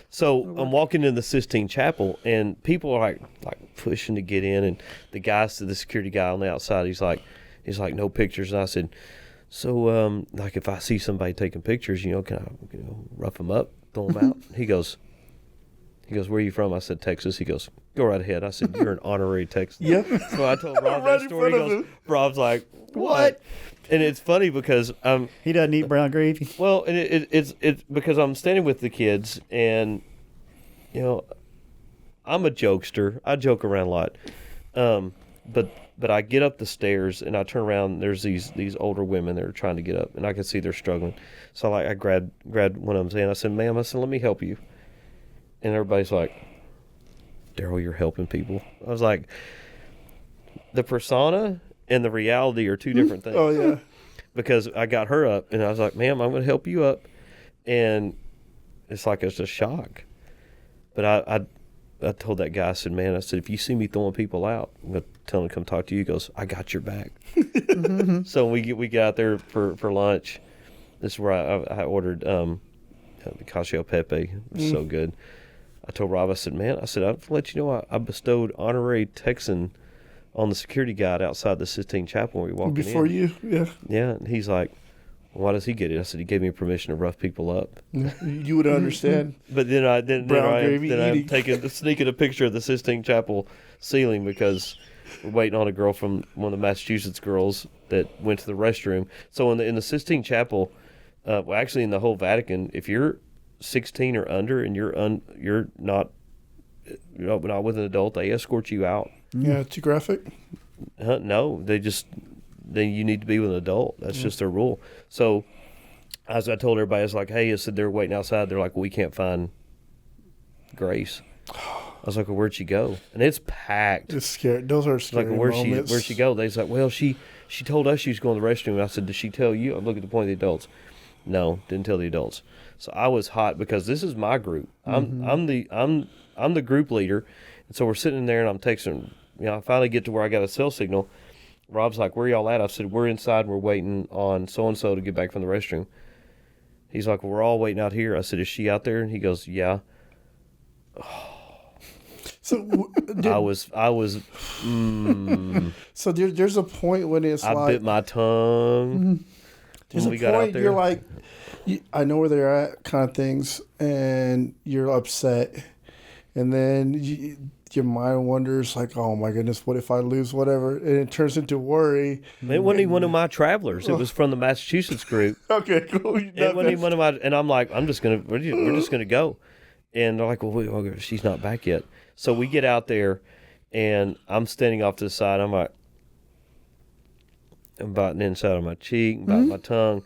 So I'm walking in the Sistine Chapel, and people are like pushing to get in, and the security guy on the outside, he's like, no pictures. And I said, so like if I see somebody taking pictures, can I rough them up, throw them out? He goes, where are you from? I said, Texas. He goes, go right ahead. I said, you're an honorary Texan. Yeah. So I told Rob Right that in story. He front of goes, him. Rob's like, what? And it's funny because He doesn't eat brown gravy. well, and it's because I'm standing with the kids, and I'm a jokester. I joke around a lot, but I get up the stairs and I turn around. And there's these older women that are trying to get up, and I can see they're struggling. So I grabbed one of them's hand. I said, "Ma'am," I said, "let me help you." And everybody's like, "Daryl, you're helping people." I was like, the persona and the reality are two different things. Oh, yeah. Because I got her up, and I was like, "Ma'am, I'm going to help you up," and it's like it's a shock. But I told that guy, I said, "Man," I said, "if you see me throwing people out, I'm going to tell him to come talk to you." He goes, "I got your back." So we get out there for lunch. This is where I ordered the cacao pepe. It was so good. I told Rob, I said, "Man," I said, "I'll let you know I bestowed honorary Texan on the security guard outside the Sistine Chapel when we walked in." Before you, yeah. Yeah, and he's like, "Why does he get it?" I said, "He gave me permission to rough people up." You would understand. But then Brown gravy I'm eating. sneaking a picture of the Sistine Chapel ceiling because we're waiting on a girl from one of the Massachusetts girls that went to the restroom. So in the Sistine Chapel, well, actually in the whole Vatican, if you're 16 or under and you're not with an adult, they escort you out. Yeah, too graphic. No, then you need to be with an adult. That's just their rule. So as I told everybody, I was like, "Hey," I said, "they're waiting outside." They're like, "Well, we can't find Grace." I was like, "Well, where'd she go?" And it's packed. It's scary. Those are Like, scary where'd moments. she go? They was like, "Well, she told us she was going to the restroom." And I said, "Did she tell you?" I look at the point of the adults. No, didn't tell the adults. So I was hot because this is my group. I'm the group leader, and so we're sitting in there and I'm texting. I finally get to where I got a cell signal. Rob's like, "Where y'all at?" I said, "We're inside. We're waiting on so and so to get back from the restroom." He's like, we're all waiting out here. I said, is she out there? And he goes, yeah. So I was. So there's a point when it's I bit my tongue. There's when a we got out point there. you're like, I know where they're at, kind of things, and you're upset, and then your mind wonders like, oh my goodness, what if I lose whatever, and it turns into worry. It wasn't even one of my travelers. It was from the Massachusetts group. Okay, cool. It wasn't even one of my. And I'm like, we're just gonna go, and they're like, well, she's not back yet. So we get out there, and I'm standing off to the side. I'm like, I'm biting the inside of my cheek, biting my tongue.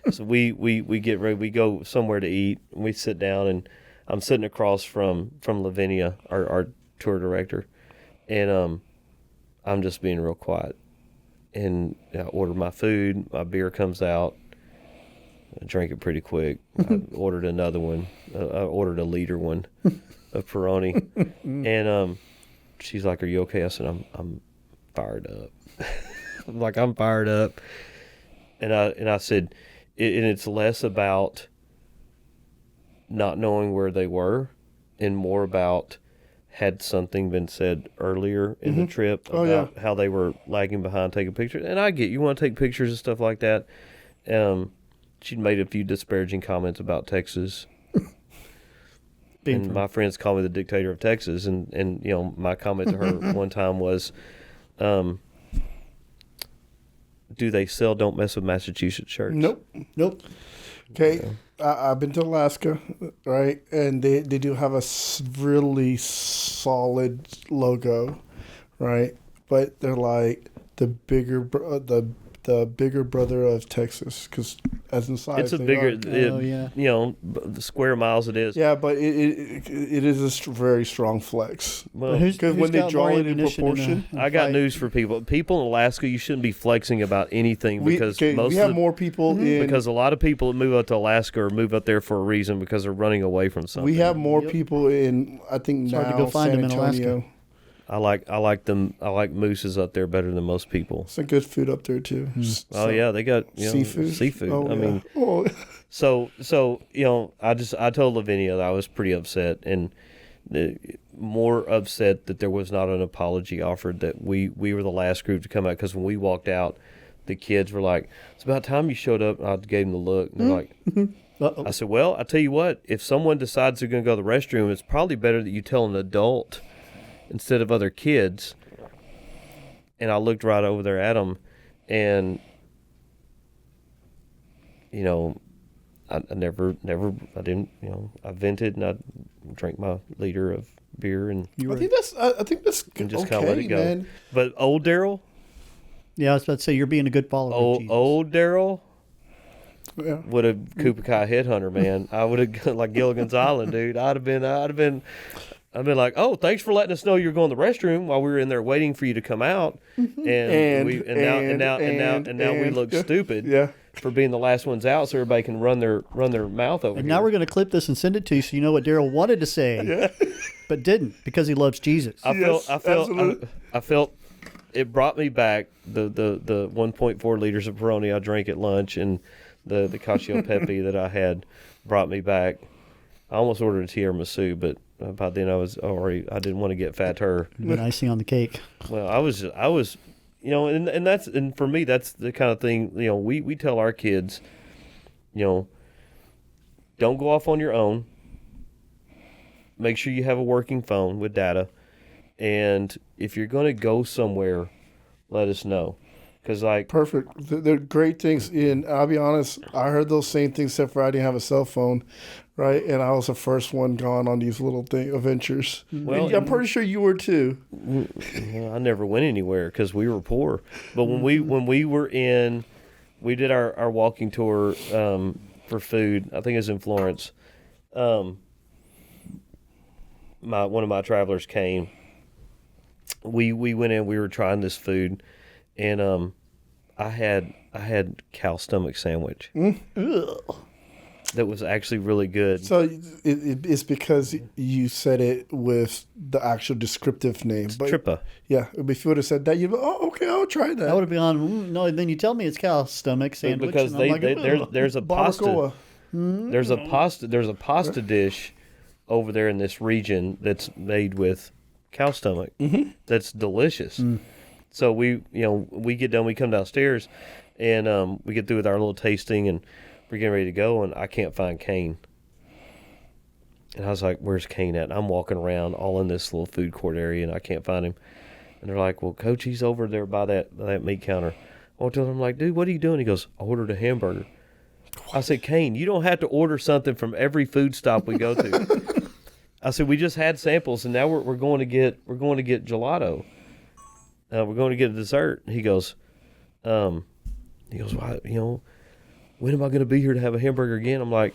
So we get ready. We go somewhere to eat. And we sit down, and I'm sitting across from Lavinia, our tour director, and I'm just being real quiet. And I order my food. My beer comes out. I drank it pretty quick. I ordered another one. I ordered a liter one of Peroni, and she's like, "Are you okay?" I said, "I'm fired up." I'm fired up, and I said, and it's less about not knowing where they were, and more about had something been said earlier in the trip about how they were lagging behind taking pictures. And I get you want to take pictures and stuff like that. She'd made a few disparaging comments about Texas. And my friends call me the dictator of Texas, and my comment to her one time was, do they sell Don't Mess with Massachusetts shirts? Nope. Okay, I've been to Alaska, right? And they do have a really solid logo, right? But they're like the bigger brother of Texas, because as in size, it's a bigger, the square miles it is. Yeah, but it is a very strong flex. Well, because when they draw it in proportion, I got news for people. People in Alaska, you shouldn't be flexing about anything because we have more people in. Because a lot of people that move out to Alaska or move up there for a reason because they're running away from something. We have more people in. I think it's now hard to go find San them in Antonio. Alaska. I like them. I like mooses up there better than most people. Some good food up there too. Oh yeah, they got seafood. Oh, I mean, so I told Lavinia that I was pretty upset, and more upset that there was not an apology offered. That we were the last group to come out, because when we walked out, the kids were like, "It's about time you showed up." And I gave them the look, and they're like, I said, "Well, I tell you what, if someone decides they're going to go to the restroom, it's probably better that you tell an adult instead of other kids." And I looked right over there at them, and I didn't, I vented and I drank my liter of beer, and I think that's good. And just okay, kind of let it go. Man. But old Daryl, yeah, I was about to say, you're being a good follower. old Daryl Yeah. would have Kupikai headhunter, man. I would have like Gilligan's Island, dude. I'd been like, oh, thanks for letting us know you're going to the restroom while we were in there waiting for you to come out, and now we look stupid for being the last ones out, so everybody can run their mouth over. And here. now we're going to clip this and send it to you, so you know what Daryl wanted to say, but didn't, because he loves Jesus. I felt it brought me back the 1.4 liters of Peroni I drank at lunch, and the cacio pepe that I had brought me back. I almost ordered a tiramisu, but by then I didn't want to get fatter. An icing on the cake. Well, I was, and for me, that's the kind of thing, we tell our kids, don't go off on your own. Make sure you have a working phone with data. And if you're going to go somewhere, let us know. Because perfect. They're great things. And I'll be honest, I heard those same things, except for I didn't have a cell phone, right? And I was the first one gone on these little adventures. Well, and I'm pretty sure you were too. I never went anywhere because we were poor. But when we were we did our walking tour for food. I think it was in Florence. One of my travelers came. We went in. We were trying this food. And I had cow stomach sandwich. That was actually really good. So it's because you said it with the actual descriptive name. But Trippa. Yeah, if you would have said that, you'd be, oh, okay, I'll try that. I would have been on, no, then you tell me it's cow stomach sandwich. Because there's a pasta. There's a pasta dish over there in this region that's made with cow stomach. That's delicious. So we get done, we come downstairs, and we get through with our little tasting, and we're getting ready to go, and I can't find Kane. And I was like, where's Kane at? And I'm walking around all in this little food court area, and I can't find him. And they're like, well, Coach, he's over there by that meat counter. I told him, I'm like, dude, what are you doing? He goes, I ordered a hamburger. I said, Kane, you don't have to order something from every food stop we go to. I said, we just had samples, and now we're going to get gelato. We're going to get a dessert. He goes, well, when am I going to be here to have a hamburger again? I'm like,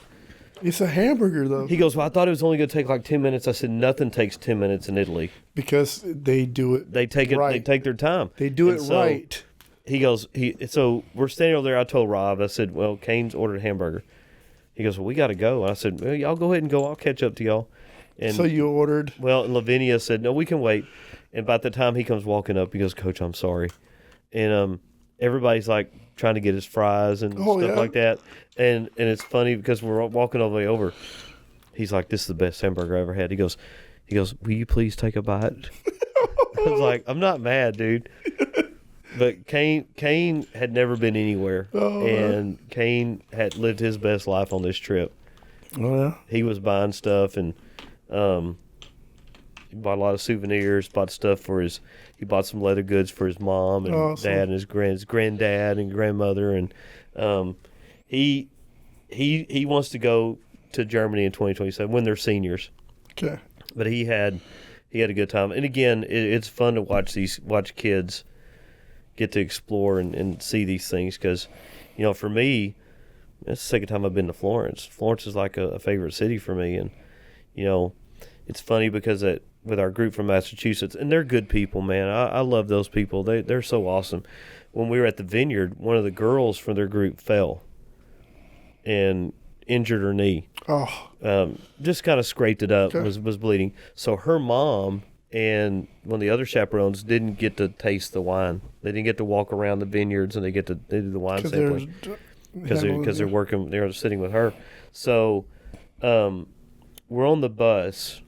it's a hamburger, though. He goes, well, I thought it was only going to take like 10 minutes. I said, nothing takes 10 minutes in Italy. Because they do it They take right. They take their time. They do it right. He goes, so we're standing over there. I told Rob, I said, well, Kane's ordered a hamburger. He goes, well, we got to go. And I said, well, y'all go ahead and go. I'll catch up to y'all. And so you ordered? Well, and Lavinia said, no, we can wait. And by the time he comes walking up, he goes, Coach, I'm sorry. And everybody's like trying to get his fries and stuff like that. And it's funny because we're walking all the way over. He's like, this is the best hamburger I ever had. He goes, will you please take a bite? I was like, I'm not mad, dude. But Kane had never been anywhere. And Kane had lived his best life on this trip. Oh, yeah? He was buying stuff, and he bought a lot of souvenirs, bought stuff for he bought some leather goods for his mom and dad and his granddad and grandmother. And he wants to go to Germany in 2027 when they're seniors. Okay. But he had a good time. And again, it's fun to watch kids get to explore and see these things because, for me, it's the second time I've been to Florence. Florence is like a favorite city for me. And, it's funny because with our group from Massachusetts, and they're good people, man. I love those people. They're so awesome. When we were at the vineyard, one of the girls from their group fell and injured her knee. Just kind of scraped it up, was bleeding. So her mom and one of the other chaperones didn't get to taste the wine. They didn't get to walk around the vineyards, and they do the wine sampling because they're working. They're sitting with her. So we're on the bus,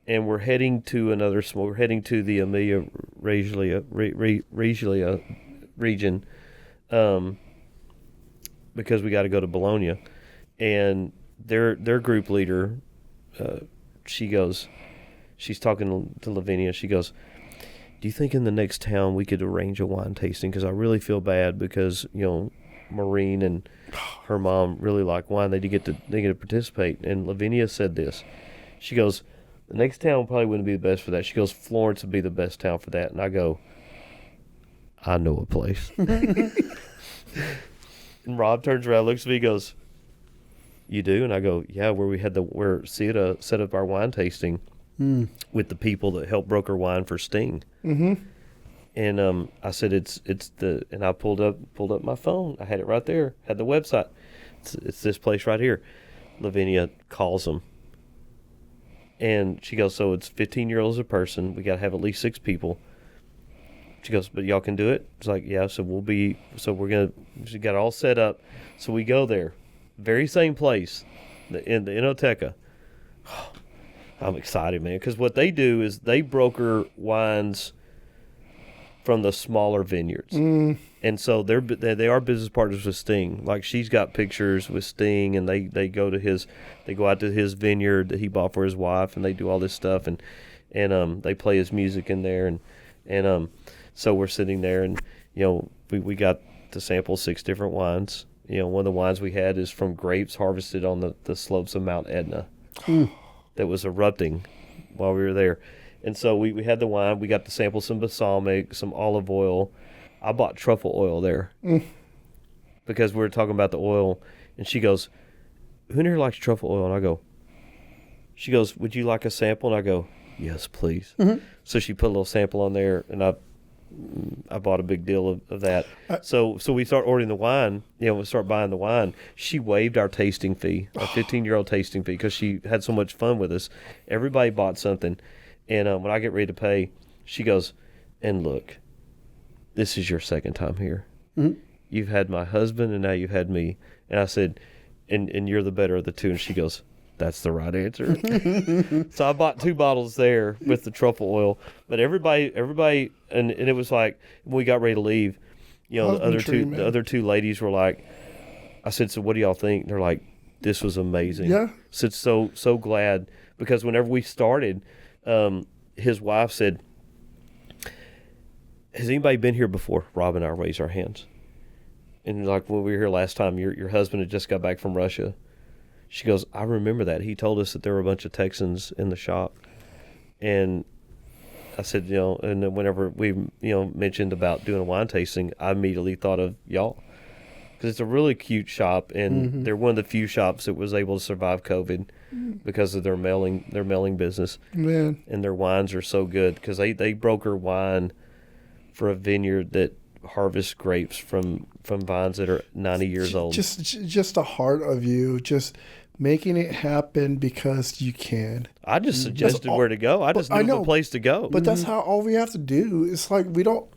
and we're heading to we're heading to the Emilia Romagna region because we got to go to Bologna. And their group leader, she's talking to Lavinia. She goes, do you think in the next town we could arrange a wine tasting? Because I really feel bad because, Maureen and her mom really like wine. They get to participate. And Lavinia said this. She goes, the next town probably wouldn't be the best for that. She goes, Florence would be the best town for that. And I go, I know a place. And Rob turns around, looks at me, goes, you do? And I go, yeah, where Sita set up our wine tasting with the people that helped broker wine for Sting. Mm-hmm. And I said, and I pulled up my phone. I had it right there, had the website. It's this place right here. Lavinia calls them. And she goes, so it's 15 euros a person. We got to have at least 6 people. She goes, but y'all can do it? It's like, yeah. So we got it all set up. So we go there. Very same place, in the Enoteca. I'm excited, man, because what they do is they broker wines from the smaller vineyards. And so they are business partners with Sting. Like, she's got pictures with Sting, and they go out to his vineyard that he bought for his wife, and they do all this stuff, and they play his music in there, and so we're sitting there, and we got to sample 6 different wines. One of the wines we had is from grapes harvested on the slopes of Mount Etna that was erupting while we were there. And so we had the wine. We got to sample some balsamic, some olive oil. I bought truffle oil there because we were talking about the oil. And she goes, who in here likes truffle oil? And she goes, would you like a sample? And I go, yes, please. Mm-hmm. So she put a little sample on there, and I bought a big deal of that. So we start ordering the wine. We start buying the wine. She waived our tasting fee, our 15-year-old tasting fee, because she had so much fun with us. Everybody bought something. And when I get ready to pay, she goes, and look, this is your second time here. Mm-hmm. You've had my husband, and now you've had me. And I said, and you're the better of the two. And she goes, that's the right answer. So I bought 2 bottles there with the truffle oil. But everybody, and it was like, when we got ready to leave, the other two ladies were like, I said, so what do y'all think? They're like, this was amazing. Yeah. I said, so glad. Because whenever we started, his wife said, has anybody been here before? Rob and I raised our hands. And like when we were here last time, your husband had just got back from Russia. She goes, I remember that. He told us that there were a bunch of Texans in the shop. And I said, and then whenever we, mentioned about doing a wine tasting, I immediately thought of y'all. Because it's a really cute shop, and they're one of the few shops that was able to survive COVID because of their mailing business. Man. And their wines are so good because they broker wine for a vineyard that harvests grapes from vines that are 90 years old. Just the heart of you, just making it happen because you can. I just suggested where to go. I just knew the place to go. But that's how all we have to do. It's like we don't,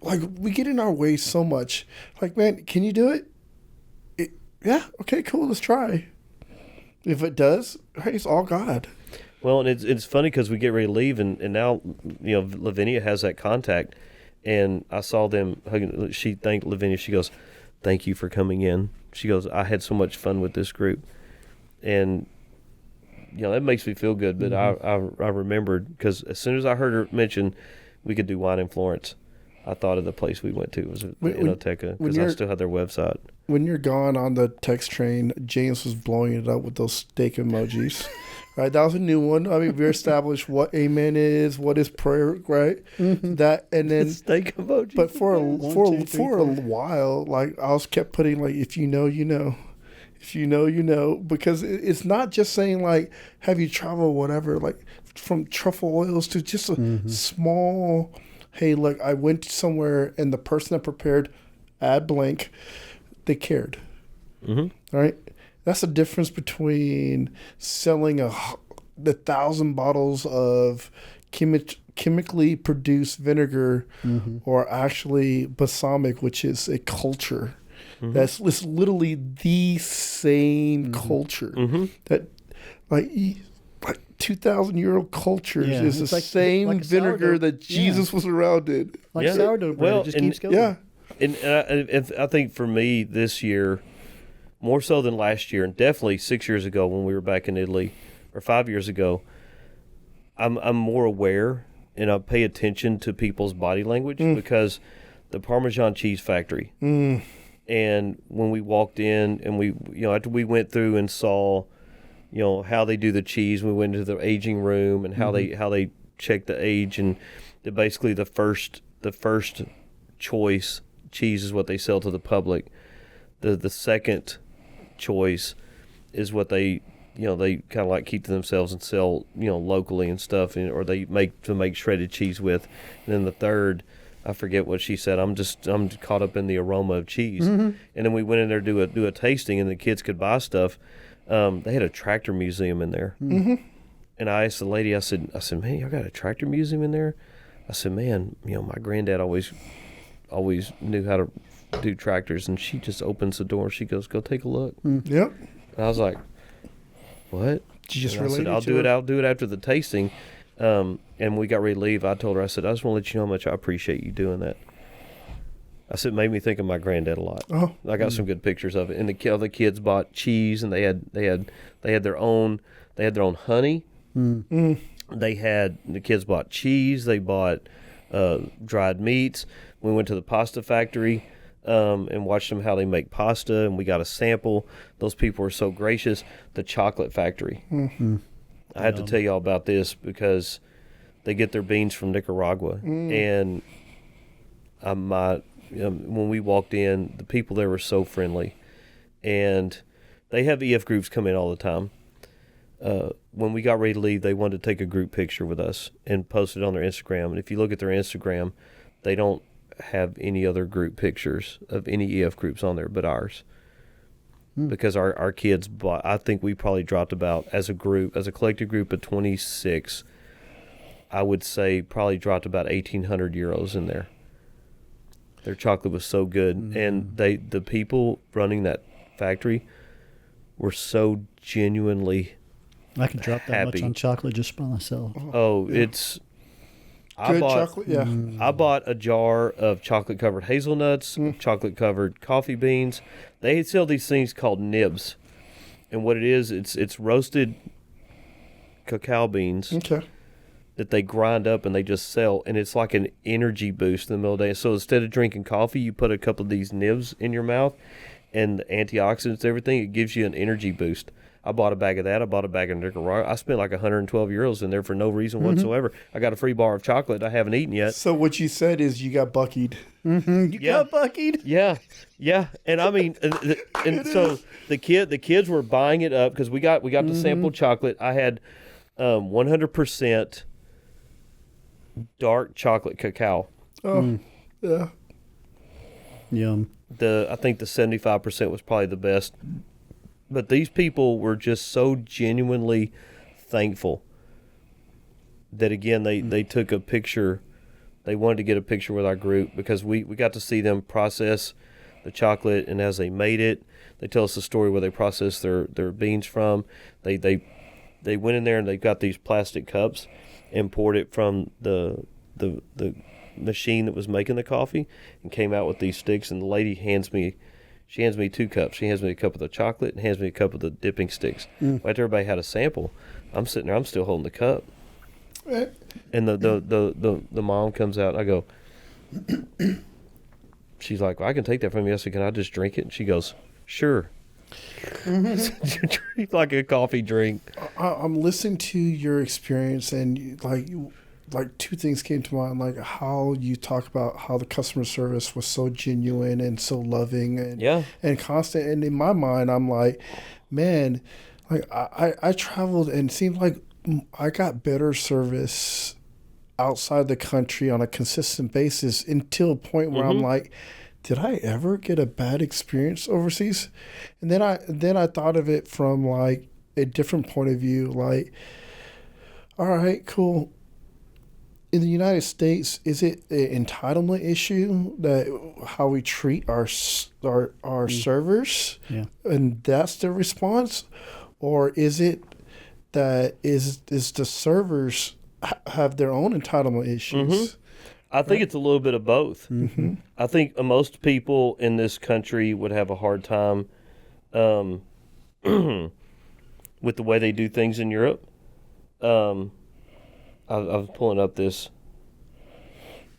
like we get in our way so much. Like, man, can you do it? Yeah, okay, cool, let's try. If it does, hey, it's all God. Well, and it's funny because we get ready to leave, and now, Lavinia has that contact. And I saw them hugging. She thanked Lavinia. She goes, thank you for coming in. She goes, I had so much fun with this group. And, that makes me feel good. But I remembered, because as soon as I heard her mention we could do wine in Florence, I thought of the place we went to. It was Enoteca, because I still had their website. When you're gone on the text train, James was blowing it up with those steak emojis. Right, that was a new one. I mean, we established what amen is, what is prayer, right? That, and then steak emoji. But for a while, like I was kept putting like, if you know, you know, if you know, you know, because it's not just saying like, have you traveled, whatever, like from truffle oils to just a small, hey, look, I went somewhere and the person that prepared, add blank, they cared. All right. That's the difference between selling the 1,000 bottles of chemically produced vinegar or actually balsamic, which is a culture. That's literally the same culture. That like 2,000-year-old culture is the same vinegar that Jesus was around in. Like sourdough bread, it just keeps going. Yeah. And I think for me this year, more so than last year, and definitely 6 years ago when we were back in Italy, or 5 years ago, I'm more aware and I pay attention to people's body language because the Parmesan cheese factory. And when we walked in and we, after we went through and saw, how they do the cheese, we went into the aging room and how they check the age, and basically the first choice cheese is what they sell to the public. The second choice is what they kind of like keep to themselves and sell locally and stuff, or they make shredded cheese with. And then the third, I forget what she said. I'm caught up in the aroma of cheese. And then we went in there to do a tasting, and the kids could buy stuff. They had a tractor museum in there. And I asked the lady, I said, man, y'all got a tractor museum in there? I said, man, my granddad always knew how to do tractors, and she just opens the door. She goes, go take a look. Yep. And I was like, what? She just I said, I'll do it after the tasting. And we got ready to leave. I told her, I said, I just want to let you know how much I appreciate you doing that. I said, it made me think of my granddad a lot. I got some good pictures of it. And the kids bought cheese, and they had their own honey. The kids bought cheese. They bought dried meats. We went to the pasta factory and watched them how they make pasta, and we got a sample. Those people were so gracious. The chocolate factory. I had to tell y'all about this because they get their beans from Nicaragua, and when we walked in, the people there were so friendly, and they have EF groups come in all the time. When we got ready to leave, they wanted to take a group picture with us and post it on their Instagram. And if you look at their Instagram, they don't have any other group pictures of any EF groups on there but ours. Because our kids bought, I think we probably dropped about, as a collective group of 26, I would say probably dropped about 1,800 euros in there. Their chocolate was so good. And the people running that factory were so genuinely I can drop that happy. much on chocolate just by myself. Oh, it's. Good chocolate, yeah. I bought a jar of chocolate-covered hazelnuts, chocolate-covered coffee beans. They sell these things called nibs, and what it is, it's roasted cacao beans Okay. that they grind up and they just sell, and it's like an energy boost in the middle of the day. So instead of drinking coffee, you put a couple of these nibs in your mouth, and the antioxidants, everything, it gives you an energy boost. I bought a bag of that. I bought a bag of Nicaragua. I spent like 112 euros in there for no reason whatsoever. I got a free bar of chocolate I haven't eaten yet. So what you said is you got buckied. You Yeah. got buckied. Yeah, and I mean, and so the kids were buying it up because we got the sample chocolate. I had 100% dark chocolate cacao. Oh, yeah. Yum. I think the 75% was probably the best. But these people were just so genuinely thankful that, again, they took a picture. They wanted to get a picture with our group because we got to see them process the chocolate, and as they made it, they tell us the story where they processed their beans from. They went in there and they got these plastic cups and poured it from the machine that was making the coffee and came out with these sticks, and the lady hands me 2 cups. She hands me a cup of the chocolate and hands me a cup of the dipping sticks. After everybody had a sample, I'm sitting there, I'm still holding the cup. And the mom comes out, and I go, she's like, well, I can take that from you. I said, can I just drink it? And she goes, sure. Drink like a coffee drink. I'm listening to your experience, and like 2 things came to mind, like how you talk about how the customer service was so genuine and so loving and constant. And in my mind, I'm like, man, like I traveled and it seemed like I got better service outside the country on a consistent basis until a point where I'm like, did I ever get a bad experience overseas? And then I thought of it from like a different point of view, like, all right, cool. In the United States, is it an entitlement issue that how we treat our servers, and that's the response, or is it that is the servers have their own entitlement issues? I think it's a little bit of both. I think most people in this country would have a hard time with the way they do things in Europe. I was pulling up this.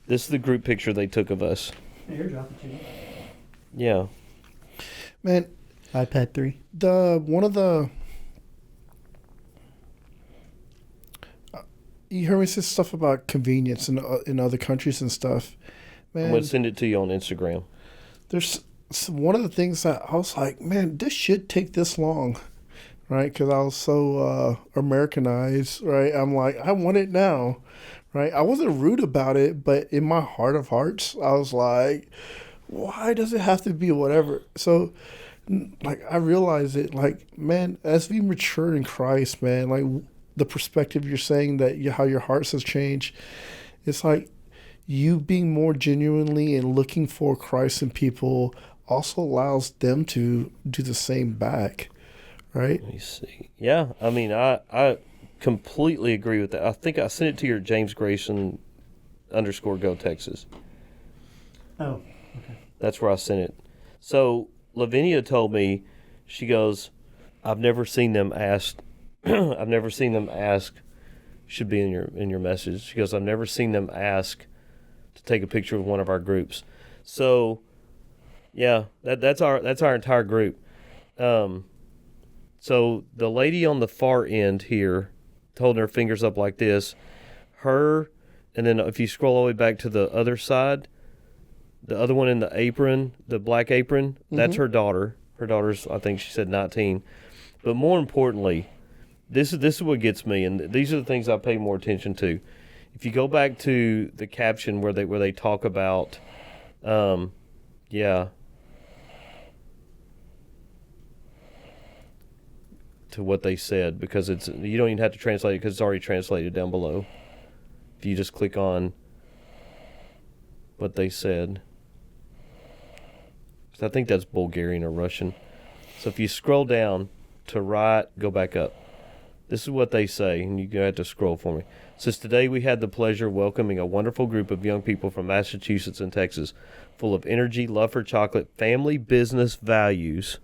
This is the group picture they took of us. Here, drop it to you. Yeah. Man, iPad 3. You heard me say stuff about convenience in other countries and stuff. Man, I'm going to send it to you on Instagram. There's one of the things that I was like, man, this should take this long, right? Because I was so Americanized, right? I'm like, I want it now, right? I wasn't rude about it, but in my heart of hearts, I was like, why does it have to be whatever? So, like, I realized it, like, man, as we mature in Christ, man, like, the perspective you're saying that how your hearts has changed, it's like you being more genuinely and looking for Christ in people also allows them to do the same back, right? Let me see. Yeah, I mean, I completely agree with that. I think I sent it to your James Grayson _Go Texas. Oh, okay. That's where I sent it. So Lavinia told me, she goes, I've never seen them ask. I've never seen them ask. Should be in your message. She goes, I've never seen them ask to take a picture of one of our groups. So, yeah, that's our entire group. So the lady on the far end here, holding her fingers up like this, her, and then if you scroll all the way back to the other side, the other one in the apron, the black apron, that's her daughter. Her daughter's, I think she said 19. But more importantly, this is what gets me, and these are the things I pay more attention to. If you go back to the caption where they talk about, to what they said, because you don't even have to translate it because it's already translated down below. If you just click on what they said, I think that's Bulgarian or Russian. So if you scroll down, to write. Go back up. This is what they say, and you're going to have to scroll for me. It says, today we had the pleasure of welcoming a wonderful group of young people from Massachusetts and Texas, full of energy, love for chocolate, family business values,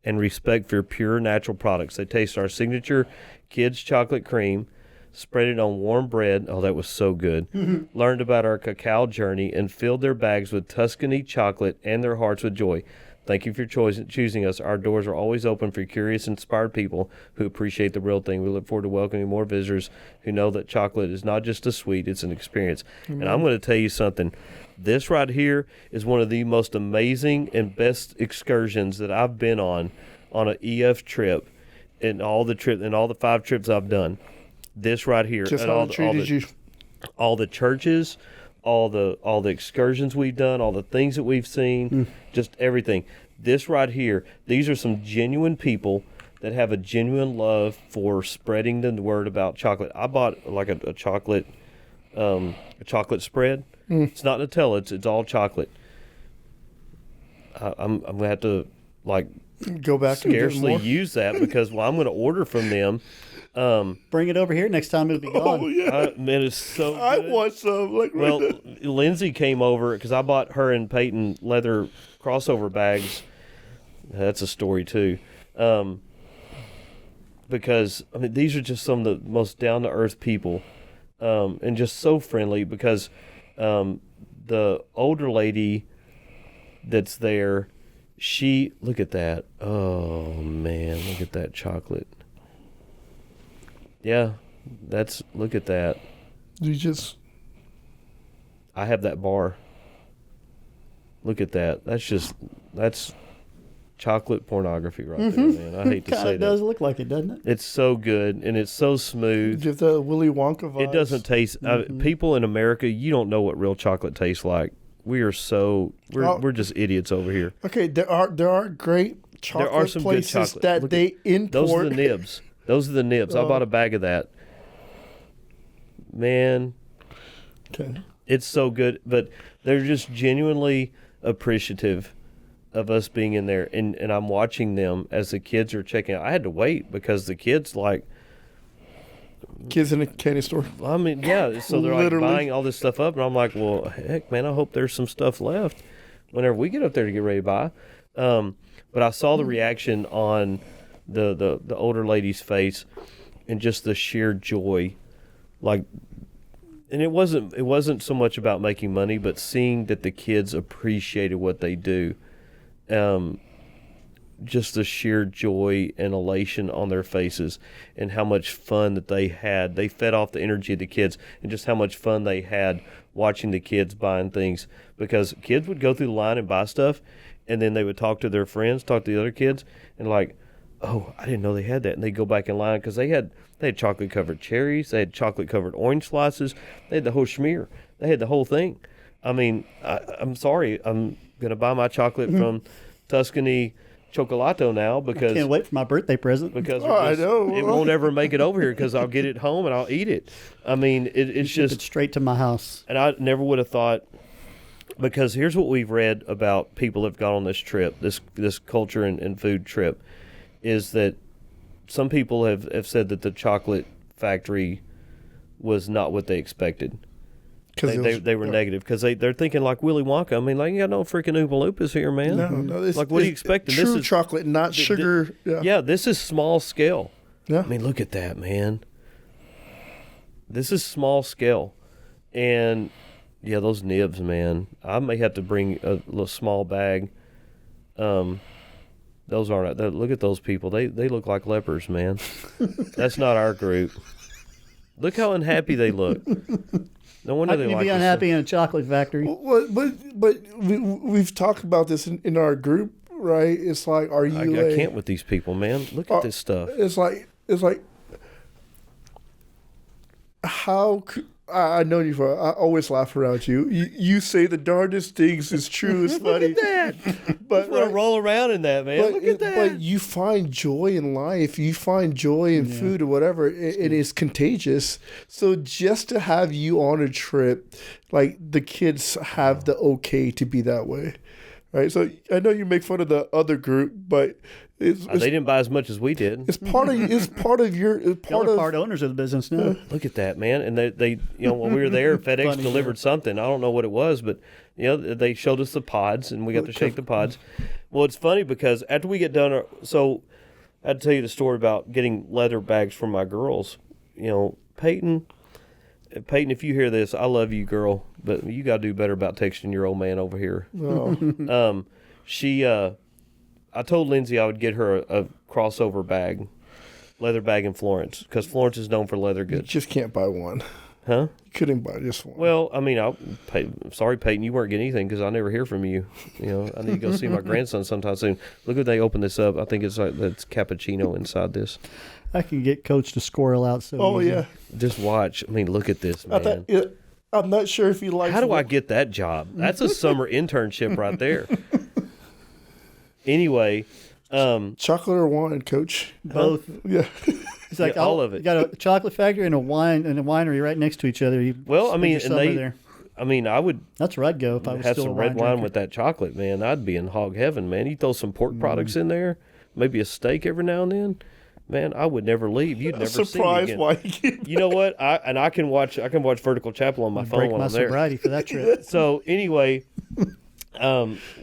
and respect for pure natural products. They taste our signature kids' chocolate cream, spread it on warm bread. Oh, that was so good. Learned about our cacao journey, and filled their bags with Tuscany chocolate and their hearts with joy. Thank you for choosing us. Our doors are always open for curious, inspired people who appreciate the real thing. We look forward to welcoming more visitors who know that chocolate is not just a sweet, it's an experience. Mm-hmm. And I'm going to tell you something. This right here is one of the most amazing and best excursions that I've been on an EF trip in all the 5 trips I've done. This right here. Just how treated you. All the churches, all the excursions we've done, all the things that we've seen, just everything. This right here, these are some genuine people that have a genuine love for spreading the word about chocolate. I bought like a chocolate spread. It's not Nutella, it's all chocolate. I'm gonna have to go back scarcely and use that because I'm gonna order from them. Bring it over here next time. It'll be gone. Oh, yeah. Man, it's so good. I want some. Lindsay came over because I bought her and Peyton leather crossover bags. That's a story too. Because these are just some of the most down to earth people, and just so friendly. Because the older lady that's there, look at that. Oh man, look at that chocolate. Yeah, look at that. I have that bar. Look at that. That's chocolate pornography right there, man. I hate to say that. It does look like it, doesn't it? It's so good, and it's so smooth. Give that Willy Wonka vibes. It doesn't taste... people in America, you don't know what real chocolate tastes like. We're just idiots over here. Okay, there are great chocolate there are some places good chocolate. that they import. Those are the nibs. Those are the nibs. I bought a bag of that. Man, okay. It's so good. But they're just genuinely appreciative of us being in there. And I'm watching them as the kids are checking out. I had to wait because the kids Kids in a candy store. I mean, yeah. So they're Literally. buying all this stuff up. And I'm like, well, heck, man, I hope there's some stuff left whenever we get up there to get ready to buy. But I saw the reaction on the older lady's face and just the sheer joy, and it wasn't so much about making money, but seeing that the kids appreciated what they do, just the sheer joy and elation on their faces, and how much fun that they had. They fed off the energy of the kids, and just how much fun they had watching the kids buying things, because kids would go through the line and buy stuff, and then they would talk to their friends, talk to the other kids, and oh, I didn't know they had that. And they go back in line because they had chocolate covered cherries, they had chocolate covered orange slices, they had the whole schmear, they had the whole thing. I mean, I'm sorry, I'm gonna buy my chocolate from Tuscany Chocolato now because I can't wait for my birthday present. Because I know it won't ever make it over here because I'll get it home and I'll eat it. I mean, it's Ship just it straight to my house. And I never would have thought. Because here's what we've read about people that have gone on this trip, this culture and food trip, is that some people have said that the chocolate factory was not what they expected. They were negative because they're thinking like Willy Wonka. I mean, you got no freaking Oompa Loompas here, man. No. What are you expecting? True This is chocolate, not sugar. Yeah, this is small scale. Yeah. I mean, look at that, man. This is small scale. And... yeah, those nibs, man. I may have to bring a little small bag. Those aren't. Look at those people. They look like lepers, man. That's not our group. Look how unhappy they look. No wonder How they can you like be this unhappy stuff. in a chocolate factory? But we've talked about this in our group, right? It's like, are you? I can't with these people, man. Look at this stuff. It's like how could. I know you for. I always laugh around you. You say the darndest things is true. It's funny. Look at that. But I roll around in that, man. Look at that. But you find joy in life. You find joy in food or whatever. It is contagious. So just to have you on a trip, like the kids have the okay to be that way, right? So I know you make fun of the other group, but it's They didn't buy as much as we did. it's part of your it's Y'all part are of part owners of the business now. Look at that, man. And they you know, when we were there, FedEx Funny, delivered something. I don't know what it was, but, you know, they showed us the pods, and we got to shake the pods. Well, it's funny because after we get done, so I had to tell you the story about getting leather bags for my girls. You know, Peyton, if you hear this, I love you, girl, but you got to do better about texting your old man over here. oh, I told Lindsay I would get her a crossover bag, leather bag in Florence, because Florence is known for leather you goods. just can't buy one. Huh? You couldn't buy just one. Well, I mean, sorry, Peyton, you weren't getting anything because I never hear from you. You know, I need to go see my grandson sometime soon. Look at they open this up. I think it's like that's cappuccino inside this. I can get Coach to squirrel out so oh easy. yeah, Just watch. I mean, look at this, I man. thought I'm not sure if he likes. How do I get that job? That's a summer internship right there. Anyway, chocolate or wine, Coach? Both. Yeah. Yeah, It's like all of it. You got a chocolate factory and a winery right next to each other. well, I spend mean, your and summer there. I mean, I would That's where I'd go if I was have still some a red wine drinker. with that chocolate, man. I'd be in hog heaven, man. You throw some pork products in there, maybe a steak every now and then. Man, I would never leave. You'd never see me Surprise! again. Why? You You know what? I can watch Vertical Chapel on my phone Break when my I'm there. sobriety for that trip. So anyway,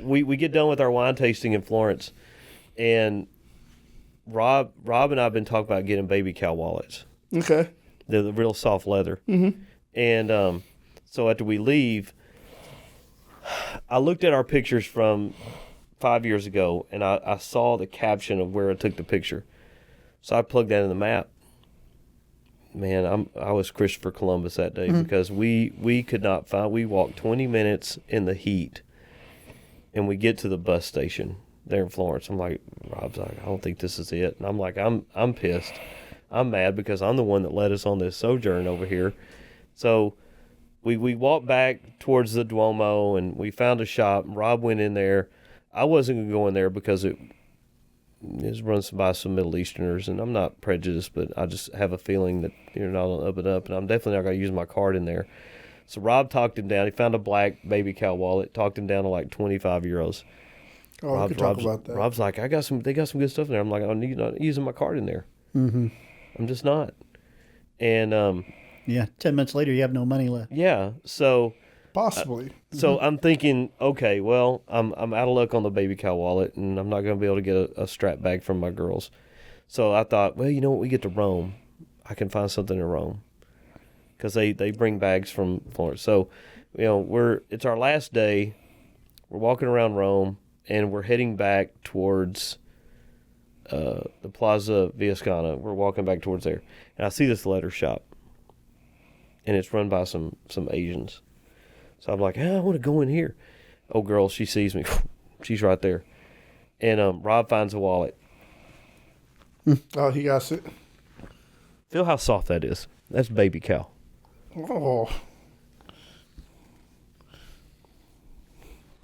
we get done with our wine tasting in Florence, and Rob and I have been talking about getting baby cow wallets. okay. They're the real soft leather. Mm-hmm. And so after we leave, I looked at our pictures from 5 years ago, and I saw the caption of where I took the picture. So I plugged that in the map. Man, I was Christopher Columbus that day because we could not find. We walked 20 minutes in the heat, and we get to the bus station there in Florence. I'm like, Rob's like, I don't think this is it, and I'm like, I'm pissed. I'm mad because I'm the one that led us on this sojourn over here. So we walked back towards the Duomo, and we found a shop. Rob went in there. I wasn't going to go in there because it is run by some Middle Easterners, and I'm not prejudiced, but I just have a feeling that you're not on up and up, and I'm definitely not going to use my card in there. So Rob talked him down. He found a black baby cow wallet, talked him down to like 25 euros. Oh, we could talk about that. Rob's like, they got some good stuff in there. I'm like, I'm not using my card in there. Mm-hmm. I'm just not. And Yeah, 10 minutes later, you have no money left. yeah, so Possibly. I'm thinking, okay, well, I'm out of luck on the baby cow wallet, and I'm not going to be able to get a strap bag from my girls. So I thought, well, you know what? We get to Rome. I can find something in Rome because they bring bags from Florence. So, you know, it's our last day. We're walking around Rome, and we're heading back towards the Plaza Viascana. We're walking back towards there, and I see this leather shop, and it's run by some Asians. So I'm like, I want to go in here. Oh, girl, she sees me. She's right there. And Rob finds a wallet. Oh, he got it. Feel how soft that is. That's baby cow. Oh,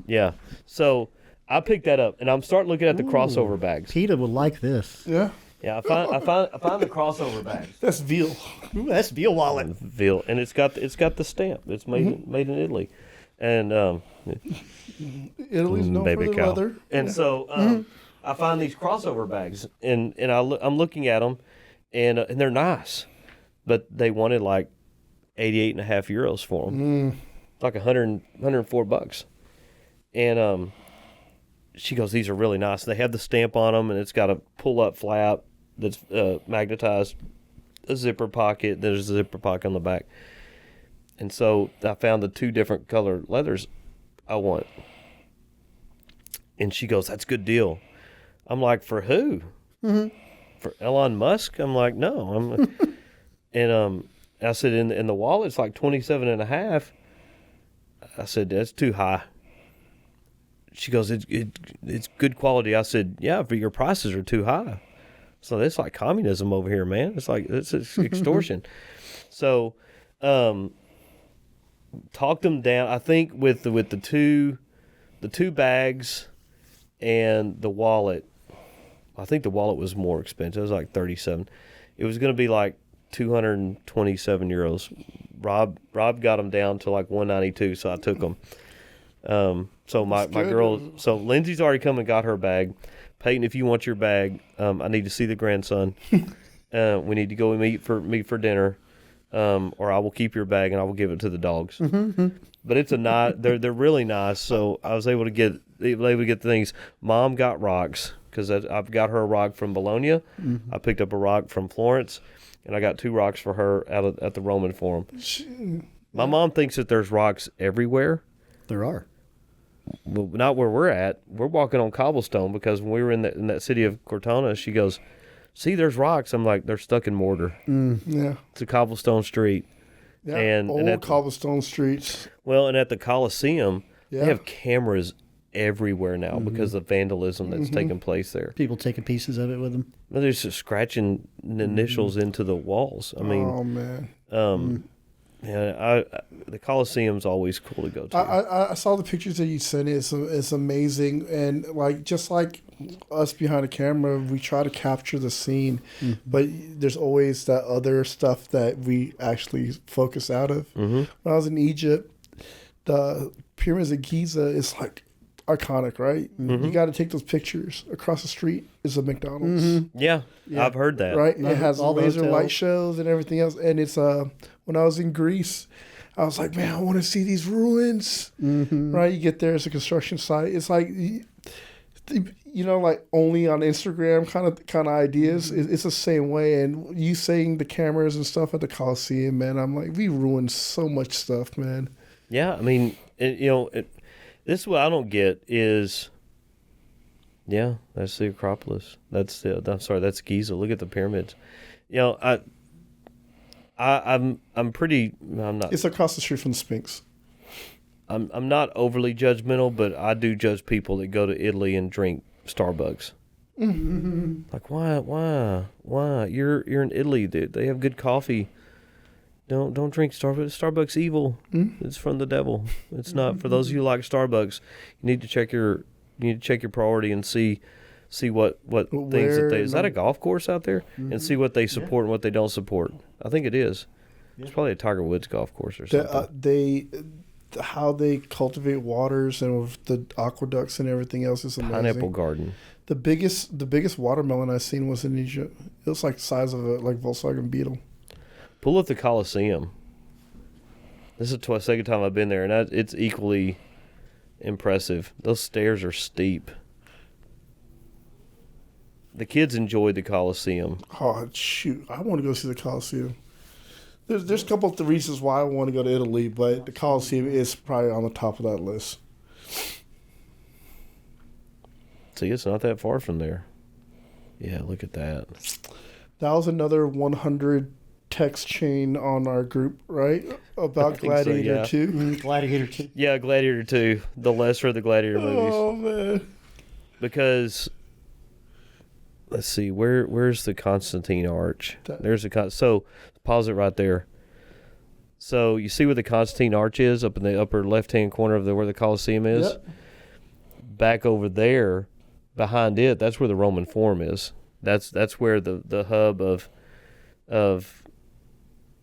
Yeah. So I picked that up, and I'm starting looking at the crossover bags. PETA would like this. yeah. Yeah, I find the crossover bags. That's veal. Ooh, that's veal wallet. Veal, and it's got the stamp. It's made in Italy, and Italy's known baby for the cow. leather. And so I find these crossover bags, and I'm looking at them, and they're nice, but they wanted like 88.5 euros for them, like 104 bucks, and she goes, these are really nice. They have the stamp on them, and it's got a pull-up flap that's magnetized, a zipper pocket. There's a zipper pocket on the back. And so I found the two different color leathers I want. And she goes, that's a good deal. I'm like, for who? For Elon Musk? I'm like, no. And I said, in the wallet, it's like 27.5. I said, that's too high. She goes, it's good quality. I said, yeah, but your prices are too high. So it's like communism over here, man. It's extortion. So, talked them down. I think with the two bags and the wallet. I think the wallet was more expensive. It was like 37. It was going to be like 227 euros. Rob got them down to like 192, so I took them. So my good. girl, so Lindsay's already come and got her bag. Peyton, if you want your bag, I need to see the grandson. We need to go and meet for dinner, or I will keep your bag and I will give it to the dogs. But it's a nice. They're really nice. So I was able to get the things. Mom got rocks because I've got her a rock from Bologna. I picked up a rock from Florence, and I got 2 rocks for her at the Roman Forum. My mom thinks that there's rocks everywhere. There are. Well, not where we're at. We're walking on cobblestone because when we were in that city of Cortona, she goes, "See, there's rocks." I'm like, "They're stuck in mortar." Yeah. It's a cobblestone street. Yeah. And Old cobblestone streets. Well, and at the Colosseum, Yeah. they have cameras everywhere now because of vandalism that's taking place there. People taking pieces of it with them. Well, they're just scratching the initials into the walls. I mean, Oh man. yeah, the Colosseum's always cool to go to. I saw the pictures that you sent. It's amazing, and just like us behind the camera, we try to capture the scene, but there's always that other stuff that we actually focus out of. When I was in Egypt, the pyramids of Giza is like iconic, right? You got to take those pictures. Across the street is a McDonald's. Yeah, I've heard that. Right, it has all the laser hotels. light shows and everything else. And it's when I was in Greece, I was like, man, I want to see these ruins. Right, you get there, it's a construction site. It's like, like only on Instagram kind of ideas. It's the same way. And you saying the cameras and stuff at the Colosseum, man, I'm like, we ruined so much stuff, man. Yeah, I mean, this is what I don't get is. Yeah, that's the Acropolis. That's Giza. Look at the pyramids. I'm not. It's across the street from the Sphinx. I'm not overly judgmental, but I do judge people that go to Italy and drink Starbucks. Like why? You're in Italy, dude. They have good coffee. Don't drink Starbucks. Starbucks evil. It's from the devil. It's not for those of you who like Starbucks. You need to check your priority and see what things that they is that a golf course out there and see what they support and what they don't support. I think it is. It's probably a Tiger Woods golf course or something. How they cultivate waters and with the aqueducts and everything else is amazing. Pineapple garden. The biggest watermelon I've seen was in Egypt. It was like the size of a Volkswagen Beetle. Pull up the Colosseum. This is the second time I've been there, and it's equally impressive. Those stairs are steep. The kids enjoyed the Colosseum. Oh, shoot. I want to go see the Colosseum. There's a couple of reasons why I want to go to Italy, but the Colosseum is probably on the top of that list. See, it's not that far from there. Yeah, look at that. That was another 100 text chain on our group, right? About Gladiator 2. Gladiator 2. Yeah, Gladiator 2. The lesser of the Gladiator movies. Oh, man. Because, let's see, where's the Constantine Arch? There's so pause it right there. So you see where the Constantine Arch is up in the upper left-hand corner of where the Colosseum is? Yep. Back over there, behind it, that's where the Roman Forum is. That's where the hub of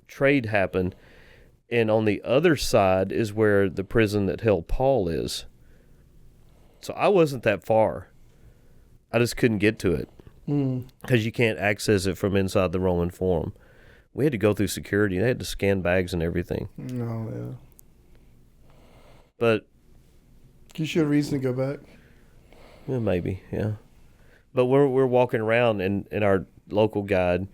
trade happened. And on the other side is where the prison that held Paul is. So I wasn't that far. I just couldn't get to it because you can't access it from inside the Roman Forum. We had to go through security. They had to scan bags and everything. No, yeah. But Gives you a reason to go back. yeah, maybe, yeah. But we're walking around, and our local guide,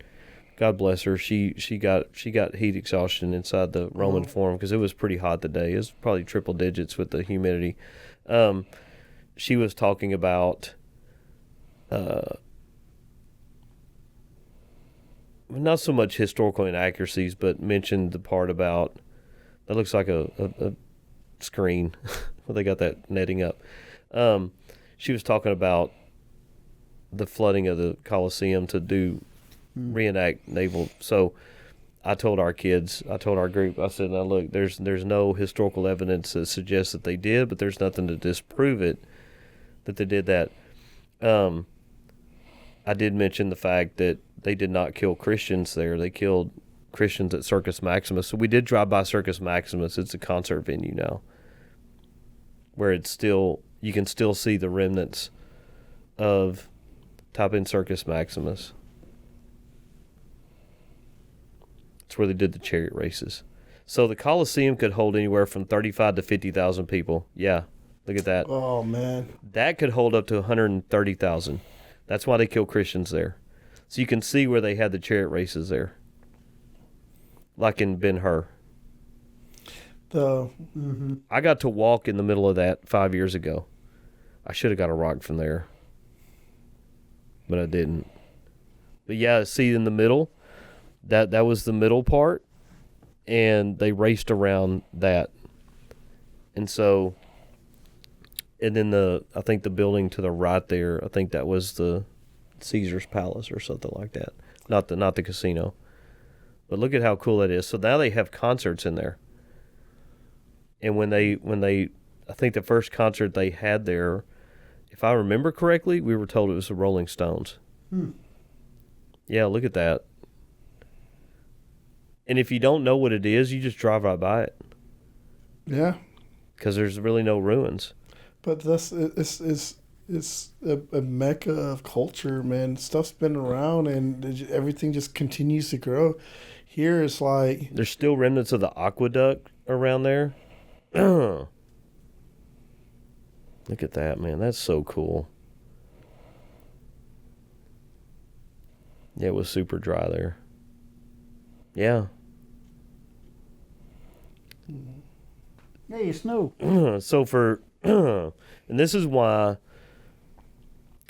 God bless her, she got heat exhaustion inside the Roman Forum because it was pretty hot today. It was probably triple digits with the humidity. She was talking about not so much historical inaccuracies, but mentioned the part about that looks like a screen where they got that netting up. She was talking about the flooding of the Colosseum to reenact naval. So I told our group, I said, now look, there's no historical evidence that suggests that they did, but there's nothing to disprove it that they did that. I did mention the fact that they did not kill Christians there. They killed Christians at Circus Maximus. So we did drive by Circus Maximus. It's a concert venue now. where it's still, you can still see the remnants of type in Circus Maximus. It's where they did the chariot races. So the Colosseum could hold anywhere from 35 to 50,000 people. Yeah, look at that. Oh, man. That could hold up to 130,000. That's why they kill Christians there. So you can see where they had the chariot races there. Like in Ben-Hur. I got to walk in the middle of that 5 years ago. I should have got a rock from there, but I didn't. But yeah, see in the middle, that was the middle part, and they raced around that. And so, and then I think the building to the right there, I think that was the Caesar's Palace or something like that. Not the casino. But look at how cool that is. So now they have concerts in there. And when they I think the first concert they had there, if I remember correctly, we were told it was the Rolling Stones. Yeah, look at that. And if you don't know what it is, you just drive right by it. Yeah. Because there's really no ruins. But it's a mecca of culture, man. Stuff's been around, and everything just continues to grow. Here it's like... There's still remnants of the aqueduct around there. Look at that, man. That's so cool. Yeah, it was super dry there. Yeah. Hey, snow. So and this is why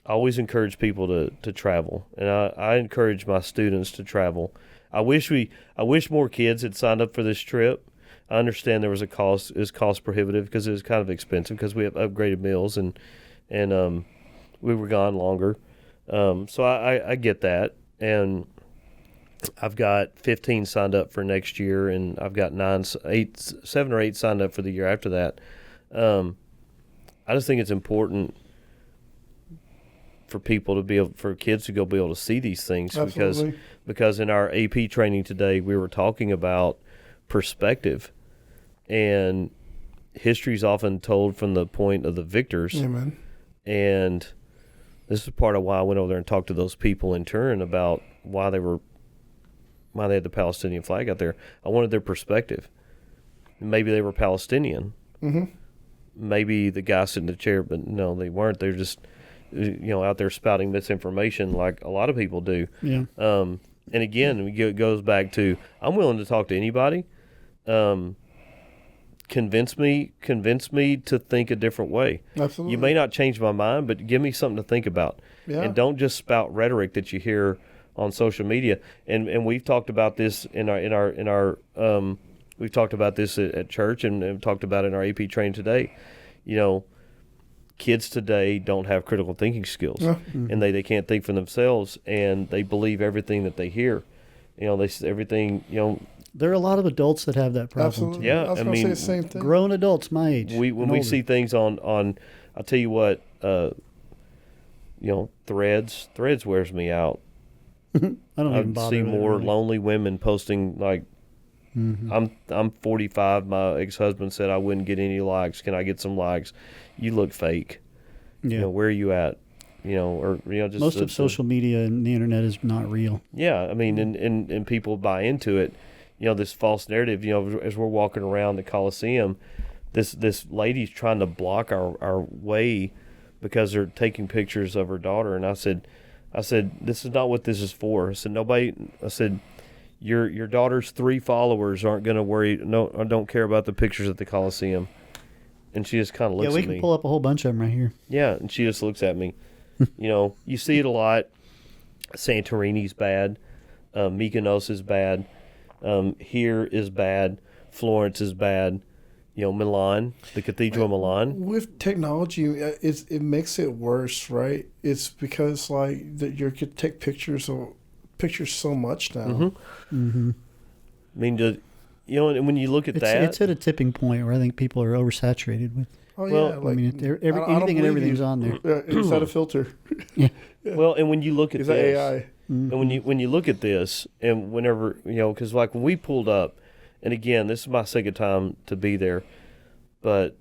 I always encourage people to travel. And I encourage my students to travel. I wish more kids had signed up for this trip. I understand there was a cost. It was cost prohibitive because it was kind of expensive because we have upgraded meals and we were gone longer. So I get that. And I've got 15 signed up for next year, and I've got 7 or 8 signed up for the year after that. I just think it's important for kids to be able to see these things. Absolutely. because in our AP training today we were talking about perspective, and history is often told from the point of the victors. Amen. And this is part of why I went over there and talked to those people in turn about why they had the Palestinian flag out there. I wanted their perspective. Maybe they were Palestinian. Mm-hmm. Maybe the guy sitting in the chair, but no, they weren't. They're just, out there spouting misinformation like a lot of people do. Yeah. And again, it goes back to, I'm willing to talk to anybody. Convince me to think a different way. Absolutely. You may not change my mind, but give me something to think about. Yeah. And don't just spout rhetoric that you hear on social media. And we've talked about this we've talked about this at church, and talked about it in our AP training today. Kids today don't have critical thinking skills, and they can't think for themselves, and they believe everything that they hear. Everything. There are a lot of adults that have that problem. Absolutely. Too. Yeah, I was going to say the same thing. Grown adults my age. When we see things on, I'll tell you what, threads wears me out. I don't even bother. See with it, more really. lonely women posting like, I'm 45. My ex-husband said I wouldn't get any likes. Can I get some likes? You look fake. Yeah. Where are you at? Just Most of social media and the internet is not real. Yeah, I mean, and people buy into it. This false narrative. As we're walking around the Colosseum, this lady's trying to block our way because they're taking pictures of her daughter. And I said, this is not what this is for. I said, your daughter's 3 followers aren't going to worry. No, I don't care about the pictures at the Colosseum. And she just kind of looks at me. Yeah, we can pull up a whole bunch of them right here. Yeah, and she just looks at me. You see it a lot. Santorini's bad. Mykonos is bad. Here is bad. Florence is bad. Milan, the Cathedral of Milan. With technology, it makes it worse, right? It's because you could take pictures so much now. Mm-hmm. Mm-hmm. I mean, and when you look at that, it's at a tipping point where I think people are oversaturated with. Oh well, yeah, anything and everything's on there. Is that a filter? Yeah. Well, and when you look at is that this, AI? And when you look at this, and whenever because like when we pulled up, and again, this is my second time to be there, but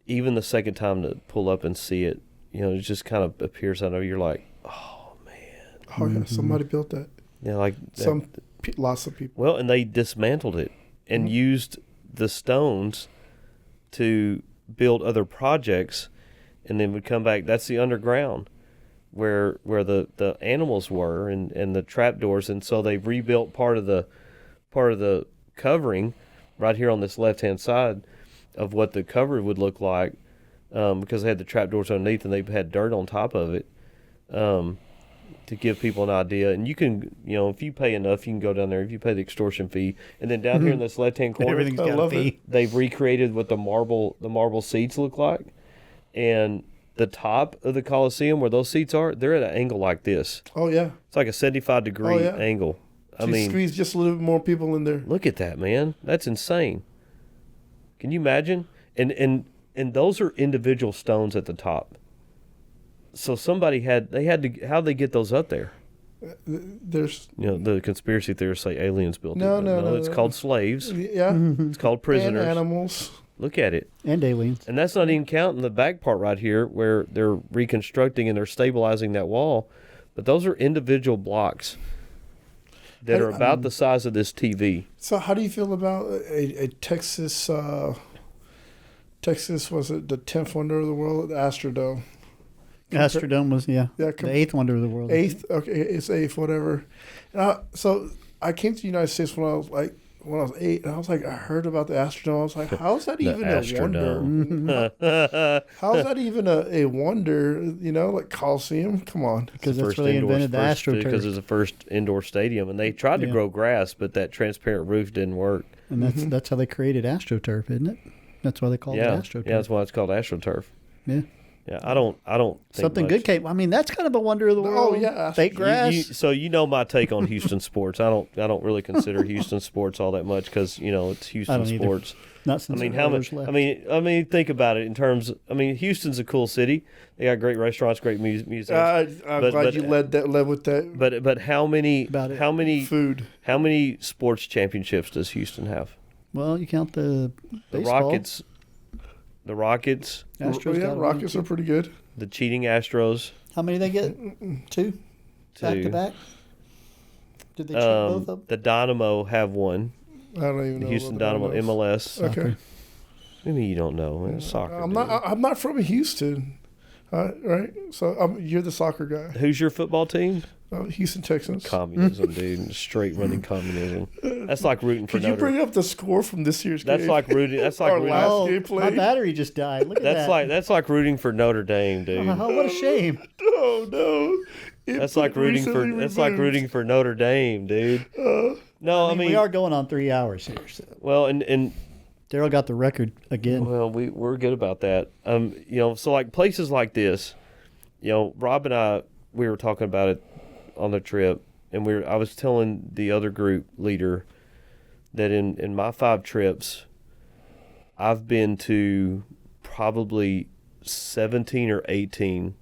even the second time to pull up and see it, it just kind of appears out of you're like, oh man. Oh yeah, somebody built that. Yeah, like lots of people. Well, and they dismantled it and used the stones to build other projects, and then would come back. That's the underground where the animals were and the trapdoors, and so they rebuilt part of the covering right here on this left hand side of what the cover would look like, because they had the trapdoors underneath and they had dirt on top of it, to give people an idea. And you can, if you pay enough, you can go down there if you pay the extortion fee. And then down here in this left hand corner, Everything's got a fee. They've recreated what the marble seats look like, and the top of the Colosseum where those seats are, they're at an angle like this. Oh yeah, it's like a 75-degree angle. I mean, squeeze just a little bit more people in there. Look at that, man. That's insane. Can you imagine? And those are individual stones at the top. So somebody how'd they get those up there? There's the conspiracy theorists say aliens built it. No, it's called slaves. Yeah. It's called prisoners. And animals. Look at it. And aliens. And that's not even counting the back part right here where they're reconstructing and they're stabilizing that wall. But those are individual blocks that are about the size of this TV. So how do you feel about a Texas, was it the 10th wonder of the world, the Astrodome? Astrodome was, the 8th wonder of the world. 8th, okay, it's 8th, whatever. So I came to the United States when I was 8, and I was like, I heard about the Astrodome. I was like, how's that even a wonder? How's that even a wonder? Like Colosseum? Come on. Because that's where they invented the AstroTurf. Because it's the first indoor stadium, and they tried to grow grass, but that transparent roof didn't work. And that's how they created AstroTurf, isn't it? That's why they call it AstroTurf. Yeah, that's why it's called AstroTurf. Yeah. Yeah, I don't think something much. Good came. I mean, that's kind of a wonder of the world. Oh yeah, fake grass. So my take on Houston sports. I don't really consider Houston sports all that much because it's Houston sports. Not since how much? left. I mean, think about it in terms. Houston's a cool city. They got great restaurants, great museums. I'm glad you led with that. But how many food? How many sports championships does Houston have? Well, you count the baseball. The Rockets. Astros Rockets are pretty good. The cheating Astros. How many they get? Two. Back to back. Did they cheat both of them? The Dynamo have one. I don't even know. The Houston Dynamo MLS. Okay. Maybe you don't know. It's soccer. I'm not from Houston. Right. So you're the soccer guy. Who's your football team? Houston Texans. Communism, dude. Straight running communism. That's like rooting for Could you bring up the score from this year's game? That's like rooting. Last game played. My battery just died. Look at that. That's like rooting for Notre Dame, dude. What a shame. No. That's like rooting for Notre Dame, dude. No, I mean we are going on 3 hours here. So. Well, and Daryl got the record again. Well, we're good about that. So like places like this, Rob and I, we were talking about it on the trip, and I was telling the other group leader that in my 5 trips, I've been to probably 17 or 18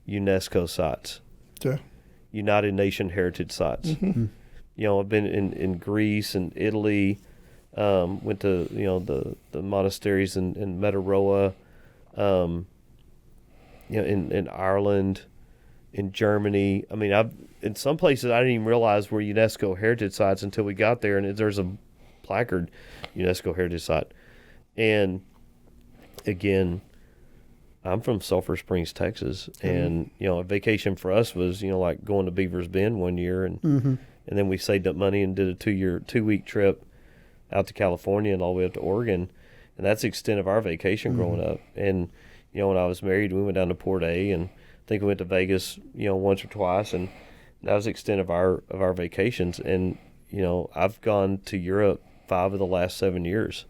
UNESCO sites. Yeah. United Nation heritage sites. Mm-hmm. I've been in Greece and Italy. Went to the monasteries in Metaroa, in Ireland, in Germany. I mean, in some places I didn't even realize were UNESCO heritage sites until we got there, and there's a placard, UNESCO heritage site. And again, I'm from Sulphur Springs, Texas, and a vacation for us was like going to Beaver's Bend one year, and then we saved up money and did a 2-week trip out to California and all the way up to Oregon, and that's the extent of our vacation growing up. And when I was married, we went down to Port A, and I think we went to Vegas once or twice, and that was the extent of our vacations. And I've gone to Europe 5 of the last 7 years,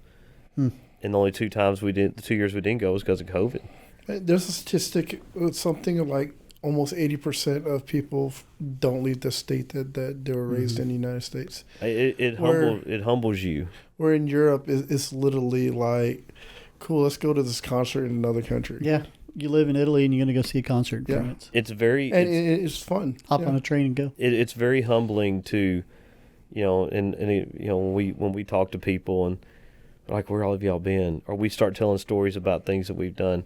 and the only 2 years we didn't go was because of COVID. There's a statistic, something like almost 80% of people don't leave the state that they were raised in the United States. It humbles you. Where in Europe, it's literally like, cool, let's go to this concert in another country. Yeah. You live in Italy and you're going to go see a concert in France. It's very... it's fun. Hop on a train and go. It's very humbling to, when we talk to people, and like, where all of y'all been? Or we start telling stories about things that we've done,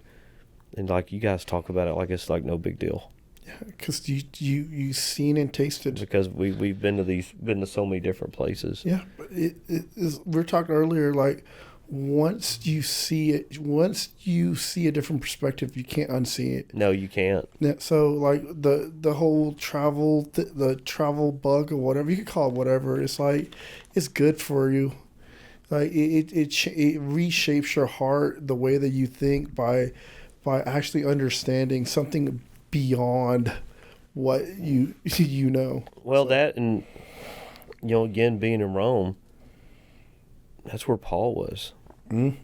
and like, you guys talk about it like it's like no big deal. Yeah, because you seen and tasted. Because we've been to so many different places. Yeah, but it is. We were talking earlier, like once you see a different perspective, you can't unsee it. No, you can't. Yeah, so like the whole travel, the travel bug or whatever you could call it, whatever. It's like it's good for you. Like it reshapes your heart, the way that you think by actually understanding something beyond what you know. Well, so. That and again, being in Rome, that's where Paul was. Mm.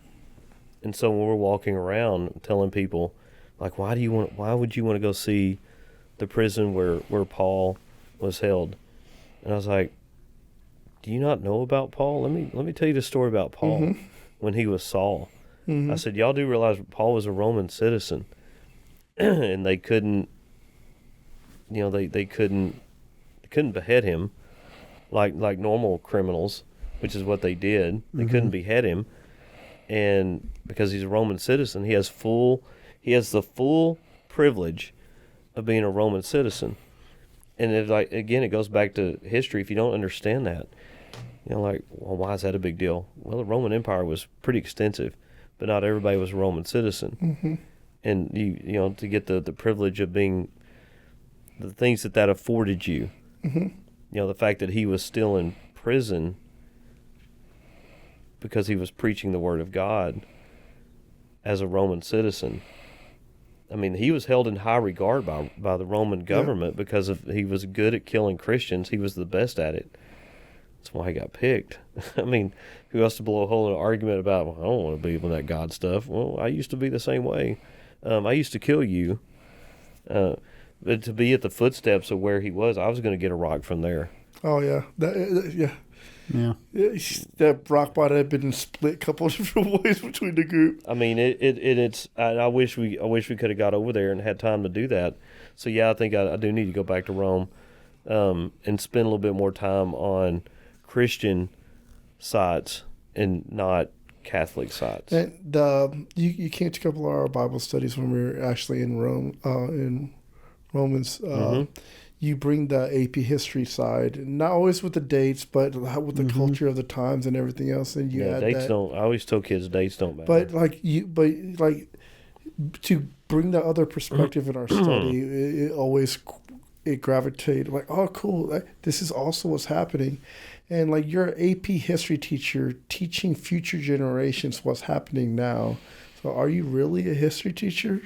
And so when we're walking around telling people, like, why would you want to go see the prison where Paul was held? And I was like, do you not know about Paul? Let me tell you the story about Paul when he was Saul. Mm-hmm. I said, y'all do realize Paul was a Roman citizen, and they couldn't, they couldn't behead him like normal criminals, which is what they did. They couldn't behead him, and because he's a Roman citizen, he has the full privilege of being a Roman citizen. And it goes back to history. If you don't understand that, well, why is that a big deal? Well, the Roman Empire was pretty extensive, but not everybody was a Roman citizen. Mm-hmm. And you to get the privilege of being the things that afforded you, the fact that he was still in prison because he was preaching the word of God as a Roman citizen. I mean, he was held in high regard by the Roman government because he was good at killing Christians. He was the best at it. That's why he got picked. I mean, who else to blow a hole in an argument about, well, I don't want to be with that God stuff. Well, I used to be the same way. I used to kill you. But to be at the footsteps of where he was, I was going to get a rock from there. Oh, yeah. Yeah. That rock bottom had been split a couple of different ways between the group. I mean, it's. I wish we could have got over there and had time to do that. So yeah, I think I do need to go back to Rome, and spend a little bit more time on Christian sites and not Catholic sites. And you came to a couple of our Bible studies when we were actually in Rome, in Romans. You bring the AP history side, not always with the dates, but with the culture of the times and everything else. And you add dates that. don't. I always tell kids dates don't matter. But to bring the other perspective in our study, it gravitated like, oh, cool. This is also what's happening. And like you're an AP history teacher teaching future generations what's happening now. So are you really a history teacher?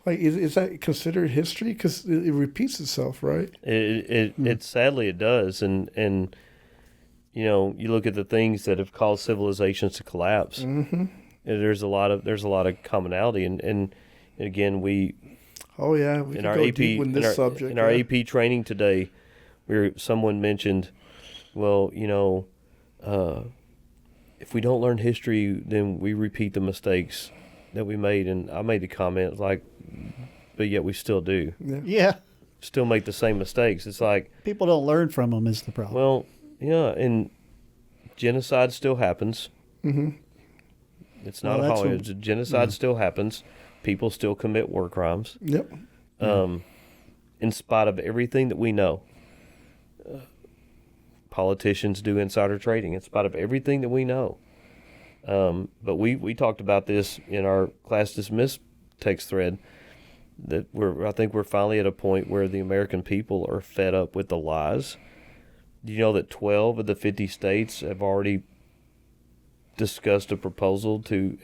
Like, is that considered history? Because it repeats itself, right? It sadly it does, and you look at the things that have caused civilizations to collapse. Mm-hmm. There's a lot of commonality, and again we. Oh yeah, we in our AP subject. In our AP training today, someone mentioned, well, if we don't learn history, then we repeat the mistakes that we made, and I made the comment like, but yet we still do. Yeah. Still make the same mistakes. It's like people don't learn from them is the problem. Well, yeah, and genocide still happens. Mm-hmm. It's not a holiday. Genocide still happens. People still commit war crimes. Yep. In spite of everything that we know, politicians do insider trading. In spite of everything that we know. But we talked about this in our class dismissed text thread, that I think we're finally at a point where the American people are fed up with the lies. Do you know that 12 of the 50 states have already discussed a proposal to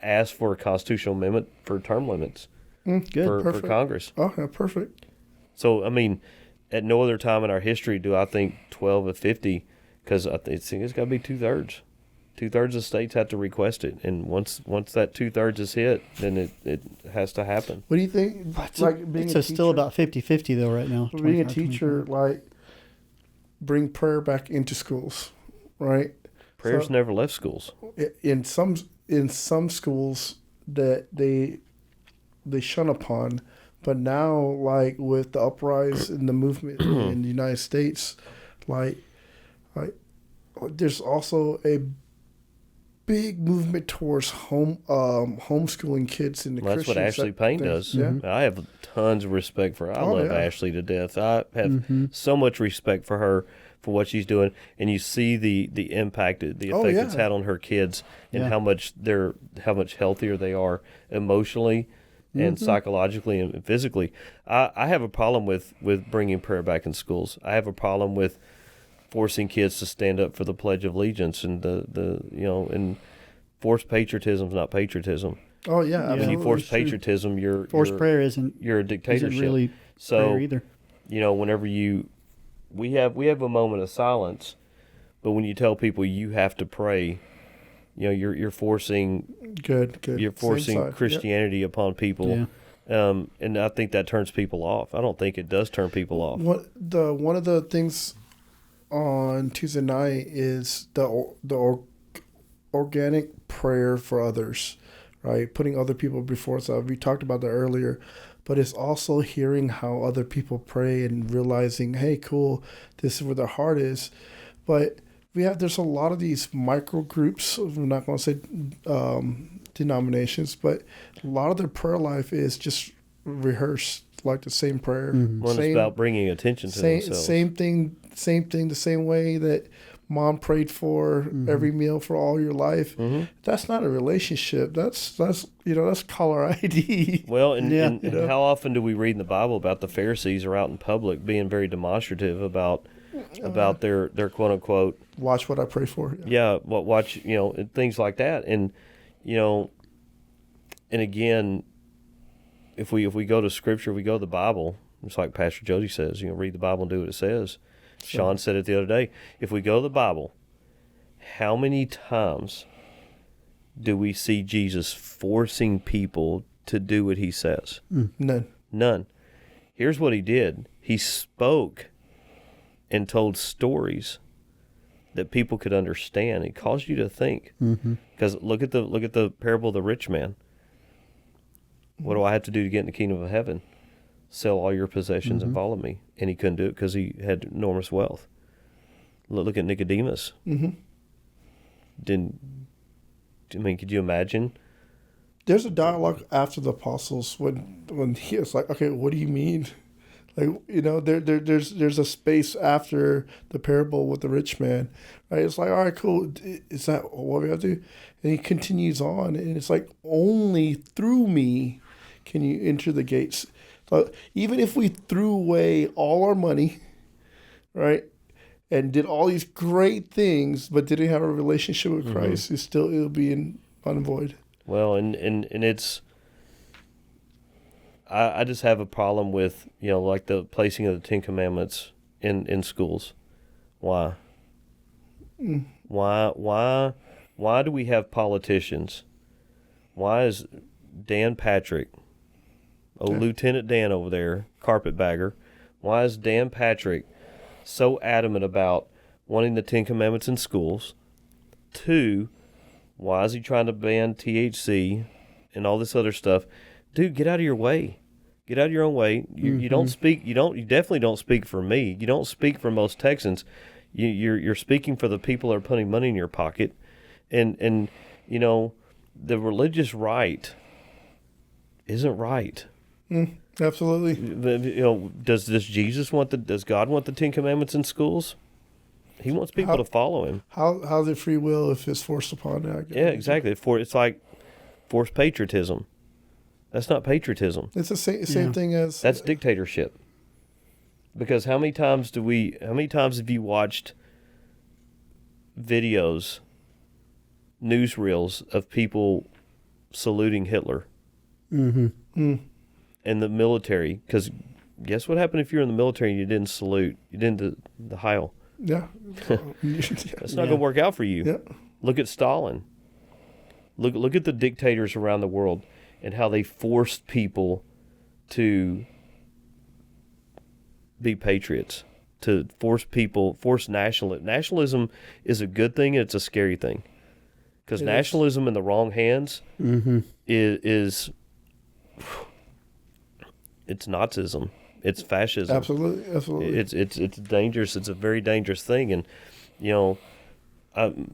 ask for a constitutional amendment for term limits for Congress? Oh, yeah, perfect. So, I mean, at no other time in our history do I think 12 of 50, because I think it's got to be 2/3. 2/3 of states have to request it, and once that 2/3 is hit, then it has to happen. What do you think? It's still about 50-50 though right now. Being a teacher, bring prayer back into schools, right? Prayer's never left schools. In some schools that they shun upon, but now with the uprise in the movement in the United States, there's also a big movement towards homeschooling kids in the Well, that's what Christian Ashley Payne things. does. Yeah. I have tons of respect for her. I Oh, love yeah. Ashley to death. I have so much respect for her, for what she's doing, and you see the impact, the effect it's had on her kids, and how much healthier they are emotionally and psychologically and physically. I have a problem with bringing prayer back in schools. I have a problem with forcing kids to stand up for the Pledge of Allegiance and and forced patriotism is not patriotism. Oh yeah, When you force it's true. patriotism, Forced prayer isn't a dictatorship. really So prayer either. whenever we have a moment of silence, but when you tell people you have to pray, you're forcing good. you're forcing Same side. Christianity upon people. Yeah. And I think that turns people off. I don't think it does turn people off. One of the things on Tuesday night is the organic prayer for others, right? Putting other people before us. We talked about that earlier, but it's also hearing how other people pray and realizing, hey, cool, this is where their heart is. But there's a lot of these micro groups. I'm not going to say denominations, but a lot of their prayer life is just rehearsed, like the same prayer. Well, it's about bringing attention to themselves. Same thing, the same way that mom prayed for every meal for all your life. That's not a relationship. That's caller ID. Well, and how often do we read in the Bible about the Pharisees are out in public being very demonstrative about their quote unquote watch what I pray for. Watch things like that, and and again, if we go to Scripture, we go to the Bible. It's like Pastor Jody says, read the Bible and do what it says. Sean said it the other day. If we go to the Bible, how many times do we see Jesus forcing people to do what he says? None. Here's what he did. He spoke and told stories that people could understand. It caused you to think. Because look at the parable of the rich man. What do I have to do to get in the kingdom of heaven? Sell all your possessions and follow me. And he couldn't do it because he had enormous wealth. Look at Nicodemus. Could you imagine? There's a dialogue after the apostles when he was like, okay, what do you mean? Like, there's a space after the parable with the rich man, right? It's like, all right, cool. Is that what we got to do? And he continues on, and it's like, only through me can you enter the gates. So even if we threw away all our money, right, and did all these great things, but didn't have a relationship with Christ, it'll be unvoid. Well, and it's. I just have a problem with, like the placing of the Ten Commandments in schools. Why? Why do we have politicians? Why is Dan Patrick, Lieutenant Dan over there, carpetbagger, why is Dan Patrick so adamant about wanting the Ten Commandments in schools? 2, why is he trying to ban THC and all this other stuff? Dude, get out of your way. Get out of your own way. You don't speak. You definitely don't speak for me. You don't speak for most Texans. You're speaking for the people that are putting money in your pocket, and the religious right isn't right. Absolutely. Does does God want the Ten Commandments in schools? He wants people to follow him. How's it free will if it's forced upon them? Yeah, exactly. It's like forced patriotism. That's not patriotism. It's the same thing as... That's dictatorship. Because how many times have you watched videos, newsreels of people saluting Hitler? And the military, because guess what happened if you're in the military and you didn't salute? You didn't the Heil. Yeah. That's not going to work out for you. Yeah. Look at Stalin. Look at the dictators around the world and how they forced people to be patriots, to force nationalism. Nationalism is a good thing, and it's a scary thing. Because nationalism in the wrong hands is it's Nazism. It's fascism. Absolutely. It's dangerous. It's a very dangerous thing. And,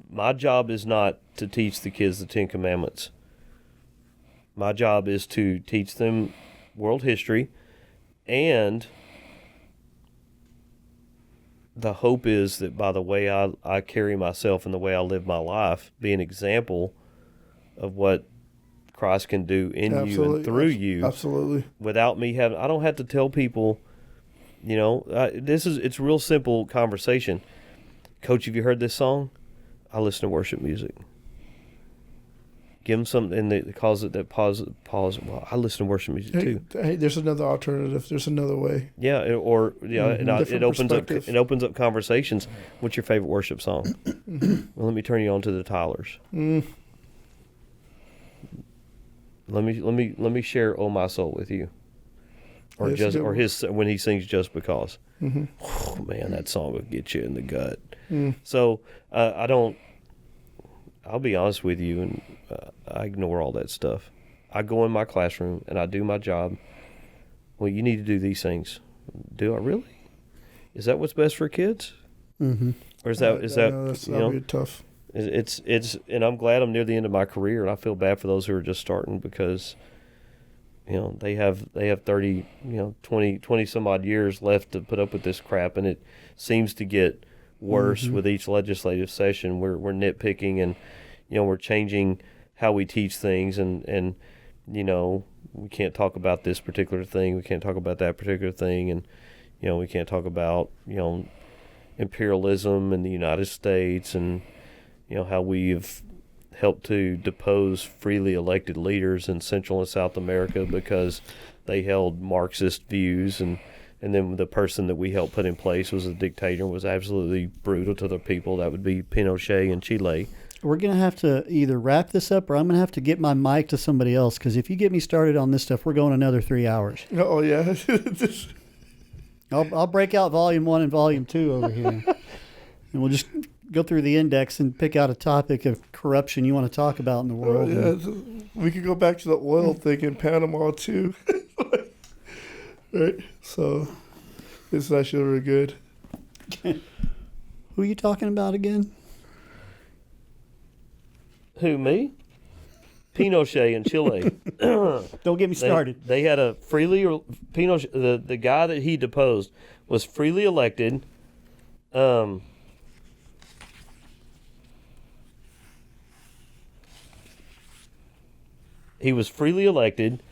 my job is not to teach the kids the Ten Commandments. My job is to teach them world history, and the hope is that by the way I carry myself and the way I live my life, be an example of what Christ can do in you and through you. Absolutely. Without me having, I don't have to tell people, it's real simple conversation. Coach, have you heard this song? I listen to worship music. Give them something that calls it that pause. Well, I listen to worship music too. Hey, there's another alternative. There's another way. Yeah, it opens up conversations. What's your favorite worship song? Well, let me turn you on to the Tylers. Let me share "Oh My Soul" with you, or his when he sings "Just Because." Oh man, that song will get you in the gut. So I'll be honest with you, and I ignore all that stuff. I go in my classroom and I do my job. Well, you need to do these things. Do I really? Is that what's best for kids? Or is that that'll be tough. It's and I'm glad I'm near the end of my career, and I feel bad for those who are just starting because they have 30 20 some odd years left to put up with this crap, and it seems to get worse with each legislative session. We're nitpicking, and we're changing how we teach things, and we can't talk about this particular thing, we can't talk about that particular thing, and we can't talk about imperialism in the United States, and how we've helped to depose freely elected leaders in Central and South America because they held Marxist views, and then the person that we helped put in place was a dictator and was absolutely brutal to the people. That would be Pinochet in Chile. We're going to have to either wrap this up, or I'm going to have to get my mic to somebody else, because if you get me started on this stuff, we're going another 3 hours. Oh, yeah. I'll break out volume 1 and volume 2 over here. And we'll just go through the index and pick out a topic of corruption you want to talk about in the world. We could go back to the oil thing in Panama, too. Right? So, it's actually really good. Who are you talking about again? Who, me? Pinochet in Chile. Don't get me started. They had a Pinochet, the guy that he deposed was freely elected. He was freely elected,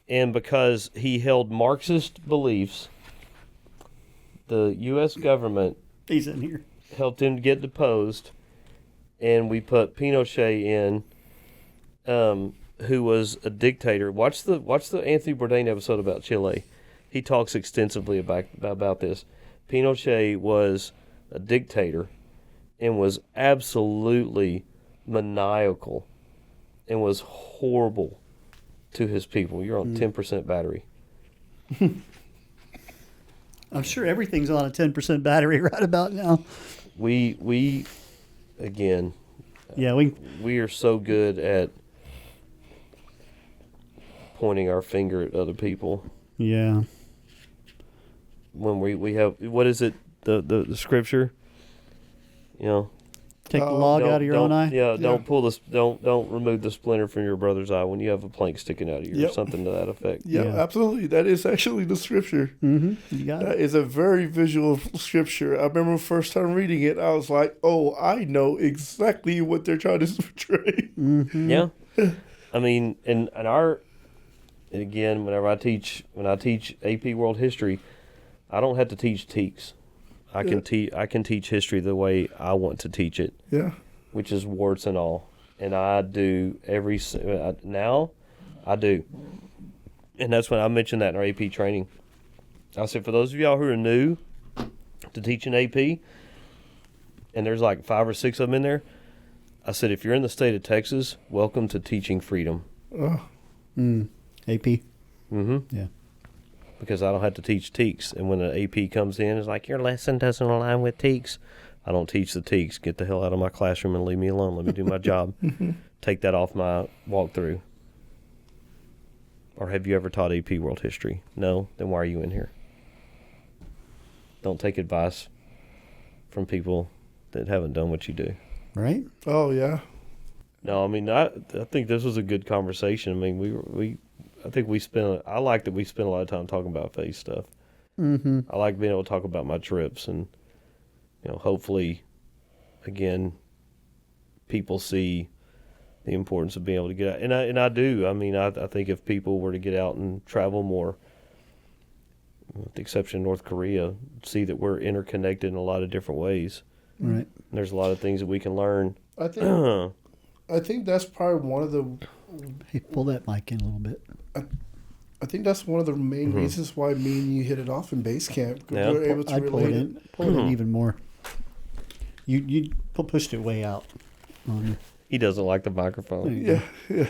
and because he held Marxist beliefs, the U.S. government He's in here. helped him get deposed, and we put Pinochet in, who was a dictator. Watch the Anthony Bourdain episode about Chile. He talks extensively about this. Pinochet was a dictator and was absolutely maniacal and was horrible to his people. You're on 10% battery. I'm sure everything's on a 10% battery right about now. We again, Yeah, we are so good at pointing our finger at other people. Yeah. When we have, what is it, the scripture? Take the log out of your own eye. Yeah, don't pull this. Don't remove the splinter from your brother's eye when you have a plank sticking out of you, or something to that effect. Yeah, absolutely. That is actually the scripture. You got it. That is a very visual scripture. I remember the first time reading it, I was like, "Oh, I know exactly what they're trying to portray." Yeah, I mean, and again, whenever I teach AP World History, I don't have to teach teaks. I can teach history the way I want to teach it. Yeah. Which is warts and all. And I do now I do. And that's when I mentioned that in our AP training. I said, for those of y'all who are new to teaching AP, and there's like 5 or 6 of them in there, I said, if you're in the state of Texas, welcome to teaching freedom. AP. Yeah. Because I don't have to teach teaks. And when an AP comes in, it's like, your lesson doesn't align with teaks. I don't teach the teaks. Get the hell out of my classroom and leave me alone. Let me do my job. Take that off my walkthrough. Or have you ever taught AP World History? No? Then why are you in here? Don't take advice from people that haven't done what you do. right? Oh yeah. No, I mean, I think this was a good conversation. I mean, I think I like that we spent a lot of time talking about faith stuff. Mm-hmm. I like being able to talk about my trips, and hopefully, again, people see the importance of being able to get out, and I do. I mean, I think if people were to get out and travel more, with the exception of North Korea, see that we're interconnected in a lot of different ways. Right. There's a lot of things that we can learn. I think that's probably one of the. Hey, pull that mic in a little bit. I think that's one of the main Mm-hmm. reasons why me and you hit it off in base camp. 'Cause Yeah. we were able to I'd pull it relate in. Pull it in even more. You pushed it way out on you. He doesn't like the microphone. Yeah, yeah,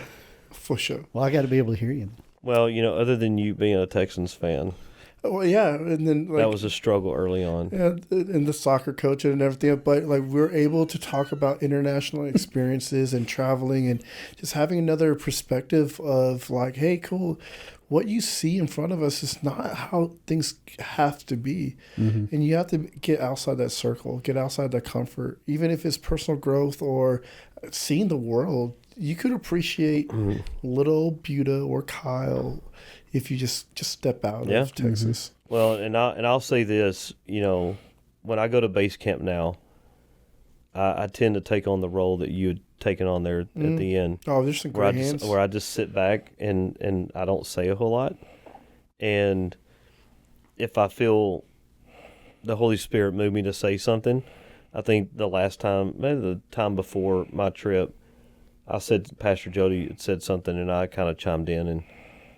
for sure. Well, I got to be able to hear you. Well, other than you being a Texans fan, Well, yeah, and then like that was a struggle early on. yeah, and the soccer coach and everything. But like we're able to talk about international experiences and traveling and just having another perspective of like, hey, cool. What you see in front of us is not how things have to be. Mm-hmm. And you have to get outside that circle, get outside that comfort. Even if it's personal growth or seeing the world, you could appreciate little Buda or Kyle if you just step out Yeah. of Texas. Well, and I'll say this, when I go to base camp now, I tend to take on the role that you had taken on there at the end. Oh, there's some Where great hands. where I just sit back and I don't say a whole lot. And if I feel the Holy Spirit move me to say something, I think the last time, maybe the time before my trip, I said Pastor Jody had said something and I kind of chimed in, and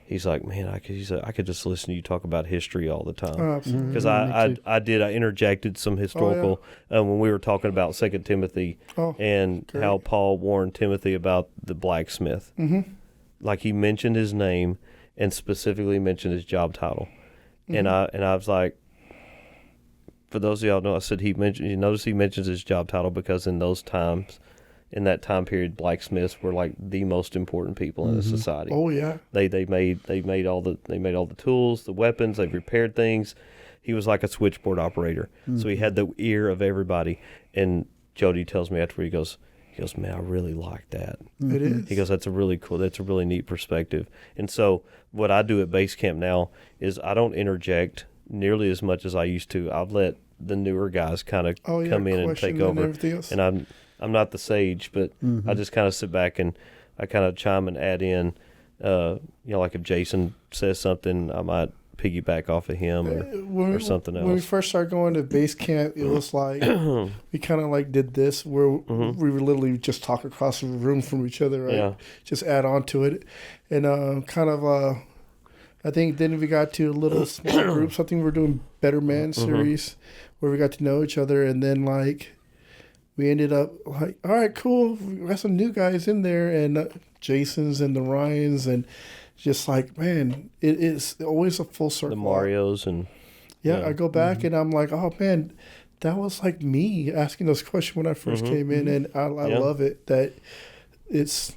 he's like, man, I could just listen to you talk about history all the time. Oh, absolutely. Because me I interjected some historical when we were talking about 2 Timothy and great. how Paul warned Timothy about the blacksmith. Mm-hmm. Like he mentioned his name and specifically mentioned his job title. And I was like, for those of y'all know, I said he mentions his job title because in those times, in that time period, blacksmiths were like the most important people in the society. Oh yeah. They made all the tools, the weapons, they repaired things. He was like a switchboard operator. So he had the ear of everybody. And Jody tells me after he goes, man, I really like that. It is. He goes, that's a really neat perspective. And so what I do at base camp now is I don't interject nearly as much as I used to. I've let the newer guys kind of come in and question take over. everything else. And I'm not the sage, but I just kind of sit back and I kind of chime and add in. Like if Jason says something, I might piggyback off of him or something else. When we first started going to base camp, it was like we kind of like did this where we would literally just talk across the room from each other, right? Yeah. Just add on to it, and I think then we got to a little small groups. I think we're doing Better Man series where we got to know each other, and then like we ended up like, all right, cool. We got some new guys in there, and Jasons and the Ryans, and just like, man, it is always a full circle. The Marios and I go back and I'm like, oh man, that was like me asking those questions when I first came in, and I love it that it's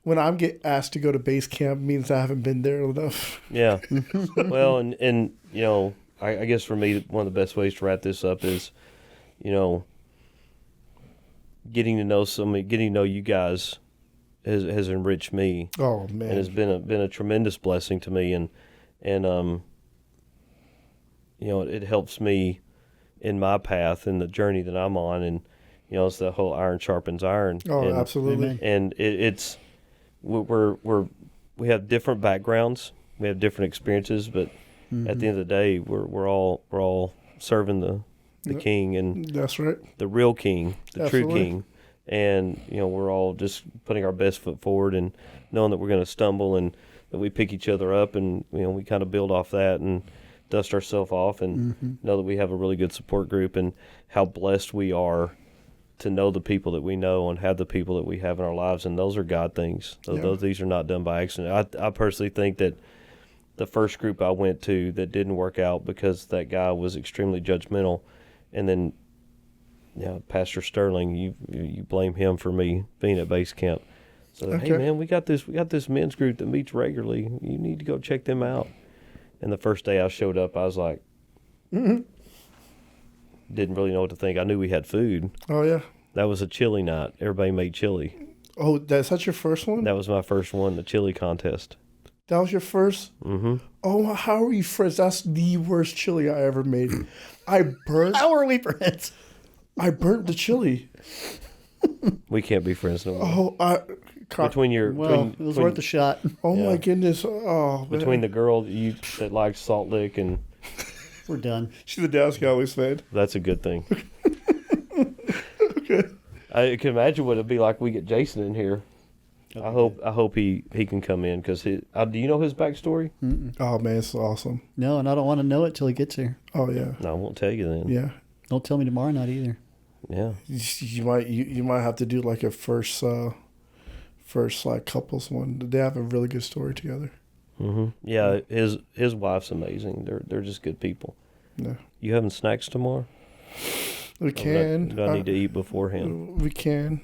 when I get asked to go to base camp means I haven't been there enough. Yeah. Well, and I guess for me, one of the best ways to wrap this up is, getting to know you guys has enriched me. Oh man, And has been a tremendous blessing to me, and it helps me in my path and the journey that I'm on, and it's the whole iron sharpens iron. oh and, absolutely. And it's we have different backgrounds, we have different experiences, but at the end of the day, we're all serving the King, and That's right. the real King, the true Absolutely. King. And, we're all just putting our best foot forward and knowing that we're going to stumble and that we pick each other up, and, we kind of build off that and dust ourselves off and know that we have a really good support group, and how blessed we are to know the people that we know and have the people that we have in our lives. And those are God things. These are not done by accident. I personally think that the first group I went to that didn't work out because that guy was extremely judgmental, and then Pastor Sterling, you blame him for me being at base camp. So hey man, we got this men's group that meets regularly. You need to go check them out. And the first day I showed up, I was like, didn't really know what to think. I knew we had food. Oh yeah. That was a chili night. Everybody made chili. Oh, that's not your first one? That was my first one, the chili contest. That was your first? Mm-hmm. Oh, how are we friends? That's the worst chili I ever made. I burnt. How are we friends? I burnt the chili. We can't be friends no more. Oh, Between your, Well, it was worth a shot. oh Yeah. my goodness. Oh, man. between the girl that likes Salt Lick, and We're done. She's a Dallas Cowboys fan. that's a good thing. Okay. I can imagine what it'd be like. We get Jason in here. I hope he can come in because do you know his backstory? Oh man, it's awesome. No, and I don't want to know it till he gets here. Oh yeah. No, I won't tell you then. Yeah. Don't tell me tomorrow night either. Yeah. You might have to do like a first like couples one. They have a really good story together. Mm-hmm. Yeah, his wife's amazing. They're just good people. Yeah. You having snacks tomorrow? We can. Do I need to eat beforehand? We can.